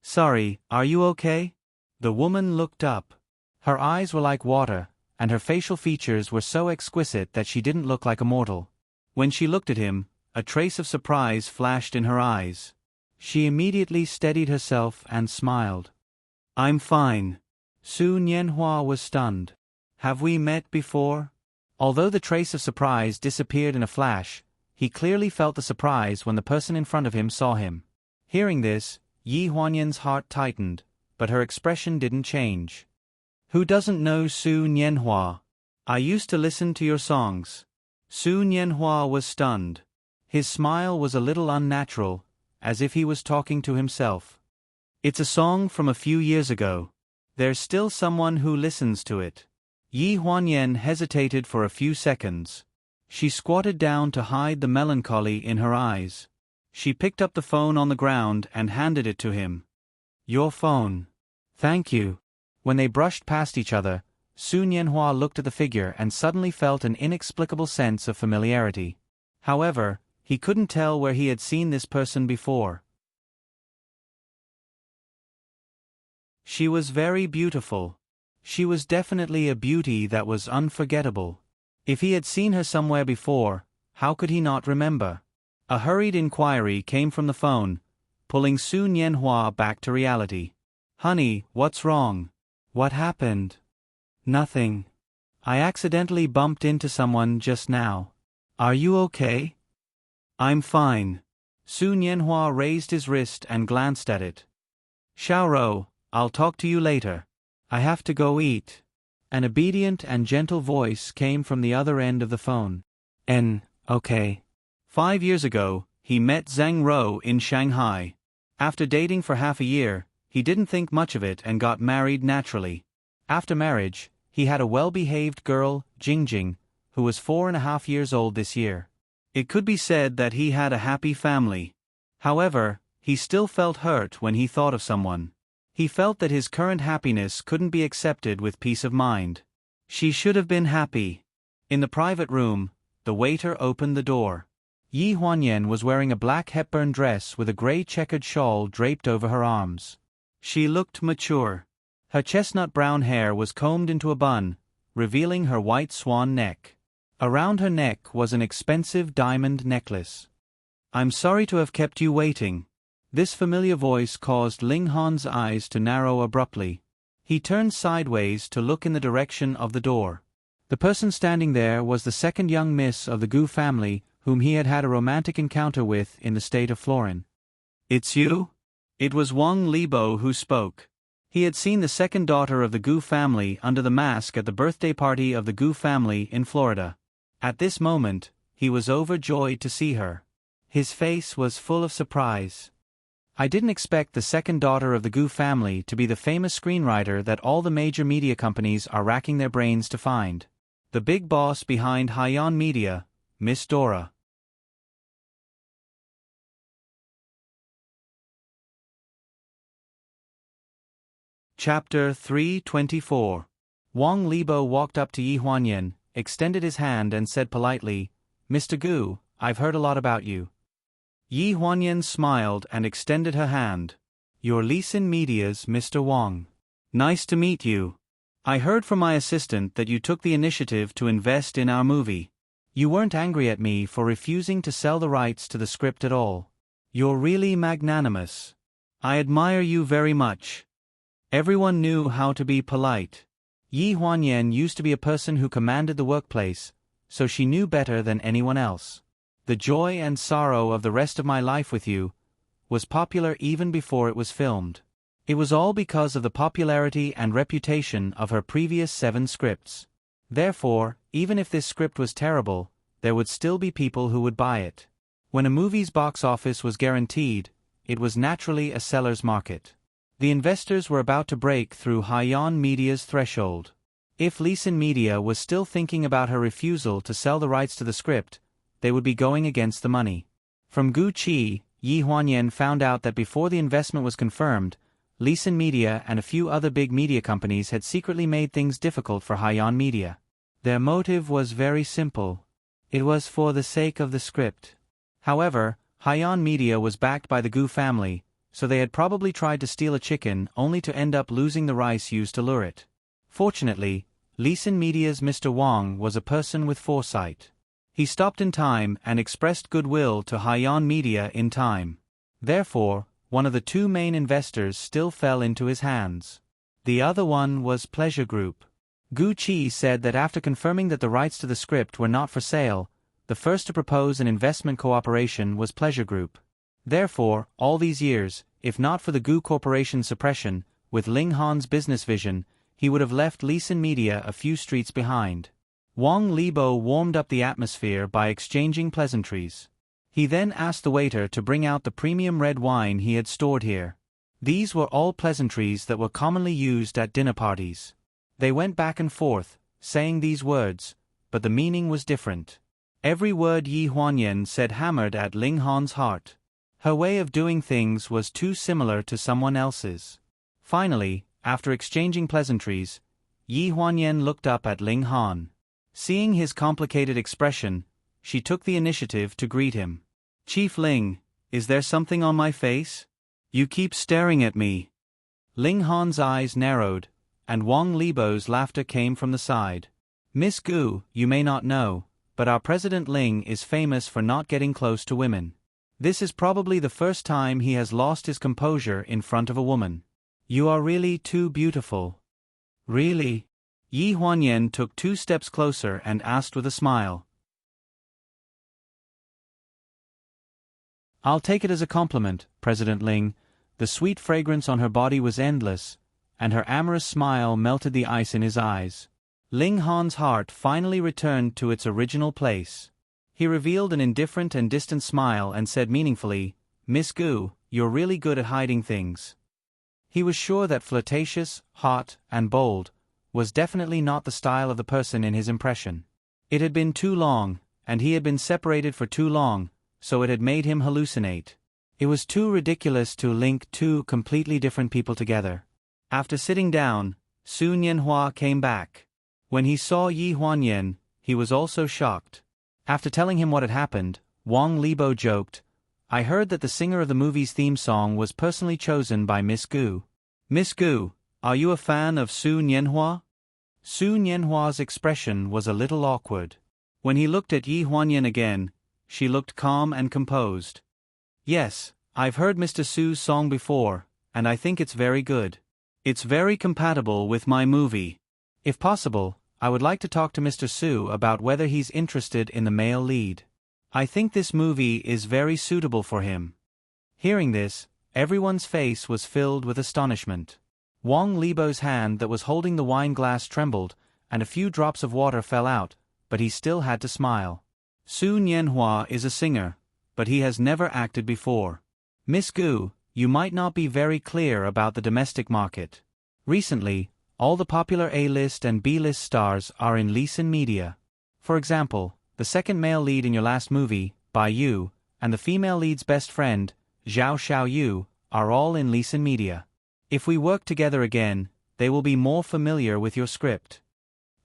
"Sorry, are you okay?" The woman looked up. Her eyes were like water, and her facial features were so exquisite that she didn't look like a mortal. When she looked at him, a trace of surprise flashed in her eyes. She immediately steadied herself and smiled. "I'm fine." Sun Yanhua was stunned. "Have we met before?" Although the trace of surprise disappeared in a flash, he clearly felt the surprise when the person in front of him saw him. Hearing this, Yi Huanyan's heart tightened, but her expression didn't change. "Who doesn't know Sun Yanhua? I used to listen to your songs." Sun Yanhua was stunned. His smile was a little unnatural, as if he was talking to himself. "It's a song from a few years ago. There's still someone who listens to it." Yi Huanyan hesitated for a few seconds. She squatted down to hide the melancholy in her eyes. She picked up the phone on the ground and handed it to him. "Your phone." "Thank you." When they brushed past each other, Sun Yanhua looked at the figure and suddenly felt an inexplicable sense of familiarity. However, he couldn't tell where he had seen this person before. She was very beautiful. She was definitely a beauty that was unforgettable. If he had seen her somewhere before, how could he not remember? A hurried inquiry came from the phone, pulling Sun Yanhua back to reality. "Honey, what's wrong?" "What happened?" "Nothing. I accidentally bumped into someone just now." "Are you okay?" "I'm fine." Sun Yanhua raised his wrist and glanced at it. "Xiaoro, I'll talk to you later. I have to go eat." An obedient and gentle voice came from the other end of the phone. Okay. 5 years ago, he met Zhang Ro in Shanghai. After dating for half a year, he didn't think much of it and got married naturally. After marriage, he had a well-behaved girl, Jingjing, who was 4.5 years old this year. It could be said that he had a happy family. However, he still felt hurt when he thought of someone. He felt that his current happiness couldn't be accepted with peace of mind. She should have been happy. In the private room, the waiter opened the door. Yi Huanyan was wearing a black Hepburn dress with a gray checkered shawl draped over her arms. She looked mature. Her chestnut brown hair was combed into a bun, revealing her white swan neck. Around her neck was an expensive diamond necklace. "I'm sorry to have kept you waiting." This familiar voice caused Ling Han's eyes to narrow abruptly. He turned sideways to look in the direction of the door. The person standing there was the second young miss of the Gu family whom he had had a romantic encounter with in the state of Florin. "It's you?" It was Wang Libo who spoke. He had seen the second daughter of the Gu family under the mask at the birthday party of the Gu family in Florida. At this moment, he was overjoyed to see her. His face was full of surprise. "I didn't expect the second daughter of the Gu family to be the famous screenwriter that all the major media companies are racking their brains to find. The big boss behind Haiyan Media, Miss Dora." Chapter 324. Wang Libo walked up to Yi Huanyan, extended his hand and said politely, "Mr. Gu, I've heard a lot about you." Yi Huanyan smiled and extended her hand. "You're Lisin Media's Mr. Wang. Nice to meet you. I heard from my assistant that you took the initiative to invest in our movie. You weren't angry at me for refusing to sell the rights to the script at all. You're really magnanimous. I admire you very much." Everyone knew how to be polite. Yi Huanyan used to be a person who commanded the workplace, so she knew better than anyone else. "The Joy and Sorrow of the Rest of My Life with You" was popular even before it was filmed. It was all because of the popularity and reputation of her previous 7 scripts. Therefore, even if this script was terrible, there would still be people who would buy it. When a movie's box office was guaranteed, it was naturally a seller's market. The investors were about to break through Haiyan Media's threshold. If Lisin Media was still thinking about her refusal to sell the rights to the script, they would be going against the money. From Gu Qi, Yi Huanyan found out that before the investment was confirmed, Lisin Media and a few other big media companies had secretly made things difficult for Haiyan Media. Their motive was very simple. It was for the sake of the script. However, Haiyan Media was backed by the Gu family, so they had probably tried to steal a chicken only to end up losing the rice used to lure it. Fortunately, Lisin Media's Mr. Wang was a person with foresight. He stopped in time and expressed goodwill to Haiyan Media in time. Therefore, one of the 2 main investors still fell into his hands. The other one was Pleasure Group. Gu Qi said that after confirming that the rights to the script were not for sale, the first to propose an investment cooperation was Pleasure Group. Therefore, all these years, if not for the Gu Corporation's suppression, with Ling Han's business vision, he would have left Lisin Media a few streets behind. Wang Libo warmed up the atmosphere by exchanging pleasantries. He then asked the waiter to bring out the premium red wine he had stored here. These were all pleasantries that were commonly used at dinner parties. They went back and forth, saying these words, but the meaning was different. Every word Yi Huanyan said hammered at Ling Han's heart. Her way of doing things was too similar to someone else's. Finally, after exchanging pleasantries, Yi Huanyan looked up at Ling Han. Seeing his complicated expression, she took the initiative to greet him. "Chief Ling, is there something on my face? You keep staring at me." Ling Han's eyes narrowed, and Wang Libo's laughter came from the side. "Miss Gu, you may not know, but our President Ling is famous for not getting close to women. This is probably the first time he has lost his composure in front of a woman. You are really too beautiful." "Really?" Yi Huanyan took 2 steps closer and asked with a smile. "I'll take it as a compliment, President Ling." The sweet fragrance on her body was endless, and her amorous smile melted the ice in his eyes. Ling Han's heart finally returned to its original place. He revealed an indifferent and distant smile and said meaningfully, "Miss Gu, you're really good at hiding things." He was sure that flirtatious, hot, and bold was definitely not the style of the person in his impression. It had been too long, and he had been separated for too long, so it had made him hallucinate. It was too ridiculous to link 2 completely different people together. After sitting down, Su Nianhua came back. When he saw Yi Huanyan, he was also shocked. After telling him what had happened, Wang Libo joked, "I heard that the singer of the movie's theme song was personally chosen by Miss Gu. Miss Gu, are you a fan of Su Nianhua?" Su Nianhua's expression was a little awkward. When he looked at Yi Huanyan again, she looked calm and composed. "Yes, I've heard Mr. Su's song before, and I think it's very good. It's very compatible with my movie. If possible, I would like to talk to Mr. Su about whether he's interested in the male lead. I think this movie is very suitable for him." Hearing this, everyone's face was filled with astonishment. Wang Libo's hand that was holding the wine glass trembled, and a few drops of water fell out, but he still had to smile. "Su Nianhua is a singer, but he has never acted before. Miss Gu, you might not be very clear about the domestic market. Recently, all the popular A-list and B-list stars are in Lisin Media. For example, the second male lead in your last movie, Bai Yu, and the female lead's best friend, Zhao Xiaoyu, are all in Lisin Media. If we work together again, they will be more familiar with your script.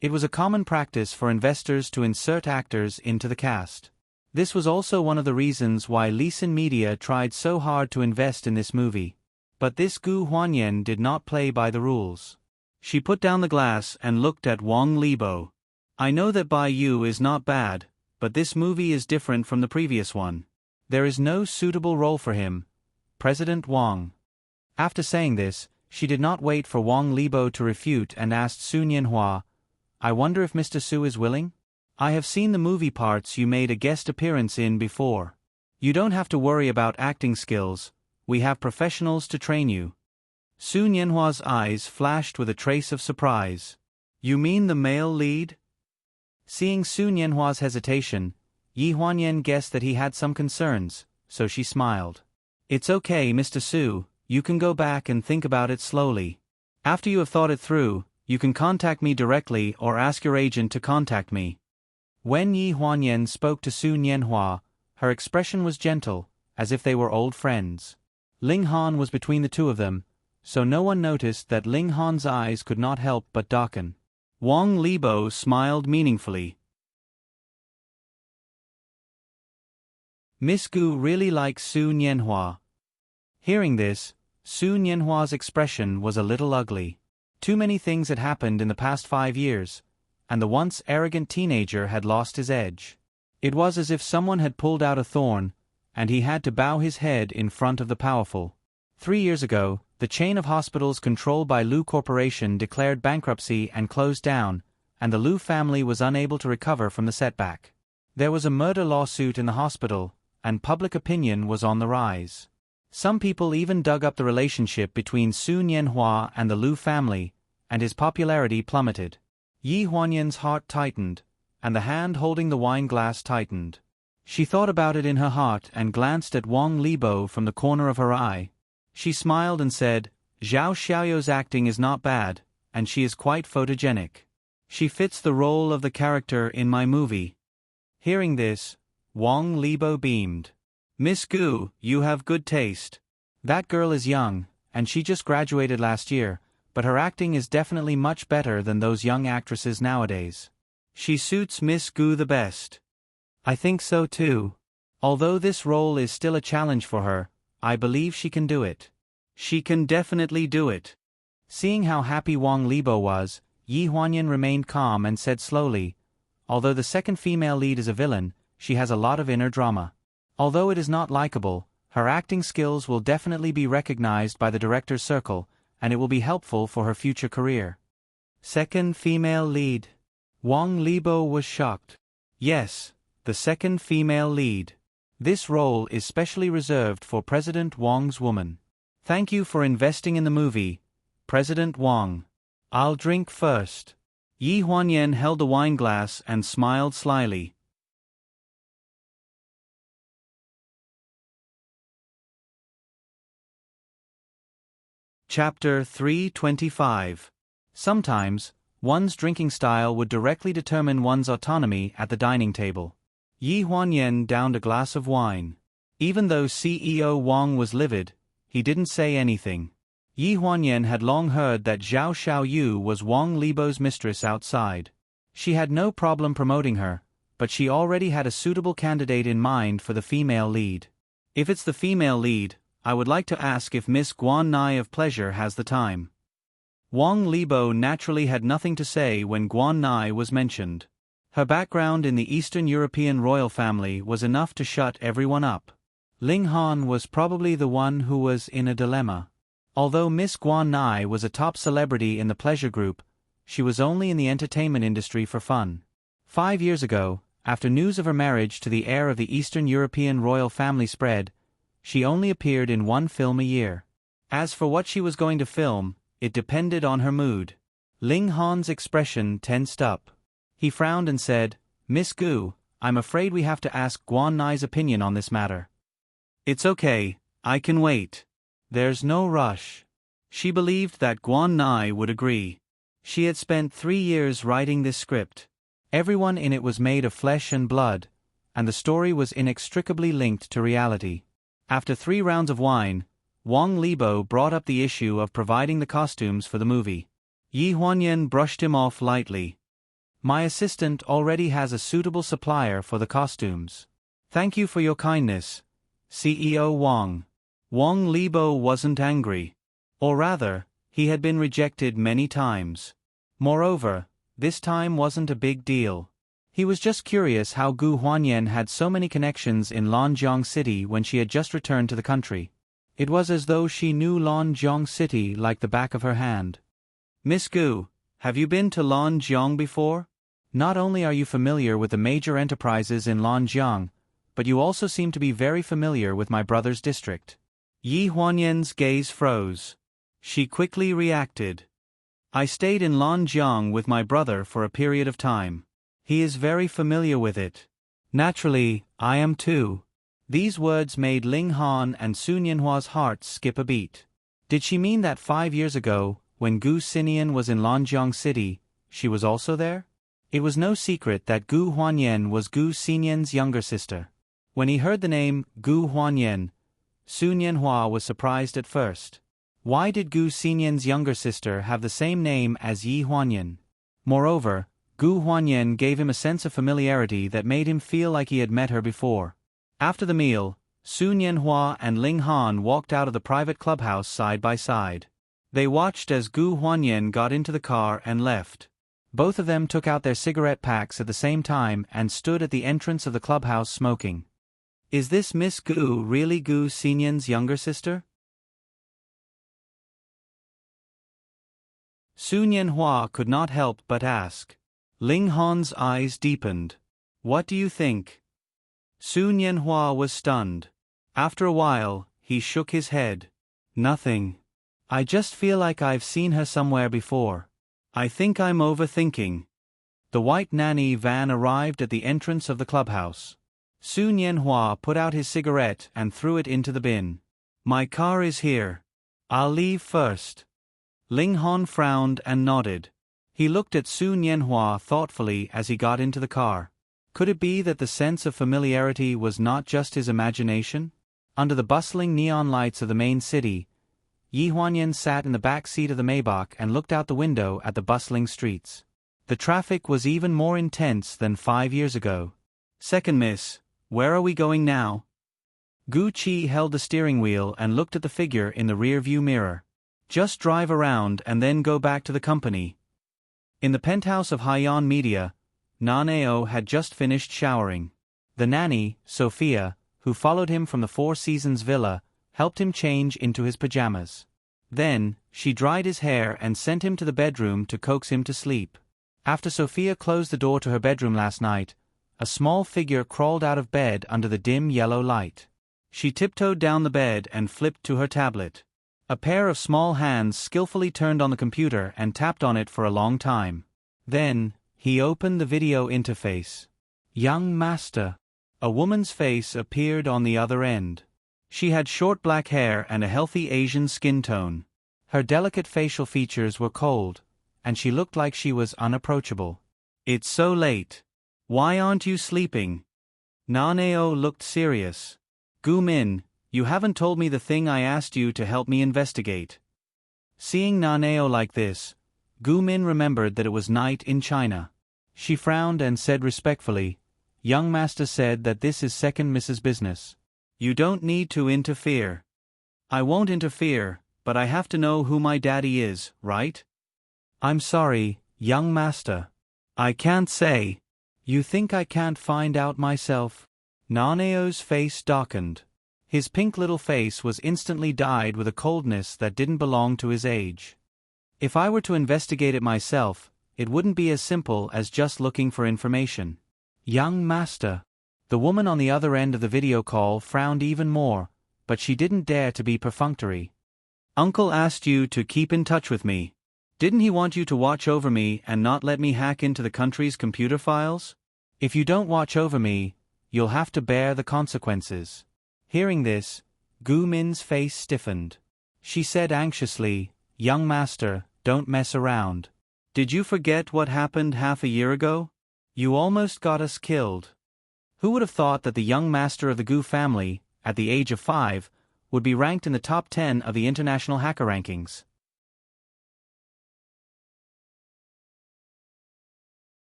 It was a common practice for investors to insert actors into the cast. This was also one of the reasons why Leeson Media tried so hard to invest in this movie. But this Gu Huanyan did not play by the rules. She put down the glass and looked at Wang Libo. I know that Bai Yu is not bad, but this movie is different from the previous one. There is no suitable role for him. President Wang. After saying this, she did not wait for Wang Libo to refute and asked Su Nianhua, I wonder if Mr. Su is willing? I have seen the movie parts you made a guest appearance in before. You don't have to worry about acting skills, we have professionals to train you. Su Nianhua's eyes flashed with a trace of surprise. You mean the male lead? Seeing Su Nianhua's hesitation, Yi Huanyan guessed that he had some concerns, so she smiled. It's okay, Mr. Su, you can go back and think about it slowly. After you have thought it through, you can contact me directly or ask your agent to contact me. When Yi Huanyan spoke to Su Nianhua, her expression was gentle, as if they were old friends. Ling Han was between the two of them, so no one noticed that Ling Han's eyes could not help but darken. Wang Libo smiled meaningfully. Miss Gu really likes Su Nianhua. Hearing this, Su Nianhua's expression was a little ugly. Too many things had happened in the past 5 years, and the once arrogant teenager had lost his edge. It was as if someone had pulled out a thorn, and he had to bow his head in front of the powerful. 3 years ago, the chain of hospitals controlled by Lu Corporation declared bankruptcy and closed down, and the Lu family was unable to recover from the setback. There was a murder lawsuit in the hospital, and public opinion was on the rise. Some people even dug up the relationship between Su Nianhua and the Lu family, and his popularity plummeted. Yi Huanyan's heart tightened, and the hand holding the wine glass tightened. She thought about it in her heart and glanced at Wang Libo from the corner of her eye. She smiled and said, Zhao Xiaoyou's acting is not bad, and she is quite photogenic. She fits the role of the character in my movie. Hearing this, Wang Libo beamed. Miss Gu, you have good taste. That girl is young, and she just graduated last year, but her acting is definitely much better than those young actresses nowadays. She suits Miss Gu the best. I think so too. Although this role is still a challenge for her, I believe she can do it. She can definitely do it. Seeing how happy Wang Libo was, Yi Huanyan remained calm and said slowly, although the second female lead is a villain, she has a lot of inner drama. Although it is not likable, her acting skills will definitely be recognized by the director's circle, and it will be helpful for her future career. Second female lead. Wang Libo was shocked. Yes, the second female lead. This role is specially reserved for President Wang's woman. Thank you for investing in the movie, President Wang. I'll drink first. Yi Huanyan held the wine glass and smiled slyly. Chapter 325. Sometimes, one's drinking style would directly determine one's autonomy at the dining table. Yi Huanyan downed a glass of wine. Even though CEO Wang was livid, he didn't say anything. Yi Huanyan had long heard that Zhao Xiaoyu was Wang Libo's mistress outside. She had no problem promoting her, but she already had a suitable candidate in mind for the female lead. If it's the female lead, I would like to ask if Miss Guan Nai of Pleasure has the time. Wang Libo naturally had nothing to say when Guan Nai was mentioned. Her background in the Eastern European royal family was enough to shut everyone up. Ling Han was probably the one who was in a dilemma. Although Miss Guan Nai was a top celebrity in the pleasure group, she was only in the entertainment industry for fun. 5 years ago, after news of her marriage to the heir of the Eastern European royal family spread, she only appeared in 1 film a year. As for what she was going to film, it depended on her mood. Ling Han's expression tensed up. He frowned and said, Miss Gu, I'm afraid we have to ask Guan Nai's opinion on this matter. It's okay, I can wait. There's no rush. She believed that Guan Nai would agree. She had spent 3 years writing this script. Everyone in it was made of flesh and blood, and the story was inextricably linked to reality. After 3 rounds of wine, Wang Libo brought up the issue of providing the costumes for the movie. Yi Huanyan brushed him off lightly. My assistant already has a suitable supplier for the costumes. Thank you for your kindness, CEO Wang. Wang Libo wasn't angry. Or rather, he had been rejected many times. Moreover, this time wasn't a big deal. He was just curious how Gu Huanyan had so many connections in Lanjiang City when she had just returned to the country. It was as though she knew Lanjiang City like the back of her hand. Miss Gu, have you been to Lanjiang before? Not only are you familiar with the major enterprises in Lanjiang, but you also seem to be very familiar with my brother's district. Yi Huanyan's gaze froze. She quickly reacted. I stayed in Lanjiang with my brother for a period of time. He is very familiar with it. Naturally, I am too. These words made Ling Han and Sun Yanhua's hearts skip a beat. Did she mean that 5 years ago, when Gu Xinian was in Lanjiang City, she was also there? It was no secret that Gu Huanyan was Gu Xinian's younger sister. When he heard the name Gu Huanyan, Sun Yanhua was surprised at first. Why did Gu Xinian's younger sister have the same name as Yi Huanyan? Moreover, Gu Huanyan gave him a sense of familiarity that made him feel like he had met her before. After the meal, Sun Yanhua and Ling Han walked out of the private clubhouse side by side. They watched as Gu Huanyan got into the car and left. Both of them took out their cigarette packs at the same time and stood at the entrance of the clubhouse smoking. Is this Miss Gu really Gu Xinian's younger sister? Sun Yanhua could not help but ask. Ling Han's eyes deepened. What do you think? Sun Yanhua was stunned. After a while, he shook his head. Nothing. I just feel like I've seen her somewhere before. I think I'm overthinking. The white nanny van arrived at the entrance of the clubhouse. Sun Yanhua put out his cigarette and threw it into the bin. My car is here. I'll leave first. Ling Han frowned and nodded. He looked at Sun Yanhua thoughtfully as he got into the car. Could it be that the sense of familiarity was not just his imagination? Under the bustling neon lights of the main city, Yi Huanyan sat in the back seat of the Maybach and looked out the window at the bustling streets. The traffic was even more intense than 5 years ago. Second miss, where are we going now? Gu Qi held the steering wheel and looked at the figure in the rear-view mirror. Just drive around and then go back to the company. In the penthouse of Haiyan Media, Naneo had just finished showering. The nanny, Sophia, who followed him from the Four Seasons villa, helped him change into his pajamas. Then, she dried his hair and sent him to the bedroom to coax him to sleep. After Sophia closed the door to her bedroom last night, a small figure crawled out of bed under the dim yellow light. She tiptoed down the bed and flipped to her tablet. A pair of small hands skillfully turned on the computer and tapped on it for a long time. Then, he opened the video interface. Young master. A woman's face appeared on the other end. She had short black hair and a healthy Asian skin tone. Her delicate facial features were cold, and she looked like she was unapproachable. It's so late. Why aren't you sleeping? Naneo looked serious. Gu Min, you haven't told me the thing I asked you to help me investigate. Seeing Naneo like this, Gu Min remembered that it was night in China. She frowned and said respectfully, Young master said that this is second Mrs. business. You don't need to interfere. I won't interfere, but I have to know who my daddy is, right? I'm sorry, young master. I can't say. You think I can't find out myself? Naneo's face darkened. His pink little face was instantly dyed with a coldness that didn't belong to his age. If I were to investigate it myself, it wouldn't be as simple as just looking for information. Young master. The woman on the other end of the video call frowned even more, but she didn't dare to be perfunctory. Uncle asked you to keep in touch with me. Didn't he want you to watch over me and not let me hack into the country's computer files? If you don't watch over me, you'll have to bear the consequences. Hearing this, Gu Min's face stiffened. She said anxiously, Young master, don't mess around. Did you forget what happened half a year ago? You almost got us killed. Who would have thought that the young master of the Gu family, at the age of 5, would be ranked in the top 10 of the international hacker rankings.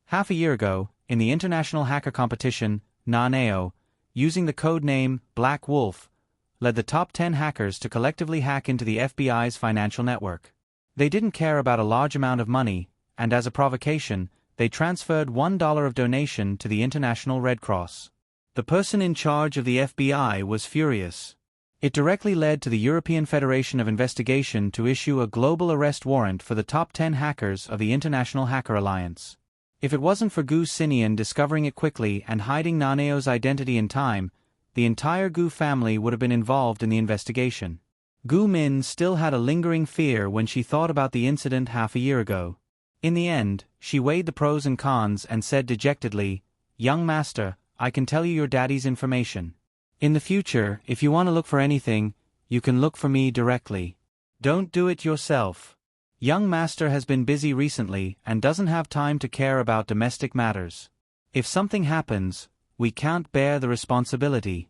Half a year ago, in the international hacker competition, Narrate, using the code name Black Wolf, led the top 10 hackers to collectively hack into the FBI's financial network. They didn't care about a large amount of money, and as a provocation, they transferred $1 of donation to the International Red Cross. The person in charge of the FBI was furious. It directly led to the European Federation of Investigation to issue a global arrest warrant for the top 10 hackers of the International Hacker Alliance. If it wasn't for Gu Sinian discovering it quickly and hiding Nanao's identity in time, the entire Gu family would have been involved in the investigation. Gu Min still had a lingering fear when she thought about the incident half a year ago. In the end, she weighed the pros and cons and said dejectedly, "Young master, I can tell you your daddy's information. In the future, if you want to look for anything, you can look for me directly. Don't do it yourself. Young master has been busy recently and doesn't have time to care about domestic matters. If something happens, we can't bear the responsibility."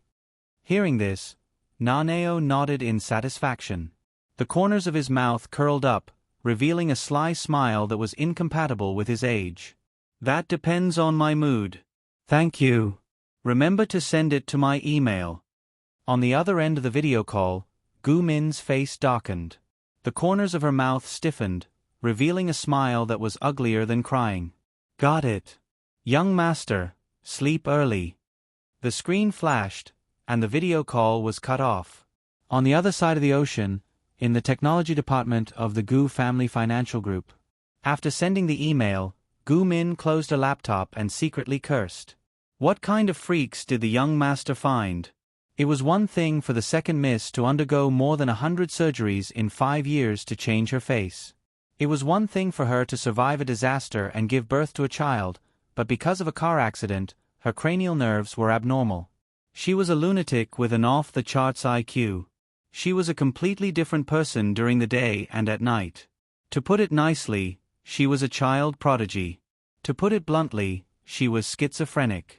Hearing this, Nanao nodded in satisfaction. The corners of his mouth curled up, revealing a sly smile that was incompatible with his age. "That depends on my mood. Thank you. Remember to send it to my email." On the other end of the video call, Gu Min's face darkened. The corners of her mouth stiffened, revealing a smile that was uglier than crying. "Got it. Young master, sleep early." The screen flashed, and the video call was cut off. On the other side of the ocean, in the technology department of the Gu Family Financial Group. After sending the email, Gu Min closed a laptop and secretly cursed. What kind of freaks did the young master find? It was one thing for the second miss to undergo more than 100 surgeries in 5 years to change her face. It was one thing for her to survive a disaster and give birth to a child, but because of a car accident, her cranial nerves were abnormal. She was a lunatic with an off-the-charts IQ. She was a completely different person during the day and at night. To put it nicely, she was a child prodigy. To put it bluntly, she was schizophrenic.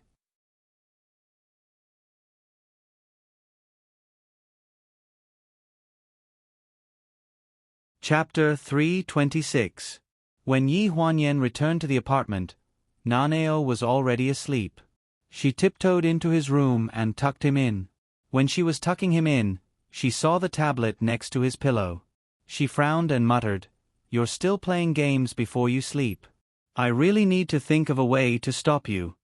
Chapter 326. When Yi Huanyan returned to the apartment, Nanao was already asleep. She tiptoed into his room and tucked him in. When she was tucking him in, she saw the tablet next to his pillow. She frowned and muttered, "You're still playing games before you sleep. I really need to think of a way to stop you."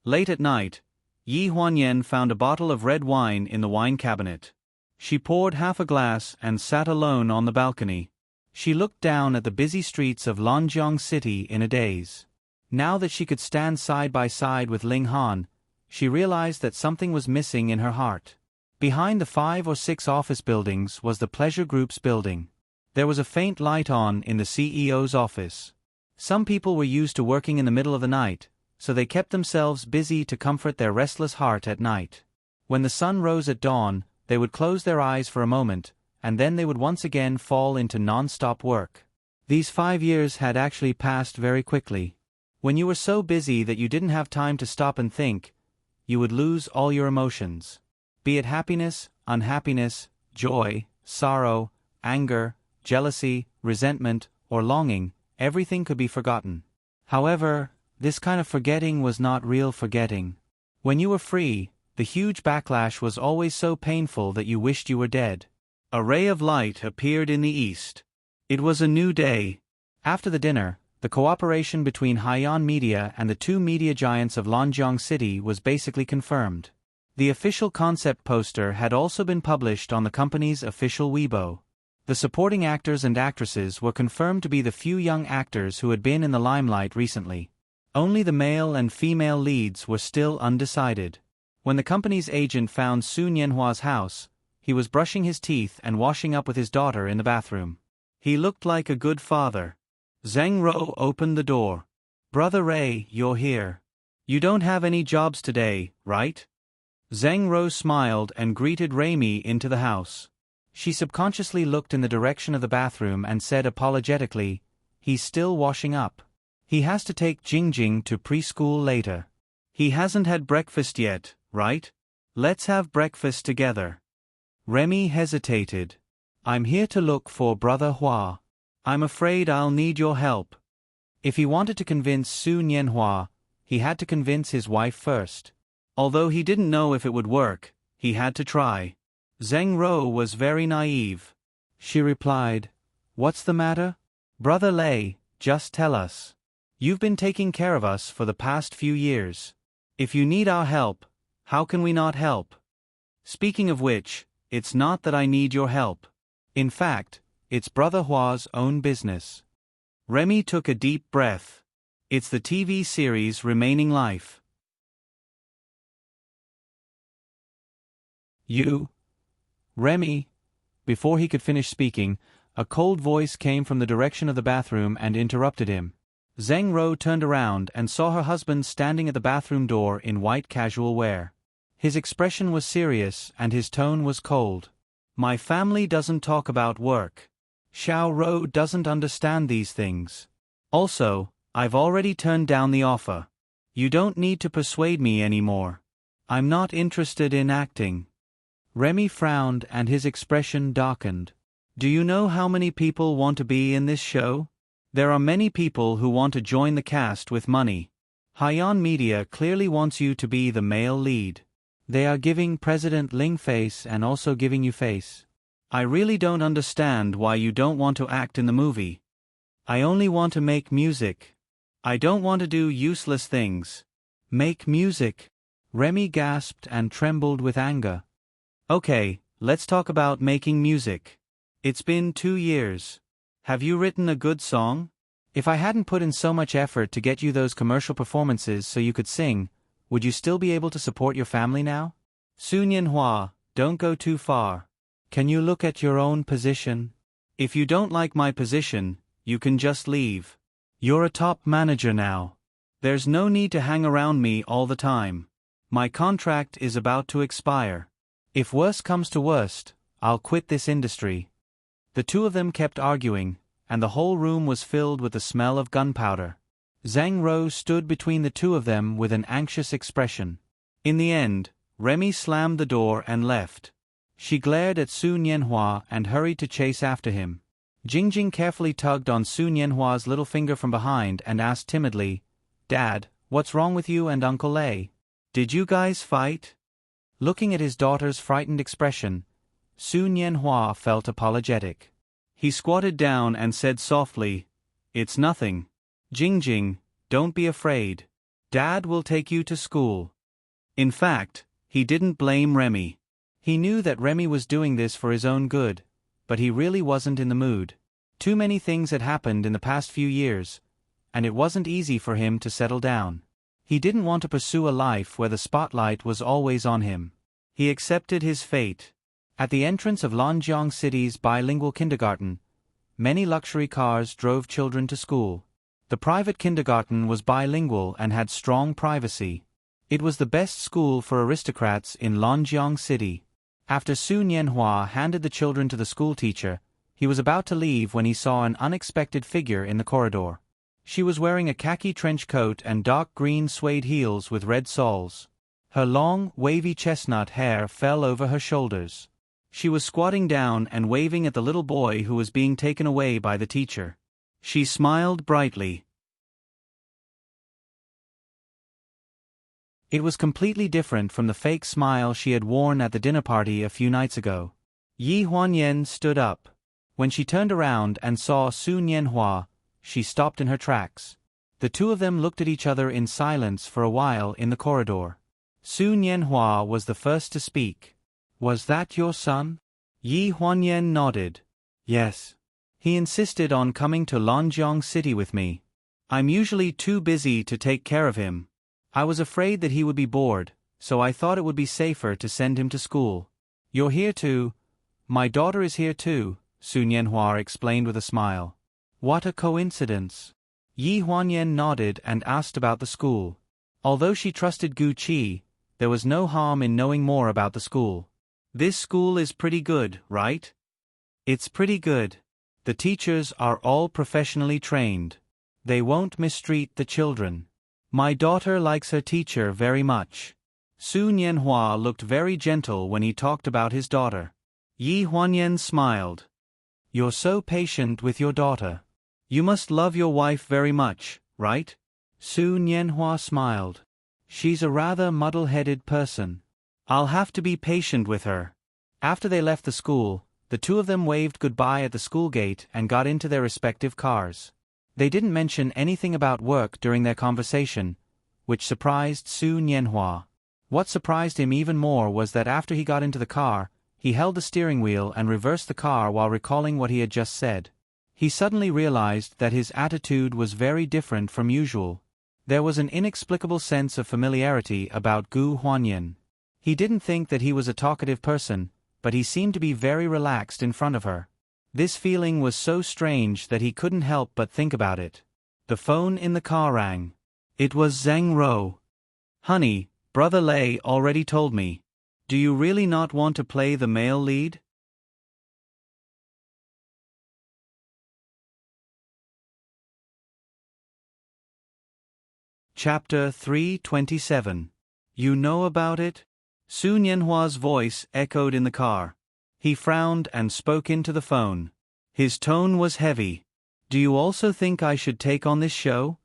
Late at night, Yi Huanyan found a bottle of red wine in the wine cabinet. She poured half a glass and sat alone on the balcony. She looked down at the busy streets of Lonjiang City in a daze. Now that she could stand side by side with Ling Han, she realized that something was missing in her heart. Behind the 5 or 6 office buildings was the pleasure group's building. There was a faint light on in the CEO's office. Some people were used to working in the middle of the night, so they kept themselves busy to comfort their restless heart at night. When the sun rose at dawn, they would close their eyes for a moment, and then they would once again fall into non-stop work. These 5 years had actually passed very quickly. When you were so busy that you didn't have time to stop and think, you would lose all your emotions. Be it happiness, unhappiness, joy, sorrow, anger, jealousy, resentment, or longing, everything could be forgotten. However, this kind of forgetting was not real forgetting. When you were free, the huge backlash was always so painful that you wished you were dead. A ray of light appeared in the east. It was a new day. After the dinner, the cooperation between Haiyan Media and the 2 media giants of Lonjiang City was basically confirmed. The official concept poster had also been published on the company's official Weibo. The supporting actors and actresses were confirmed to be the few young actors who had been in the limelight recently. Only the male and female leads were still undecided. When the company's agent found Su Nianhua's house, he was brushing his teeth and washing up with his daughter in the bathroom. He looked like a good father. Zhang Ro opened the door. "Brother Ray, you're here. You don't have any jobs today, right?" Zhang Ro smiled and greeted Raimi into the house. She subconsciously looked in the direction of the bathroom and said apologetically, "He's still washing up. He has to take Jingjing to preschool later. He hasn't had breakfast yet, right? Let's have breakfast together." Remy hesitated. I'm here to look for Brother Hua. I'm afraid I'll need your help. If he wanted to convince Su Nianhua, he had to convince his wife first. Although he didn't know if it would work, he had to try. Zheng Ro was very naive. She replied, "What's the matter? Brother Lei, just tell us. You've been taking care of us for the past few years. If you need our help, how can we not help? Speaking of which, it's not that I need your help. In fact, it's Brother Hua's own business." Remy took a deep breath. It's the TV series Remaining Life. You? Remy? Before he could finish speaking, a cold voice came from the direction of the bathroom and interrupted him. Zheng Ro turned around and saw her husband standing at the bathroom door in white casual wear. His expression was serious and his tone was cold. My family doesn't talk about work. Xiao Ro doesn't understand these things. Also, I've already turned down the offer. You don't need to persuade me anymore. I'm not interested in acting. Remy frowned and his expression darkened. Do you know how many people want to be in this show? There are many people who want to join the cast with money. Haiyan Media clearly wants you to be the male lead. They are giving President Ling face and also giving you face. I really don't understand why you don't want to act in the movie. I only want to make music. I don't want to do useless things. Make music? Remy gasped and trembled with anger. Okay, let's talk about making music. It's been 2 years. Have you written a good song? If I hadn't put in so much effort to get you those commercial performances so you could sing, would you still be able to support your family now? Su Nianhua, don't go too far. Can you look at your own position? If you don't like my position, you can just leave. You're a top manager now. There's no need to hang around me all the time. My contract is about to expire. If worse comes to worst, I'll quit this industry. The two of them kept arguing, and the whole room was filled with the smell of gunpowder. Zhang Ro stood between the two of them with an anxious expression. In the end, Remy slammed the door and left. She glared at Su Nianhua and hurried to chase after him. Jingjing carefully tugged on Su Nianhua's little finger from behind and asked timidly, "Dad, what's wrong with you and Uncle Lei? Did you guys fight?" Looking at his daughter's frightened expression, Su Nianhua felt apologetic. He squatted down and said softly, "It's nothing. Jingjing, don't be afraid. Dad will take you to school." In fact, he didn't blame Remy. He knew that Remy was doing this for his own good, but he really wasn't in the mood. Too many things had happened in the past few years, and it wasn't easy for him to settle down. He didn't want to pursue a life where the spotlight was always on him. He accepted his fate. At the entrance of Lanjiang City's bilingual kindergarten, many luxury cars drove children to school. The private kindergarten was bilingual and had strong privacy. It was the best school for aristocrats in Lanjiang City. After Su Nianhua handed the children to the schoolteacher, he was about to leave when he saw an unexpected figure in the corridor. She was wearing a khaki trench coat and dark green suede heels with red soles. Her long, wavy chestnut hair fell over her shoulders. She was squatting down and waving at the little boy who was being taken away by the teacher. She smiled brightly. It was completely different from the fake smile she had worn at the dinner party a few nights ago. Yi Huanyan stood up. When she turned around and saw Su Nianhua, she stopped in her tracks. The two of them looked at each other in silence for a while in the corridor. Su Nianhua was the first to speak. "Was that your son?" Yi Huanyan nodded. "Yes. He insisted on coming to Lanjiang City with me. I'm usually too busy to take care of him. I was afraid that he would be bored, so I thought it would be safer to send him to school. You're here too. My daughter is here too," Su Nianhua explained with a smile. "What a coincidence." Yi Huanyan nodded and asked about the school. Although she trusted Gu Qi, there was no harm in knowing more about the school. "This school is pretty good, right?" "It's pretty good. The teachers are all professionally trained. They won't mistreat the children. My daughter likes her teacher very much." Su Nianhua looked very gentle when he talked about his daughter. Yi Huanyan smiled. You're so patient with your daughter. You must love your wife very much, right? Su Nianhua smiled. She's a rather muddle-headed person. I'll have to be patient with her. After they left the school, the two of them waved goodbye at the school gate and got into their respective cars. They didn't mention anything about work during their conversation, which surprised Su Nianhua. What surprised him even more was that after he got into the car, he held the steering wheel and reversed the car while recalling what he had just said. He suddenly realized that his attitude was very different from usual. There was an inexplicable sense of familiarity about Gu Huanyan. He didn't think that he was a talkative person, but he seemed to be very relaxed in front of her. This feeling was so strange that he couldn't help but think about it. The phone in the car rang. It was Zhang Rou. Honey, Brother Lei already told me. Do you really not want to play the male lead? Chapter 327. You know about it? Su Nianhua's voice echoed in the car. He frowned and spoke into the phone. His tone was heavy. Do you also think I should take on this show?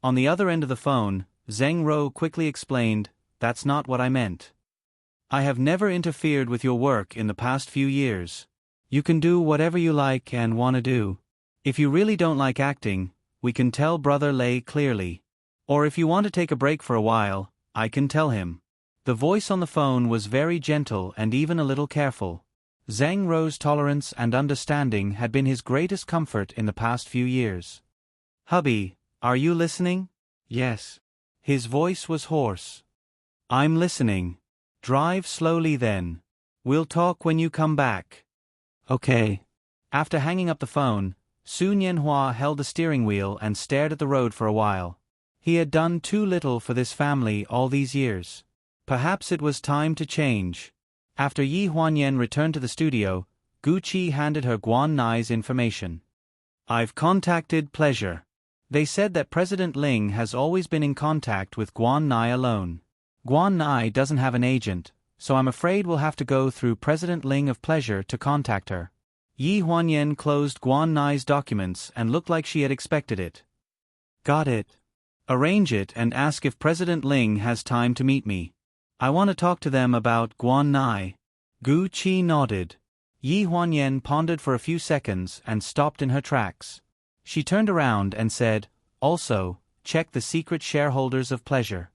On the other end of the phone, Zhang Rou quickly explained, That's not what I meant. I have never interfered with your work in the past few years. You can do whatever you like and want to do. If you really don't like acting, we can tell Brother Lei clearly. Or if you want to take a break for a while, I can tell him. The voice on the phone was very gentle and even a little careful. Zhang Rou's tolerance and understanding had been his greatest comfort in the past few years. Hubby, are you listening? Yes. His voice was hoarse. I'm listening. Drive slowly then. We'll talk when you come back. Okay. After hanging up the phone, Su Nianhua held the steering wheel and stared at the road for a while. He had done too little for this family all these years. Perhaps it was time to change. After Yi Huanyan returned to the studio, Gu Qi handed her Guan Nai's information. I've contacted Pleasure. They said that President Ling has always been in contact with Guan Nai alone. Guan Nai doesn't have an agent, so I'm afraid we'll have to go through President Ling of Pleasure to contact her. Yi Huanyan closed Guan Nai's documents and looked like she had expected it. Got it. Arrange it and ask if President Ling has time to meet me. I want to talk to them about Guan Nai. Gu Qi nodded. Yi Huanyan pondered for a few seconds and stopped in her tracks. She turned around and said, Also, check the secret shareholders of Pleasure.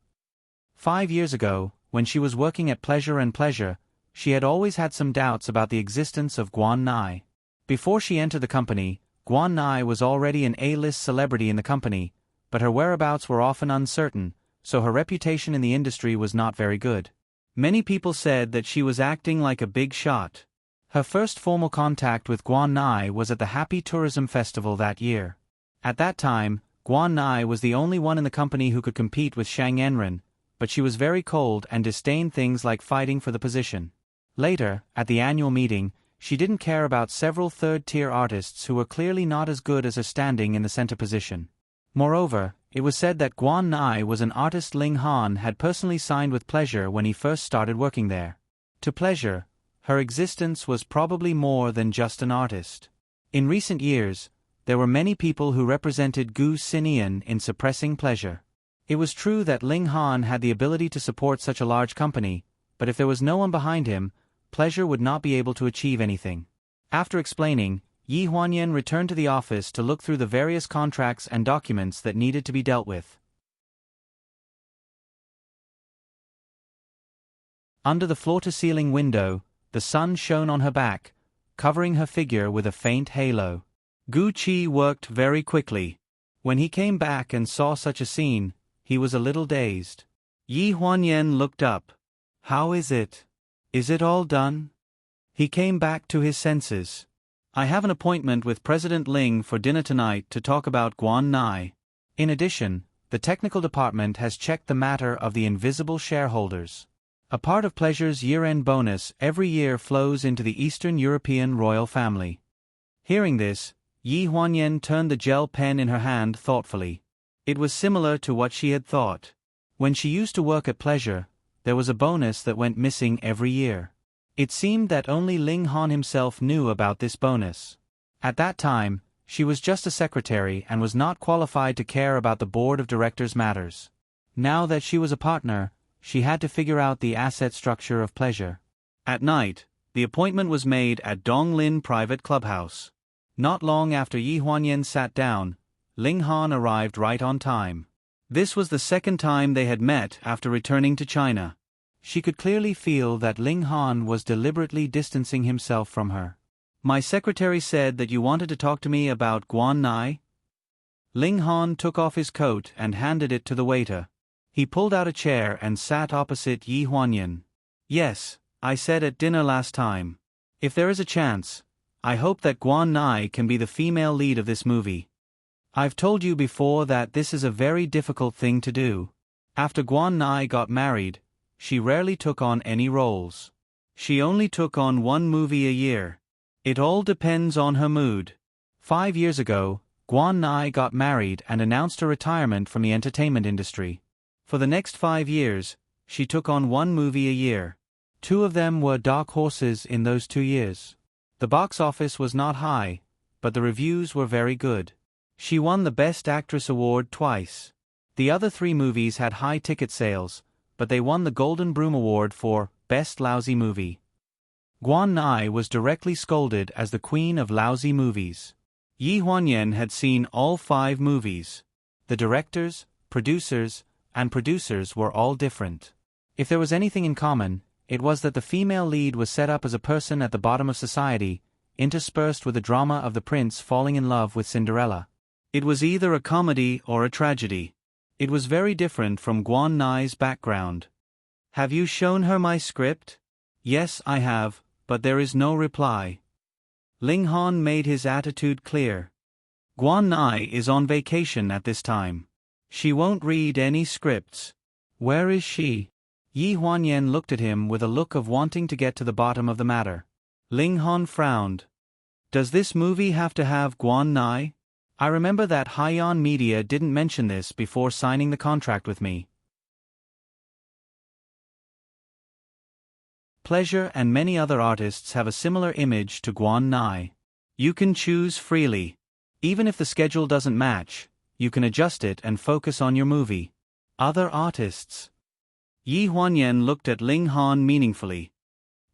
5 years ago, when she was working at Pleasure and Pleasure, she had always had some doubts about the existence of Guan Nai. Before she entered the company, Guan Nai was already an A-list celebrity in the company, but her whereabouts were often uncertain, so her reputation in the industry was not very good. Many people said that she was acting like a big shot. Her first formal contact with Guan Nai was at the Happy Tourism Festival that year. At that time, Guan Nai was the only one in the company who could compete with Shang Enren, but she was very cold and disdained things like fighting for the position. Later, at the annual meeting, she didn't care about several third-tier artists who were clearly not as good as her standing in the center position. Moreover, it was said that Guan Nai was an artist Ling Han had personally signed with Pleasure when he first started working there. To Pleasure, her existence was probably more than just an artist. In recent years, there were many people who represented Gu Xinian in suppressing Pleasure. It was true that Ling Han had the ability to support such a large company, but if there was no one behind him, Pleasure would not be able to achieve anything. After explaining, Yi Huanyan returned to the office to look through the various contracts and documents that needed to be dealt with. Under the floor-to-ceiling window, the sun shone on her back, covering her figure with a faint halo. Gu Qi worked very quickly. When he came back and saw such a scene, he was a little dazed. Yi Huanyan looked up. How is it? Is it all done? He came back to his senses. I have an appointment with President Ling for dinner tonight to talk about Guan Nai. In addition, the technical department has checked the matter of the invisible shareholders. A part of Pleasure's year-end bonus every year flows into the Eastern European royal family. Hearing this, Yi Huanyan turned the gel pen in her hand thoughtfully. It was similar to what she had thought. When she used to work at Pleasure, there was a bonus that went missing every year. It seemed that only Ling Han himself knew about this bonus. At that time, she was just a secretary and was not qualified to care about the board of directors' matters. Now that she was a partner, she had to figure out the asset structure of pleasure. At night, the appointment was made at Donglin Private Clubhouse. Not long after Yi Huanyan sat down, Ling Han arrived right on time. This was the second time they had met after returning to China. She could clearly feel that Ling Han was deliberately distancing himself from her. "My secretary said that you wanted to talk to me about Guan Nai?" Ling Han took off his coat and handed it to the waiter. He pulled out a chair and sat opposite Yi Huanyan. "Yes, I said at dinner last time. If there is a chance, I hope that Guan Nai can be the female lead of this movie. I've told you before that this is a very difficult thing to do. After Guan Nai got married, she rarely took on any roles. She only took on one movie a year. It all depends on her mood. 5 years ago, Guan Nai got married and announced her retirement from the entertainment industry. For the next 5 years, she took on one movie a year. 2 of them were dark horses in those 2 years. The box office was not high, but the reviews were very good. She won the Best Actress award twice. The other 3 movies had high ticket sales, but they won the Golden Broom Award for Best Lousy Movie. Guan Nai was directly scolded as the queen of lousy movies. Yi Huanyan had seen all 5 movies. The directors, producers, and producers were all different. If there was anything in common, it was that the female lead was set up as a person at the bottom of society, interspersed with the drama of the prince falling in love with Cinderella. It was either a comedy or a tragedy. It was very different from Guan Nai's background. "Have you shown her my script?" "Yes, I have, but there is no reply." Ling Han made his attitude clear. "Guan Nai is on vacation at this time. She won't read any scripts." "Where is she?" Yi Huanyan looked at him with a look of wanting to get to the bottom of the matter. Ling Han frowned. "Does this movie have to have Guan Nai? I remember that Haiyan Media didn't mention this before signing the contract with me." Pleasure and many other artists have a similar image to Guan Nai. You can choose freely. Even if the schedule doesn't match, you can adjust it and focus on your movie. Other artists. Yi Huanyan looked at Ling Han meaningfully.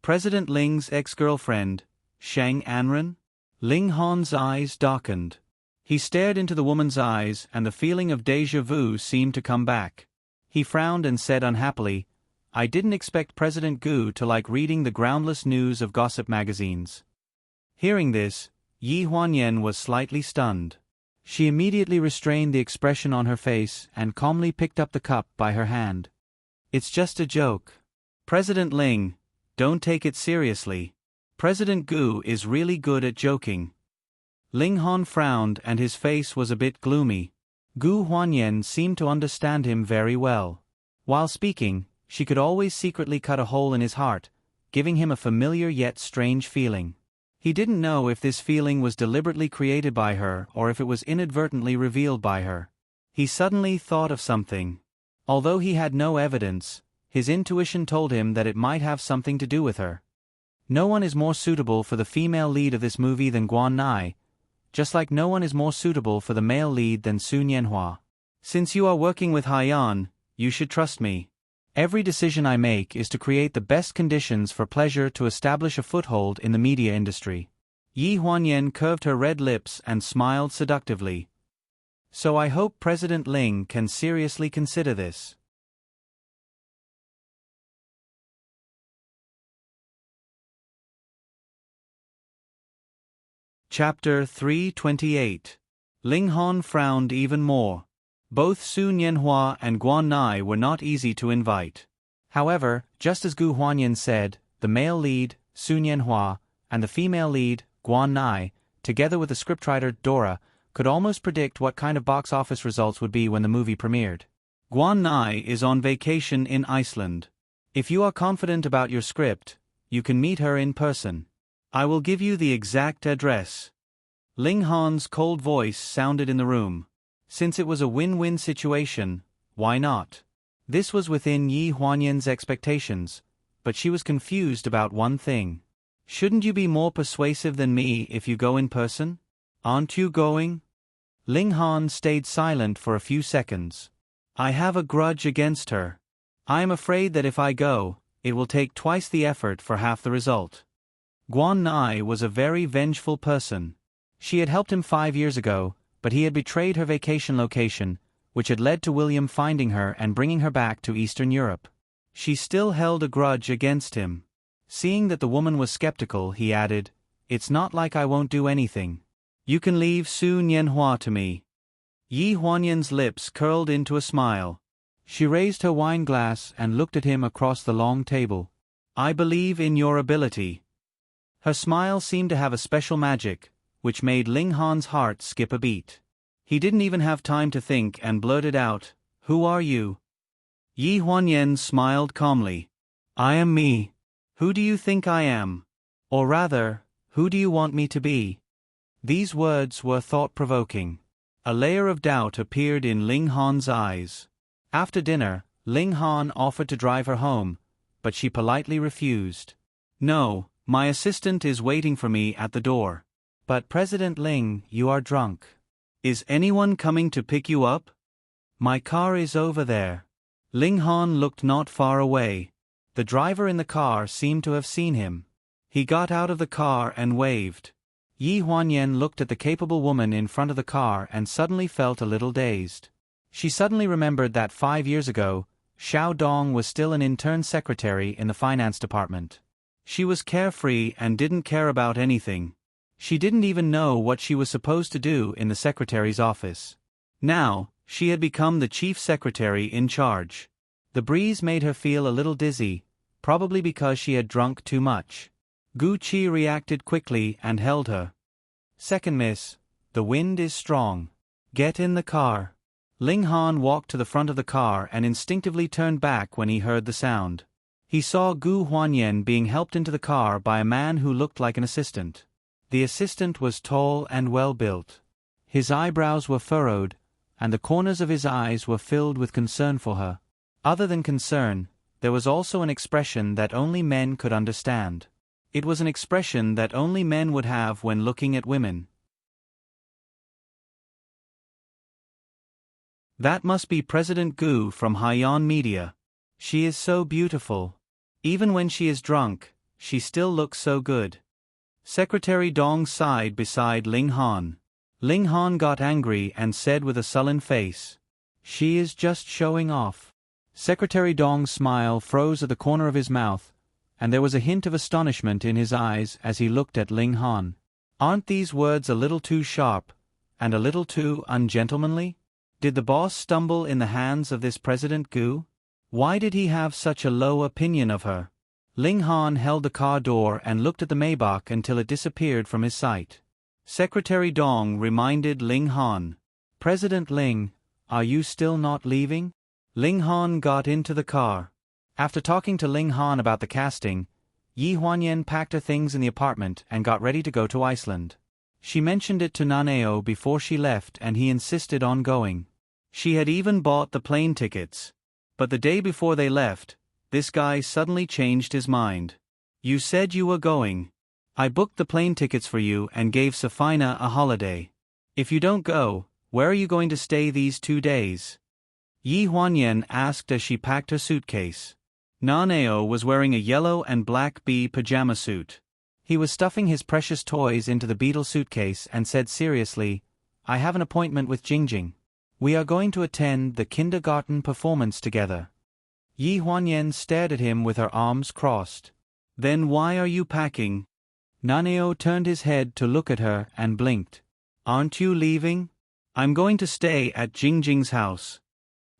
President Ling's ex-girlfriend, Shang Anren? Ling Han's eyes darkened. He stared into the woman's eyes and the feeling of déjà vu seemed to come back. He frowned and said unhappily, "I didn't expect President Gu to like reading the groundless news of gossip magazines." Hearing this, Yi Huanyan was slightly stunned. She immediately restrained the expression on her face and calmly picked up the cup by her hand. "It's just a joke. President Ling, don't take it seriously. President Gu is really good at joking." Ling Han frowned and his face was a bit gloomy. Gu Huanyan seemed to understand him very well. While speaking, she could always secretly cut a hole in his heart, giving him a familiar yet strange feeling. He didn't know if this feeling was deliberately created by her or if it was inadvertently revealed by her. He suddenly thought of something. Although he had no evidence, his intuition told him that it might have something to do with her. No one is more suitable for the female lead of this movie than Guan Nai, just like no one is more suitable for the male lead than Su Nianhua. Since you are working with Haiyan, you should trust me. Every decision I make is to create the best conditions for pleasure to establish a foothold in the media industry. Yi Huanyan curved her red lips and smiled seductively. So I hope President Ling can seriously consider this. Chapter 328. Ling Han frowned even more. Both Su Nianhua and Guan Nai were not easy to invite. However, just as Gu Huanyan said, the male lead, Su Nianhua, and the female lead, Guan Nai, together with the scriptwriter Dora, could almost predict what kind of box office results would be when the movie premiered. Guan Nai is on vacation in Iceland. If you are confident about your script, you can meet her in person. I will give you the exact address. Ling Han's cold voice sounded in the room. Since it was a win-win situation, why not? This was within Yi Huanyan's expectations, but she was confused about one thing. Shouldn't you be more persuasive than me if you go in person? Aren't you going? Ling Han stayed silent for a few seconds. I have a grudge against her. I am afraid that if I go, it will take twice the effort for half the result. Guan Nai was a very vengeful person. She had helped him 5 years ago, but he had betrayed her vacation location, which had led to William finding her and bringing her back to Eastern Europe. She still held a grudge against him. Seeing that the woman was skeptical, he added, "It's not like I won't do anything. You can leave Su Nianhua to me." Yi Huanyan's lips curled into a smile. She raised her wine glass and looked at him across the long table. "I believe in your ability." Her smile seemed to have a special magic, which made Ling Han's heart skip a beat. He didn't even have time to think and blurted out, "Who are you?" Yi Huanyan smiled calmly. "I am me. Who do you think I am? Or rather, who do you want me to be?" These words were thought-provoking. A layer of doubt appeared in Ling Han's eyes. After dinner, Ling Han offered to drive her home, but she politely refused. "No, my assistant is waiting for me at the door." "But President Ling, you are drunk. Is anyone coming to pick you up?" "My car is over there." Ling Han looked not far away. The driver in the car seemed to have seen him. He got out of the car and waved. Yi Huanyan looked at the capable woman in front of the car and suddenly felt a little dazed. She suddenly remembered that 5 years ago, Xiao Dong was still an intern secretary in the finance department. She was carefree and didn't care about anything. She didn't even know what she was supposed to do in the secretary's office. Now, she had become the chief secretary in charge. The breeze made her feel a little dizzy, probably because she had drunk too much. Gu Qi reacted quickly and held her. "Second miss, the wind is strong. Get in the car." Ling Han walked to the front of the car and instinctively turned back when he heard the sound. He saw Gu Huanyan being helped into the car by a man who looked like an assistant. The assistant was tall and well-built. His eyebrows were furrowed, and the corners of his eyes were filled with concern for her. Other than concern, there was also an expression that only men could understand. It was an expression that only men would have when looking at women. "That must be President Gu from Haiyan Media. She is so beautiful. Even when she is drunk, she still looks so good." Secretary Dong sighed beside Ling Han. Ling Han got angry and said with a sullen face, "She is just showing off." Secretary Dong's smile froze at the corner of his mouth, and there was a hint of astonishment in his eyes as he looked at Ling Han. Aren't these words a little too sharp, and a little too ungentlemanly? Did the boss stumble in the hands of this President Gu? Why did he have such a low opinion of her? Ling Han held the car door and looked at the Maybach until it disappeared from his sight. Secretary Dong reminded Ling Han, "President Ling, are you still not leaving?" Ling Han got into the car. After talking to Ling Han about the casting, Yi Huanyan packed her things in the apartment and got ready to go to Iceland. She mentioned it to Naneo before she left and he insisted on going. She had even bought the plane tickets. But the day before they left, this guy suddenly changed his mind. "You said you were going. I booked the plane tickets for you and gave Safina a holiday. If you don't go, where are you going to stay these 2 days?" Yi Huanyan asked as she packed her suitcase. Naneo was wearing a yellow and black bee pajama suit. He was stuffing his precious toys into the beetle suitcase and said seriously, "I have an appointment with Jingjing. We are going to attend the kindergarten performance together." Yi Huanyan stared at him with her arms crossed. "Then why are you packing?" Naneo turned his head to look at her and blinked. "Aren't you leaving?" "I'm going to stay at Jingjing's house."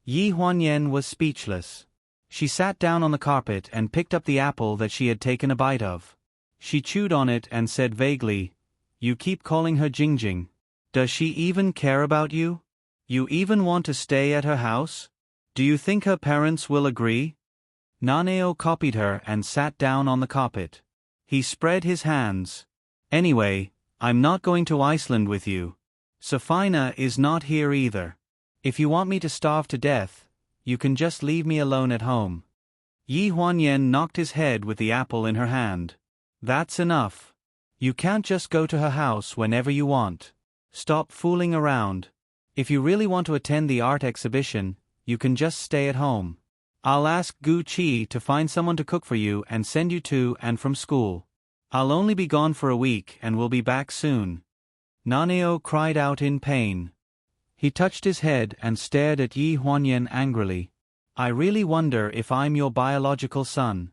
Yi Huanyan was speechless. She sat down on the carpet and picked up the apple that she had taken a bite of. She chewed on it and said vaguely, "You keep calling her Jingjing. Does she even care about you? You even want to stay at her house? Do you think her parents will agree?" Naneo copied her and sat down on the carpet. He spread his hands. "Anyway, I'm not going to Iceland with you. Safina is not here either. If you want me to starve to death, you can just leave me alone at home." Yi Huanyan knocked his head with the apple in her hand. That's enough. You can't just go to her house whenever you want. Stop fooling around. If you really want to attend the art exhibition, you can just stay at home. I'll ask Gu Qi to find someone to cook for you and send you to and from school. I'll only be gone for a week and will be back soon. Naneo cried out in pain. He touched his head and stared at Yi Huanyan angrily. I really wonder if I'm your biological son.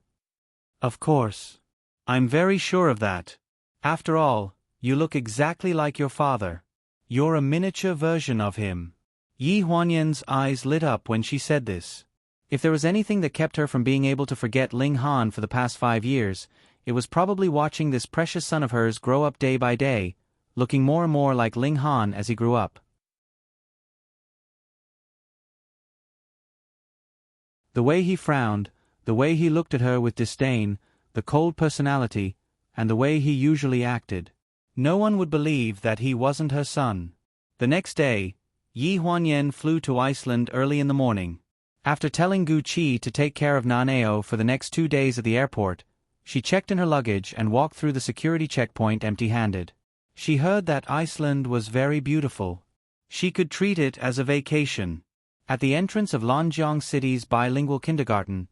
Of course. I'm very sure of that. After all, you look exactly like your father. You're a miniature version of him. Yi Huanyan's eyes lit up when she said this. If there was anything that kept her from being able to forget Ling Han for the past 5 years, it was probably watching this precious son of hers grow up day by day, looking more and more like Ling Han as he grew up. The way he frowned, the way he looked at her with disdain, the cold personality, and the way he usually acted. No one would believe that he wasn't her son. The next day, Yi Huanyan flew to Iceland early in the morning. After telling Gu Qi to take care of Naneo for the next 2 days at the airport, she checked in her luggage and walked through the security checkpoint empty-handed. She heard that Iceland was very beautiful. She could treat it as a vacation. At the entrance of Lanjiang City's bilingual kindergarten,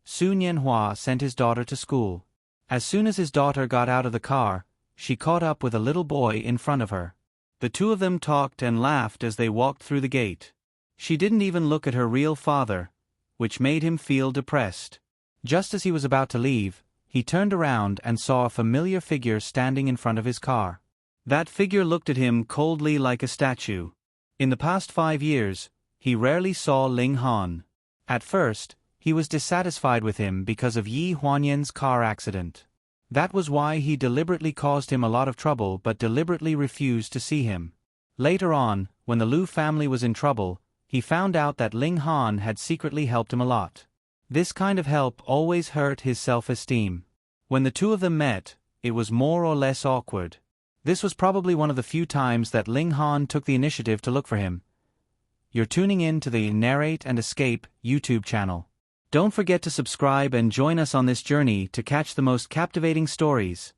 Su Nianhua sent his daughter to school. As soon as his daughter got out of the car, she caught up with a little boy in front of her. The two of them talked and laughed as they walked through the gate. She didn't even look at her real father, which made him feel depressed. Just as he was about to leave, he turned around and saw a familiar figure standing in front of his car. That figure looked at him coldly like a statue. In the past 5 years, he rarely saw Ling Han. At first, he was dissatisfied with him because of Yi Huanyan's car accident. That was why he deliberately caused him a lot of trouble but deliberately refused to see him. Later on, when the Liu family was in trouble, he found out that Ling Han had secretly helped him a lot. This kind of help always hurt his self-esteem. When the two of them met, it was more or less awkward. This was probably one of the few times that Ling Han took the initiative to look for him. You're tuning in to the Narrate and Escape YouTube channel. Don't forget to subscribe and join us on this journey to catch the most captivating stories.